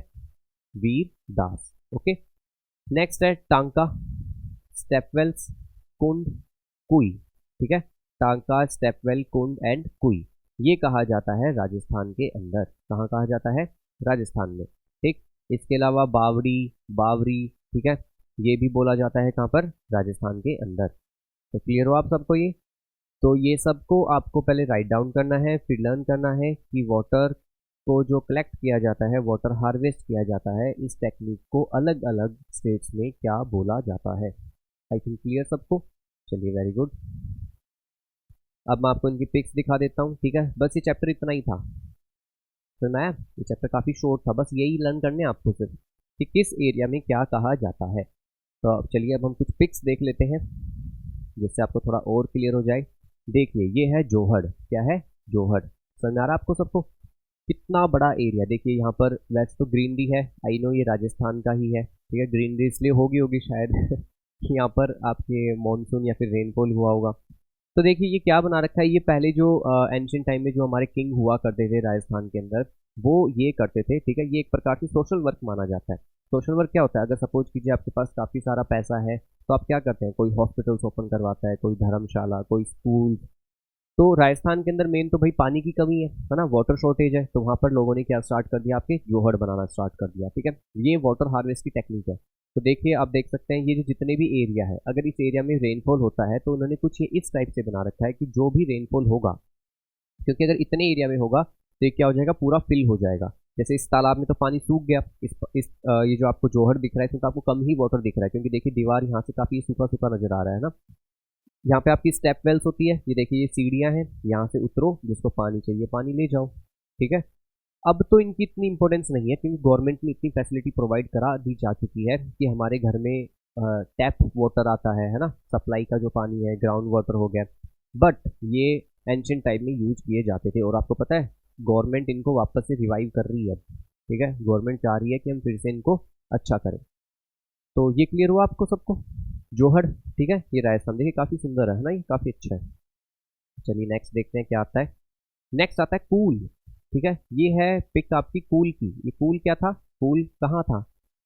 वीर दास। ओके, नेक्स्ट है टांका, स्टेपवेल्स, कुंड, कुई। ठीक है, टांका, स्टेपवेल, कुंड एंड कुई, ये कहा जाता है राजस्थान के अंदर। कहाँ कहा जाता है, राजस्थान में। ठीक, इसके अलावा बावड़ी, बावरी, ठीक है, ये भी बोला जाता है कहाँ पर, राजस्थान के अंदर। तो क्लियर हो आप सबको ये। तो ये सबको आपको पहले राइट डाउन करना है, फिर लर्न करना है कि वाटर को जो कलेक्ट किया जाता है, वाटर हार्वेस्ट किया जाता है, इस टेक्निक को अलग अलग स्टेट्स में क्या बोला जाता है। आई थिंक क्लियर सबको। चलिए, वेरी गुड। अब मैं आपको इनकी पिक्स दिखा देता हूँ। ठीक है, बस ये चैप्टर इतना ही था। सुना है, ये चैप्टर काफ़ी शॉर्ट था, बस यही लर्न करने आपको सिर्फ कि किस एरिया में क्या कहा जाता है। तो अब चलिए, अब हम कुछ पिक्स देख लेते हैं जिससे आपको थोड़ा और क्लियर हो जाए। देखिए, ये है जोहड़। क्या है, जोहड़। समझ में आ रहा है आपको सबको, कितना बड़ा एरिया। देखिए यहाँ पर वैसे तो ग्रीनरी है, आई नो ये राजस्थान का ही है। ठीक है, ग्रीनरी इसलिए होगी शायद कि यहाँ पर आपके मानसून या फिर रेनफॉल हुआ होगा। तो देखिए ये क्या बना रखा है, ये पहले जो एंशियंट टाइम में जो हमारे किंग हुआ करते थे राजस्थान के अंदर, वो ये करते थे। ठीक है, ये एक प्रकार से सोशल वर्क माना जाता है। सोशल वर्क क्या होता है, अगर सपोज कीजिए आपके पास काफ़ी सारा पैसा है तो आप क्या करते हैं, कोई हॉस्पिटल्स ओपन करवाता है, कोई धर्मशाला, कोई स्कूल। तो राजस्थान के अंदर मेन तो भाई पानी की कमी है ना, वाटर शॉर्टेज है। तो वहाँ पर लोगों ने क्या स्टार्ट कर दिया, आपके जोहड़ बनाना स्टार्ट कर दिया। ठीक है, ये वाटर हार्वेस्ट की टेक्निक है। तो देखिए, आप देख सकते हैं ये जो जितने भी एरिया है, अगर इस एरिया में रेनफॉल होता है तो उन्होंने कुछ ये इस टाइप से बना रखा है कि जो भी रेनफॉल होगा, क्योंकि अगर इतने एरिया में होगा तो ये क्या हो जाएगा, पूरा फिल हो जाएगा। जैसे इस तालाब में तो पानी सूख गया, ये जो आपको जोहड़ दिख रहा है इसमें तो आपको कम ही वाटर दिख रहा है, क्योंकि देखिए दीवार यहाँ से काफ़ी सूखा सूखा नजर आ रहा है ना। यहाँ पे आपकी स्टेप वेल्स होती है, ये देखिए ये सीढ़ियाँ हैं, यहाँ से उतरो, जिसको पानी चाहिए पानी ले जाओ। ठीक है, अब तो इनकी इतनी इंपॉर्टेंस नहीं है क्योंकि गवर्नमेंट ने इतनी फैसिलिटी प्रोवाइड करा दी जा चुकी है कि हमारे घर में टैप वाटर आता है ना, सप्लाई का जो पानी है, ग्राउंड वाटर हो गया। बट ये एंशियंट टाइम में यूज किए जाते थे, और आपको पता है गवर्नमेंट इनको वापस से रिवाइव कर रही है। ठीक है, गवर्नमेंट चाह रही है कि हम फिर से इनको अच्छा करें। तो ये क्लियर हुआ आपको सबको, जोहड़। ठीक है, ये राजस्थान देखिए काफ़ी सुंदर है ना, ये काफ़ी अच्छा है। चलिए नेक्स्ट देखते हैं क्या आता है। नेक्स्ट आता है कूल। ठीक है, ये है पिक आपकी कूल की। ये कूल क्या था, कूल कहाँ था,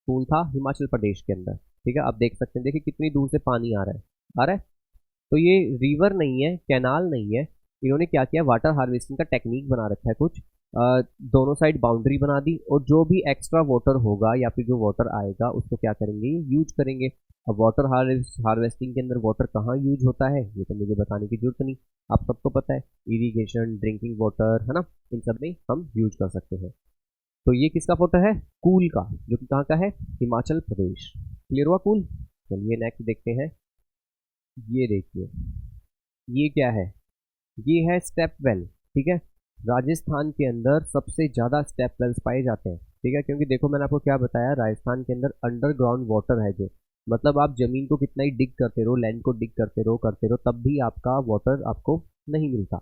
कूल था हिमाचल प्रदेश के अंदर। ठीक है, आप देख सकते हैं, देखिए कितनी दूर से पानी आ रहा है, आ रहा है। तो ये रिवर नहीं है, कैनाल नहीं है, इन्होंने क्या किया, वाटर हार्वेस्टिंग का टेक्निक बना रखा है कुछ। दोनों साइड बाउंड्री बना दी, और जो भी एक्स्ट्रा वाटर होगा या फिर जो वाटर आएगा उसको क्या करेंगे, यूज करेंगे। अब वाटर हार्वेस्टिंग के अंदर वाटर कहाँ यूज होता है, ये तो मुझे बताने की जरूरत नहीं, आप सबको पता है। इरिगेशन, ड्रिंकिंग वाटर, है ना, इन सब में हम यूज कर सकते हैं। तो ये किसका फोटो है, कूल का, जो कि कहाँ का है, हिमाचल प्रदेश। क्लियर हुआ कूल। चलिए नेक्स्ट देखते हैं। ये देखिए, ये क्या है, ये है स्टेप वेल। ठीक है, राजस्थान के अंदर सबसे ज़्यादा स्टेप वेल्स पाए जाते हैं। ठीक है, क्योंकि देखो मैंने आपको क्या बताया, राजस्थान के अंदर अंडरग्राउंड वाटर है, जो मतलब आप जमीन को कितना ही डिग करते रहो, लैंड को डिग करते रहो, तब भी आपका वाटर आपको नहीं मिलता।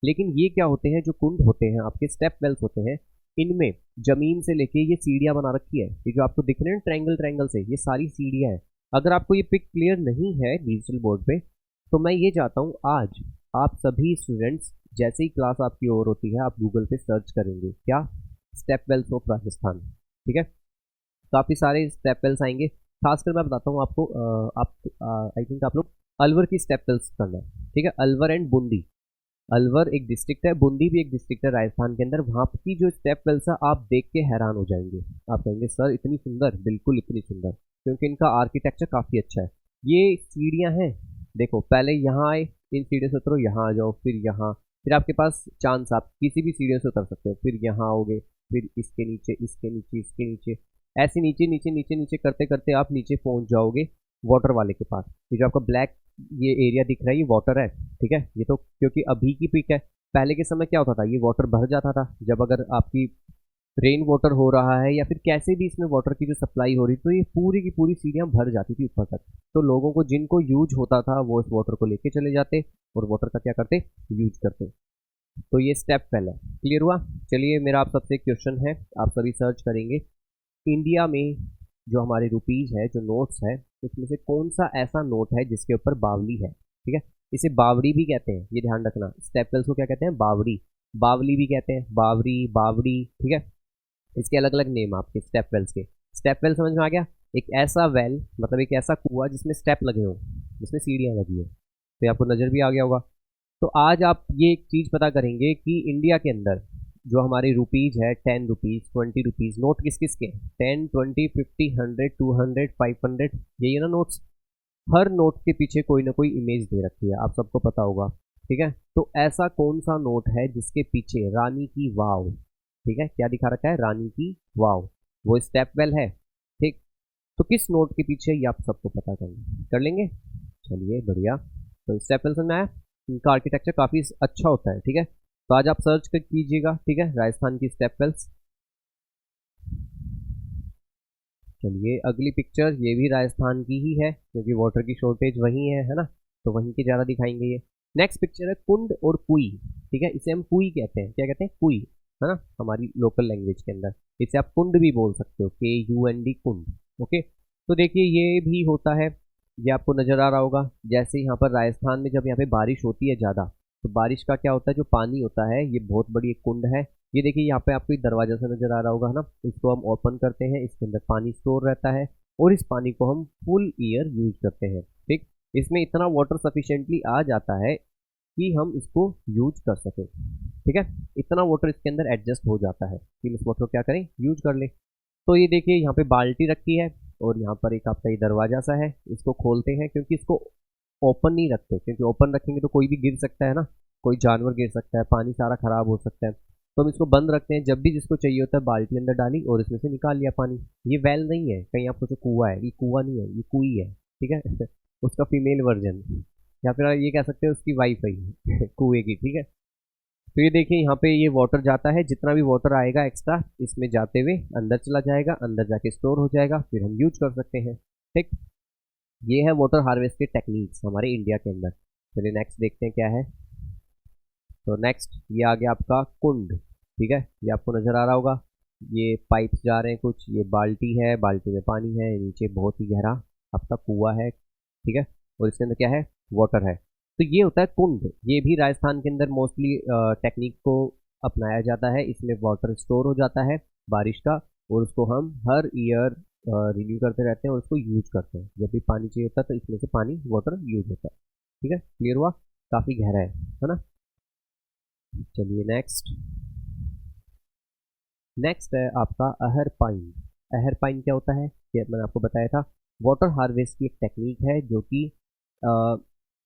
लेकिन ये क्या होते हैं, जो कुंड होते हैं आपके, स्टेप वेल्स होते हैं, इनमें जमीन से लेके ये सीढ़ियाँ बना रखी है। ये जो आपको दिख रहे हैं ट्रायंगल ट्रायंगल से, ये सारी सीढ़ियाँ हैं। अगर आपको ये पिक क्लियर नहीं है डिजिटल बोर्ड पे, तो मैं ये चाहता हूँ आज आप सभी स्टूडेंट्स, जैसे ही क्लास आपकी ओवर होती है, आप गूगल पे सर्च करेंगे क्या, स्टेप वेल्स ऑफ राजस्थान। ठीक है, काफ़ी सारे स्टेप वेल्स आएंगे। खासकर मैं बताता हूँ आपको, आप आई थिंक आप लोग अलवर की स्टेप वेल्स करना है। ठीक है, अलवर एंड बूंदी, अलवर एक डिस्ट्रिक्ट है, बूंदी भी एक डिस्ट्रिक्ट है राजस्थान के अंदर। वहाँ की जो स्टेप वेल्स है आप देख के हैरान हो जाएंगे, आप कहेंगे सर इतनी सुंदर, बिल्कुल इतनी सुंदर, क्योंकि इनका आर्किटेक्चर काफ़ी अच्छा है। ये सीढ़ियाँ हैं, देखो पहले यहाँ आए, इन सीढ़ियों से उतरो, यहाँ आ जाओ, फिर यहाँ, फिर आपके पास चांस, आप किसी भी सीढ़ियों से उतर सकते हो, फिर यहाँ आओगे, फिर इसके नीचे, इसके नीचे, इसके नीचे, ऐसे नीचे नीचे नीचे नीचे करते करते आप नीचे पहुँच जाओगे वाटर वाले के पास। ये जो आपका ब्लैक ये एरिया दिख रहा है, ये वाटर है। ठीक है, ये तो क्योंकि अभी की पिक है, पहले के समय क्या होता था, ये वाटर भर जाता था जब अगर आपकी रेन वाटर हो रहा है या फिर कैसे भी इसमें वाटर की जो सप्लाई हो रही, तो ये पूरी की पूरी सीढ़ियाँ भर जाती थी ऊपर तक। तो लोगों को जिनको यूज होता था वो इस वाटर को लेके चले जाते और वाटर का क्या करते, यूज करते। तो ये स्टेप पहला क्लियर हुआ। चलिए मेरा आप सबसे क्वेश्चन है, आप सभी सर्च करेंगे, इंडिया में जो हमारे रुपीज़ है, जो नोट्स है, उसमें से कौन सा ऐसा नोट है जिसके ऊपर बावली है। ठीक है, इसे बावड़ी भी कहते हैं, ये ध्यान रखना। स्टेपल्स को क्या कहते हैं, बावड़ी, बावली भी कहते हैं, बावरी, बावड़ी। ठीक है, इसके अलग अलग नेम आपके स्टेप वेल्स के। स्टेप वेल समझ में आ गया? एक ऐसा वेल मतलब एक ऐसा कुआं जिसमें स्टेप लगे हों, जिसमें सीढ़ियाँ लगी हो। तो ये आपको नज़र भी आ गया होगा। तो आज आप ये एक चीज़ पता करेंगे कि इंडिया के अंदर जो हमारी रुपीज़ है, 10 रुपीज़, 20 रुपीज़, नोट किस किस के? 10, 20, 50, 100, 200, 500, यही है ना नोट्स। हर नोट के पीछे कोई ना कोई इमेज दे रखी है, आप सबको पता होगा, ठीक है। तो ऐसा कौन सा नोट है जिसके पीछे रानी की वाव, ठीक है, क्या दिखा रखा है? रानी की वाव, वो स्टेप वेल है, ठीक। तो किस नोट के पीछे ये आप सबको पता कर लेंगे। चलिए बढ़िया। तो स्टेप वेल समझ में आया? इनका आर्किटेक्चर काफ़ी अच्छा होता है, ठीक है। तो आज आप सर्च कर कीजिएगा, ठीक है, राजस्थान की स्टेप वेल्स। चलिए अगली पिक्चर, ये भी राजस्थान की ही है क्योंकि वाटर की शॉर्टेज वहीं है ना, तो वहीं के ज़्यादा दिखाएंगे ये। नेक्स्ट पिक्चर है कुंड और कुई, ठीक है, इसे हम कुई कहते हैं। क्या कहते हैं? कुई, है ना, हमारी लोकल लैंग्वेज के अंदर। इसे आप कुंड भी बोल सकते हो, KUND, कुंड। ओके, तो देखिए ये भी होता है, ये आपको नज़र आ रहा होगा। जैसे यहाँ पर राजस्थान में जब यहाँ पे बारिश होती है ज़्यादा, तो बारिश का क्या होता है, जो पानी होता है ये बहुत बड़ी एक कुंड है। ये देखिए यहाँ पे आपको एक दरवाजा सा नजर आ रहा होगा, है ना, इसको हम ओपन करते हैं, इसके अंदर पानी स्टोर रहता है और इस पानी को हम फुल ईयर यूज करते हैं, ठीक। इसमें इतना वाटर सफिशिएंटली आ जाता है कि हम इसको यूज कर सकें, ठीक है। इतना वाटर इसके अंदर एडजस्ट हो जाता है कि इस वाटर को क्या करें, यूज कर ले। तो ये देखिए यहाँ पे बाल्टी रखी है और यहाँ पर एक आपका ये दरवाजा सा है, इसको खोलते हैं क्योंकि इसको ओपन नहीं रखते, क्योंकि ओपन रखेंगे तो कोई भी गिर सकता है ना, कोई जानवर गिर सकता है, पानी सारा खराब हो सकता है। तो हम इसको बंद रखते हैं, जब भी जिसको चाहिए होता है बाल्टी अंदर डाली और इसमें से निकाल लिया पानी। ये वेल नहीं है, कहीं आप सोचो कुआं है, ये कुआं नहीं है, ये कुई है, ठीक है। उसका फीमेल वर्जन, या फिर आप ये कह सकते हो उसकी वाइफ है ये कुएं की, ठीक है। तो ये देखिए यहाँ पे ये वाटर जाता है, जितना भी वाटर आएगा एक्स्ट्रा इसमें जाते हुए अंदर चला जाएगा, अंदर जाके स्टोर हो जाएगा, फिर हम यूज कर सकते हैं, ठीक। ये है वाटर हार्वेस्ट के टेक्निक्स हमारे इंडिया के अंदर। चलिए नेक्स्ट देखते हैं क्या है। तो नेक्स्ट ये आ गया आपका कुंड, ठीक है, ये आपको नज़र आ रहा होगा। ये पाइप्स जा रहे हैं कुछ, ये बाल्टी है, बाल्टी में पानी है, नीचे बहुत ही गहरा आपका कुआं है, ठीक है, और इसके अंदर क्या है, वाटर है। तो ये होता है कुंड। ये भी राजस्थान के अंदर मोस्टली टेक्निक को अपनाया जाता है। इसमें वाटर स्टोर हो जाता है बारिश का और उसको हम हर ईयर रिन्यू करते रहते हैं और उसको यूज करते हैं। जब भी पानी चाहिए होता है तो इसमें से पानी वाटर यूज होता है, ठीक है। क्लियर हुआ? काफ़ी गहरा है ना। चलिए नेक्स्ट, नेक्स्ट है आपका अहर पाइन। अहर पाइन क्या होता है, ये मैंने आपको बताया था। वाटर हार्वेस्ट की एक टेक्निक है जो कि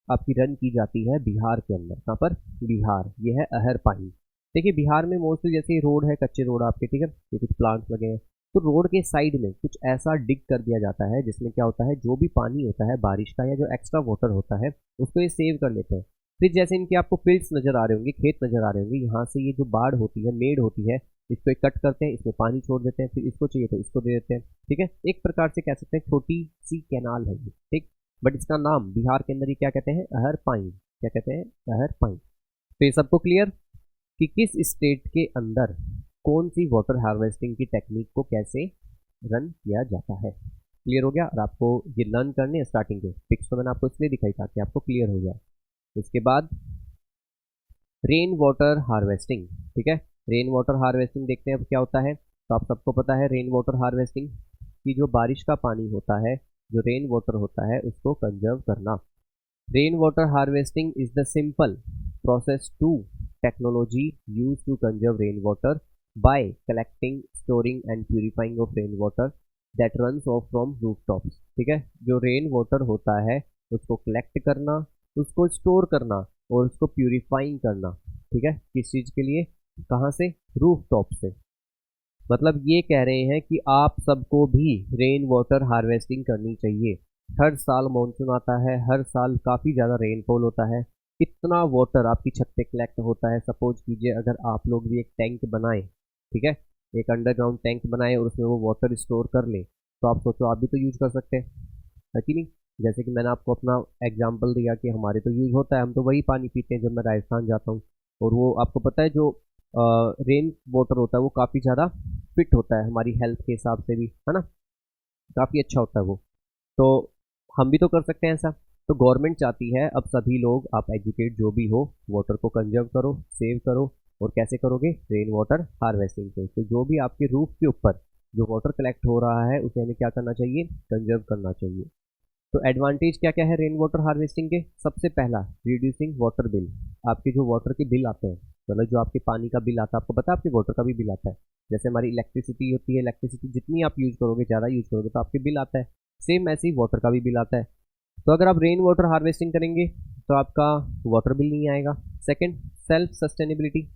आपकी रन की जाती है बिहार के अंदर। कहाँ पर? बिहार। ये है अहर पाइन। देखिए बिहार में मोस्टली जैसे रोड है, कच्चे रोड आपके, ठीक है, ये कुछ प्लांट्स लगे हैं, तो रोड के साइड में कुछ ऐसा डिग कर दिया जाता है जिसमें क्या होता है, जो भी पानी होता है बारिश का या जो एक्स्ट्रा वाटर होता है उसको ये सेव कर लेते हैं। फिर जैसे इनके आपको फील्ड्स नजर आ रहे होंगे, खेत नजर आ रहे होंगे, यहाँ से ये जो बाढ़ होती है, मेड होती है, इसको एक कट करते हैं, इसमें पानी छोड़ देते हैं, फिर इसको चाहिए तो इसको दे देते हैं, ठीक है। एक प्रकार से कह सकते हैं छोटी सी कैनाल है ये, ठीक। बट इसका नाम बिहार के अंदर ही क्या कहते हैं, अहर पाइन। क्या कहते हैं? अहर पाइन। तो ये सबको क्लियर कि किस स्टेट के अंदर कौन सी वाटर हार्वेस्टिंग की टेक्निक को कैसे रन किया जाता है। क्लियर हो गया? और आपको ये लर्न करने हैं स्टार्टिंग के पिक्स तो मैंने आपको इसलिए दिखाई था कि आपको क्लियर हो जाए। इसके बाद रेन वाटर हार्वेस्टिंग, ठीक है। रेन वाटर हार्वेस्टिंग देखते हैं अब क्या होता है। तो आप सबको पता है रेन वाटर हार्वेस्टिंग की जो बारिश का पानी होता है, जो रेन वाटर होता है, उसको कंजर्व करना। Rain water harvesting is the simple process to technology used to conserve rainwater by collecting, storing and purifying of rainwater that runs off from rooftops, ठीक है। जो रेन वाटर होता है उसको कलेक्ट करना, उसको स्टोर करना और उसको प्यूरिफाइंग करना, ठीक है। किस चीज़ के लिए? कहाँ से? रूफ टॉप से। मतलब ये कह रहे हैं कि आप सबको भी रेन वाटर हार्वेस्टिंग करनी चाहिए। हर साल मानसून आता है, हर साल काफ़ी ज़्यादा रेनफॉल होता है, इतना वाटर आपकी छत पे कलेक्ट होता है। सपोज कीजिए अगर आप लोग भी एक टैंक बनाएं, ठीक है, एक अंडरग्राउंड टैंक बनाएं और उसमें वो वाटर स्टोर कर लें, तो आप सोचो आप भी तो यूज कर सकते हैं, है कि नहीं। जैसे कि मैंने आपको अपना एग्जांपल दिया कि हमारे तो यूज होता है, हम तो वही पानी पीते हैं जब मैं राजस्थान जाता हूँ। और वो आपको पता है जो रेन वाटर होता है वो काफ़ी ज़्यादा फिट होता है हमारी हेल्थ के हिसाब से भी, है ना, काफ़ी अच्छा होता है वो। तो हम भी तो कर सकते हैं ऐसा। तो गवर्नमेंट चाहती है अब सभी लोग, आप एजुकेट जो भी हो, वाटर को कंजर्व करो, सेव करो और कैसे करोगे? रेन वाटर हार्वेस्टिंग से। तो जो भी आपके रूफ के ऊपर जो वाटर कलेक्ट हो रहा है उसे हमें क्या करना चाहिए? कंजर्व करना चाहिए। तो एडवांटेज क्या क्या है रेन वाटर हार्वेस्टिंग के? सबसे पहला, रिड्यूसिंग वाटर बिल। आपके जो वाटर के बिल आते हैं, मतलब जो आपके पानी का बिल आता है, आपको पता है आपके वाटर का भी बिल आता है। जैसे हमारी इलेक्ट्रिसिटी होती है, इलेक्ट्रिसिटी जितनी आप यूज करोगे, ज़्यादा यूज करोगे तो आपके बिल आता है। सेम ऐसे ही वाटर का भी बिल आता है। तो अगर आप रेन वाटर हार्वेस्टिंग करेंगे तो आपका वाटर बिल नहीं आएगा। सेकेंड, सेल्फ सस्टेनेबिलिटी,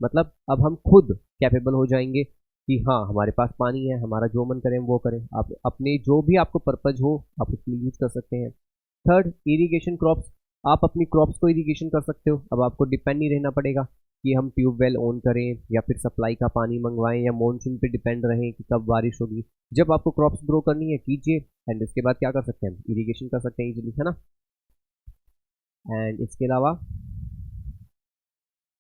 मतलब अब हम खुद कैपेबल हो जाएंगे कि हाँ हमारे पास पानी है, हमारा जो मन करें वो करें। आप अपने जो भी आपको पर्पज हो आप उसके लिए यूज कर सकते हैं। थर्ड, इरिगेशन क्रॉप्स, आप अपनी क्रॉप्स को इरिगेशन कर सकते हो। अब आपको डिपेंड नहीं रहना पड़ेगा कि हम ट्यूबवेल ऑन करें या फिर सप्लाई का पानी मंगवाएं या मॉनसून पे डिपेंड रहें कि कब बारिश होगी। जब आपको क्रॉप्स ग्रो करनी है कीजिए, एंड इसके बाद क्या कर सकते हैं? इरिगेशन कर सकते हैं इजीली, है ना। एंड इसके अलावा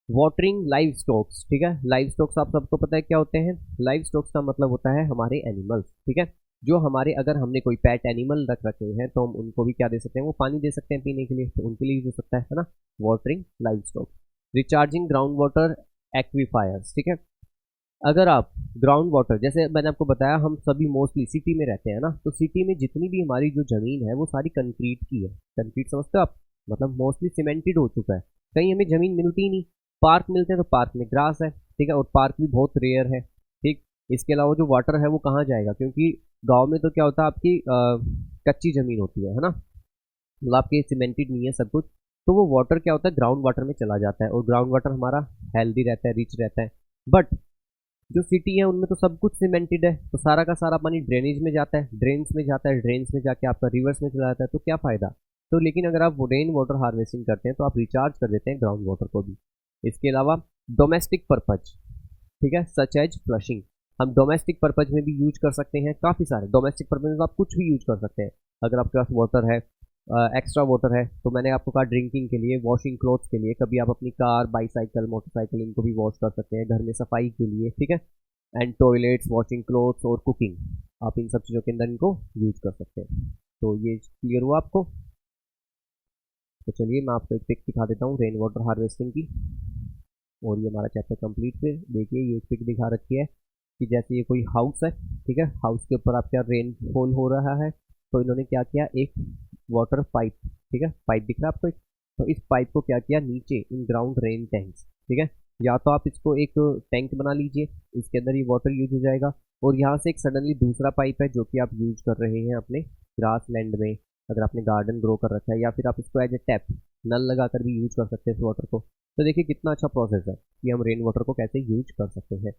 वाटरिंग लाइव स्टॉक्स, ठीक है। लाइव स्टॉक्स आप सबको पता है क्या होते हैं? लाइव स्टॉक्स का मतलब होता है हमारे एनिमल्स, ठीक है। जो हमारे, अगर हमने कोई पेट एनिमल रख रखे हैं तो हम उनको भी क्या दे सकते हैं? वो पानी दे सकते हैं पीने के लिए, तो उनके लिए यूज हो सकता है ना। Watering livestock. Recharging ground water aquifers, ठीक है। अगर आप ग्राउंड वाटर, जैसे मैंने आपको बताया हम सभी मोस्टली सिटी में रहते हैं ना, तो सिटी में जितनी भी हमारी जो जमीन है वो सारी कंक्रीट की है। कंक्रीट समझते हो आप? मतलब मोस्टली सीमेंटेड हो चुका है। कहीं हमें जमीन मिलती ही नहीं। पार्क मिलते हैं तो पार्क में ग्रास है, ठीक है, और पार्क भी बहुत रेयर है, ठीक। इसके अलावा जो वाटर है वो कहाँ जाएगा? क्योंकि गांव में तो क्या होता है आपकी कच्ची जमीन होती है ना, मतलब आपके सीमेंटेड नहीं है सब कुछ। तो वो वाटर क्या होता है? ग्राउंड वाटर में चला जाता है, और ग्राउंड वाटर हमारा हेल्दी रहता है, रिच रहता है। बट जो सिटी है उनमें तो सब कुछ सीमेंटेड है, तो सारा का सारा पानी ड्रेनेज में जाता है, ड्रेन्स में जाता है, ड्रेन्स में जाके आपका रिवर्स में चला जाता है, तो क्या फायदा? तो लेकिन अगर आप रेन वाटर हार्वेस्टिंग करते हैं तो आप रिचार्ज कर देते हैं ग्राउंड वाटर को भी। इसके अलावा डोमेस्टिक पर्पज, ठीक है, सच एज फ्लशिंग, हम डोमेस्टिक पर्पज में भी यूज कर सकते हैं। काफ़ी सारे डोमेस्टिक पर्पज में आप कुछ भी यूज कर सकते हैं। अगर आपके पास वाटर है, एक्स्ट्रा वाटर है, तो मैंने आपको कहा ड्रिंकिंग के लिए, वॉशिंग क्लोथ्स के लिए, कभी आप अपनी कार, बाईसाइकिल, मोटरसाइकिल इनको भी वॉश कर सकते हैं, घर में सफाई के लिए, ठीक है। एंड टॉयलेट्स, वॉशिंग क्लोथ्स और कुकिंग, आप इन सब चीज़ों के अंदर इनको यूज कर सकते हैं। तो ये क्लियर हुआ आपको? तो चलिए मैं आपको एक पिक दिखा देता हूँ रेन वाटर हार्वेस्टिंग की, और ये हमारा चैप्टर कंप्लीट। फिर देखिए ये पिक दिखा रखी है कि जैसे ये कोई हाउस है, ठीक है, हाउस के ऊपर आपका रेनफॉल हो रहा है, तो इन्होंने क्या किया? एक वाटर पाइप, ठीक है, पाइप दिख रहा है आपको एक, तो इस पाइप को क्या किया? नीचे इन ग्राउंड रेन टैंक्स, ठीक है, या तो आप इसको एक टैंक बना लीजिए, इसके अंदर ये वाटर यूज हो जाएगा, और यहाँ से एक सडनली दूसरा पाइप है जो कि आप यूज कर रहे हैं अपने ग्रास लैंड में, अगर आपने गार्डन ग्रो कर रखा है, या फिर आप इसको एज ए टैप, नल लगा कर भी यूज कर सकते हैं इस वाटर को। तो देखिए कितना अच्छा प्रोसेस है कि हम रेन वाटर को कैसे यूज कर सकते हैं।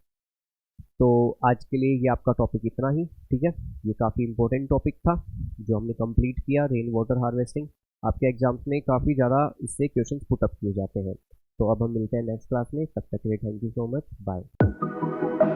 तो आज के लिए ये आपका टॉपिक इतना ही, ठीक है। ये काफ़ी इंपॉर्टेंट टॉपिक था जो हमने कंप्लीट किया, रेन वाटर हार्वेस्टिंग। आपके एग्जाम्स में काफ़ी ज़्यादा इससे क्वेश्चंस पुट अप किए जाते हैं। तो अब हम मिलते हैं नेक्स्ट क्लास में, तब तक के लिए thank you so much, bye.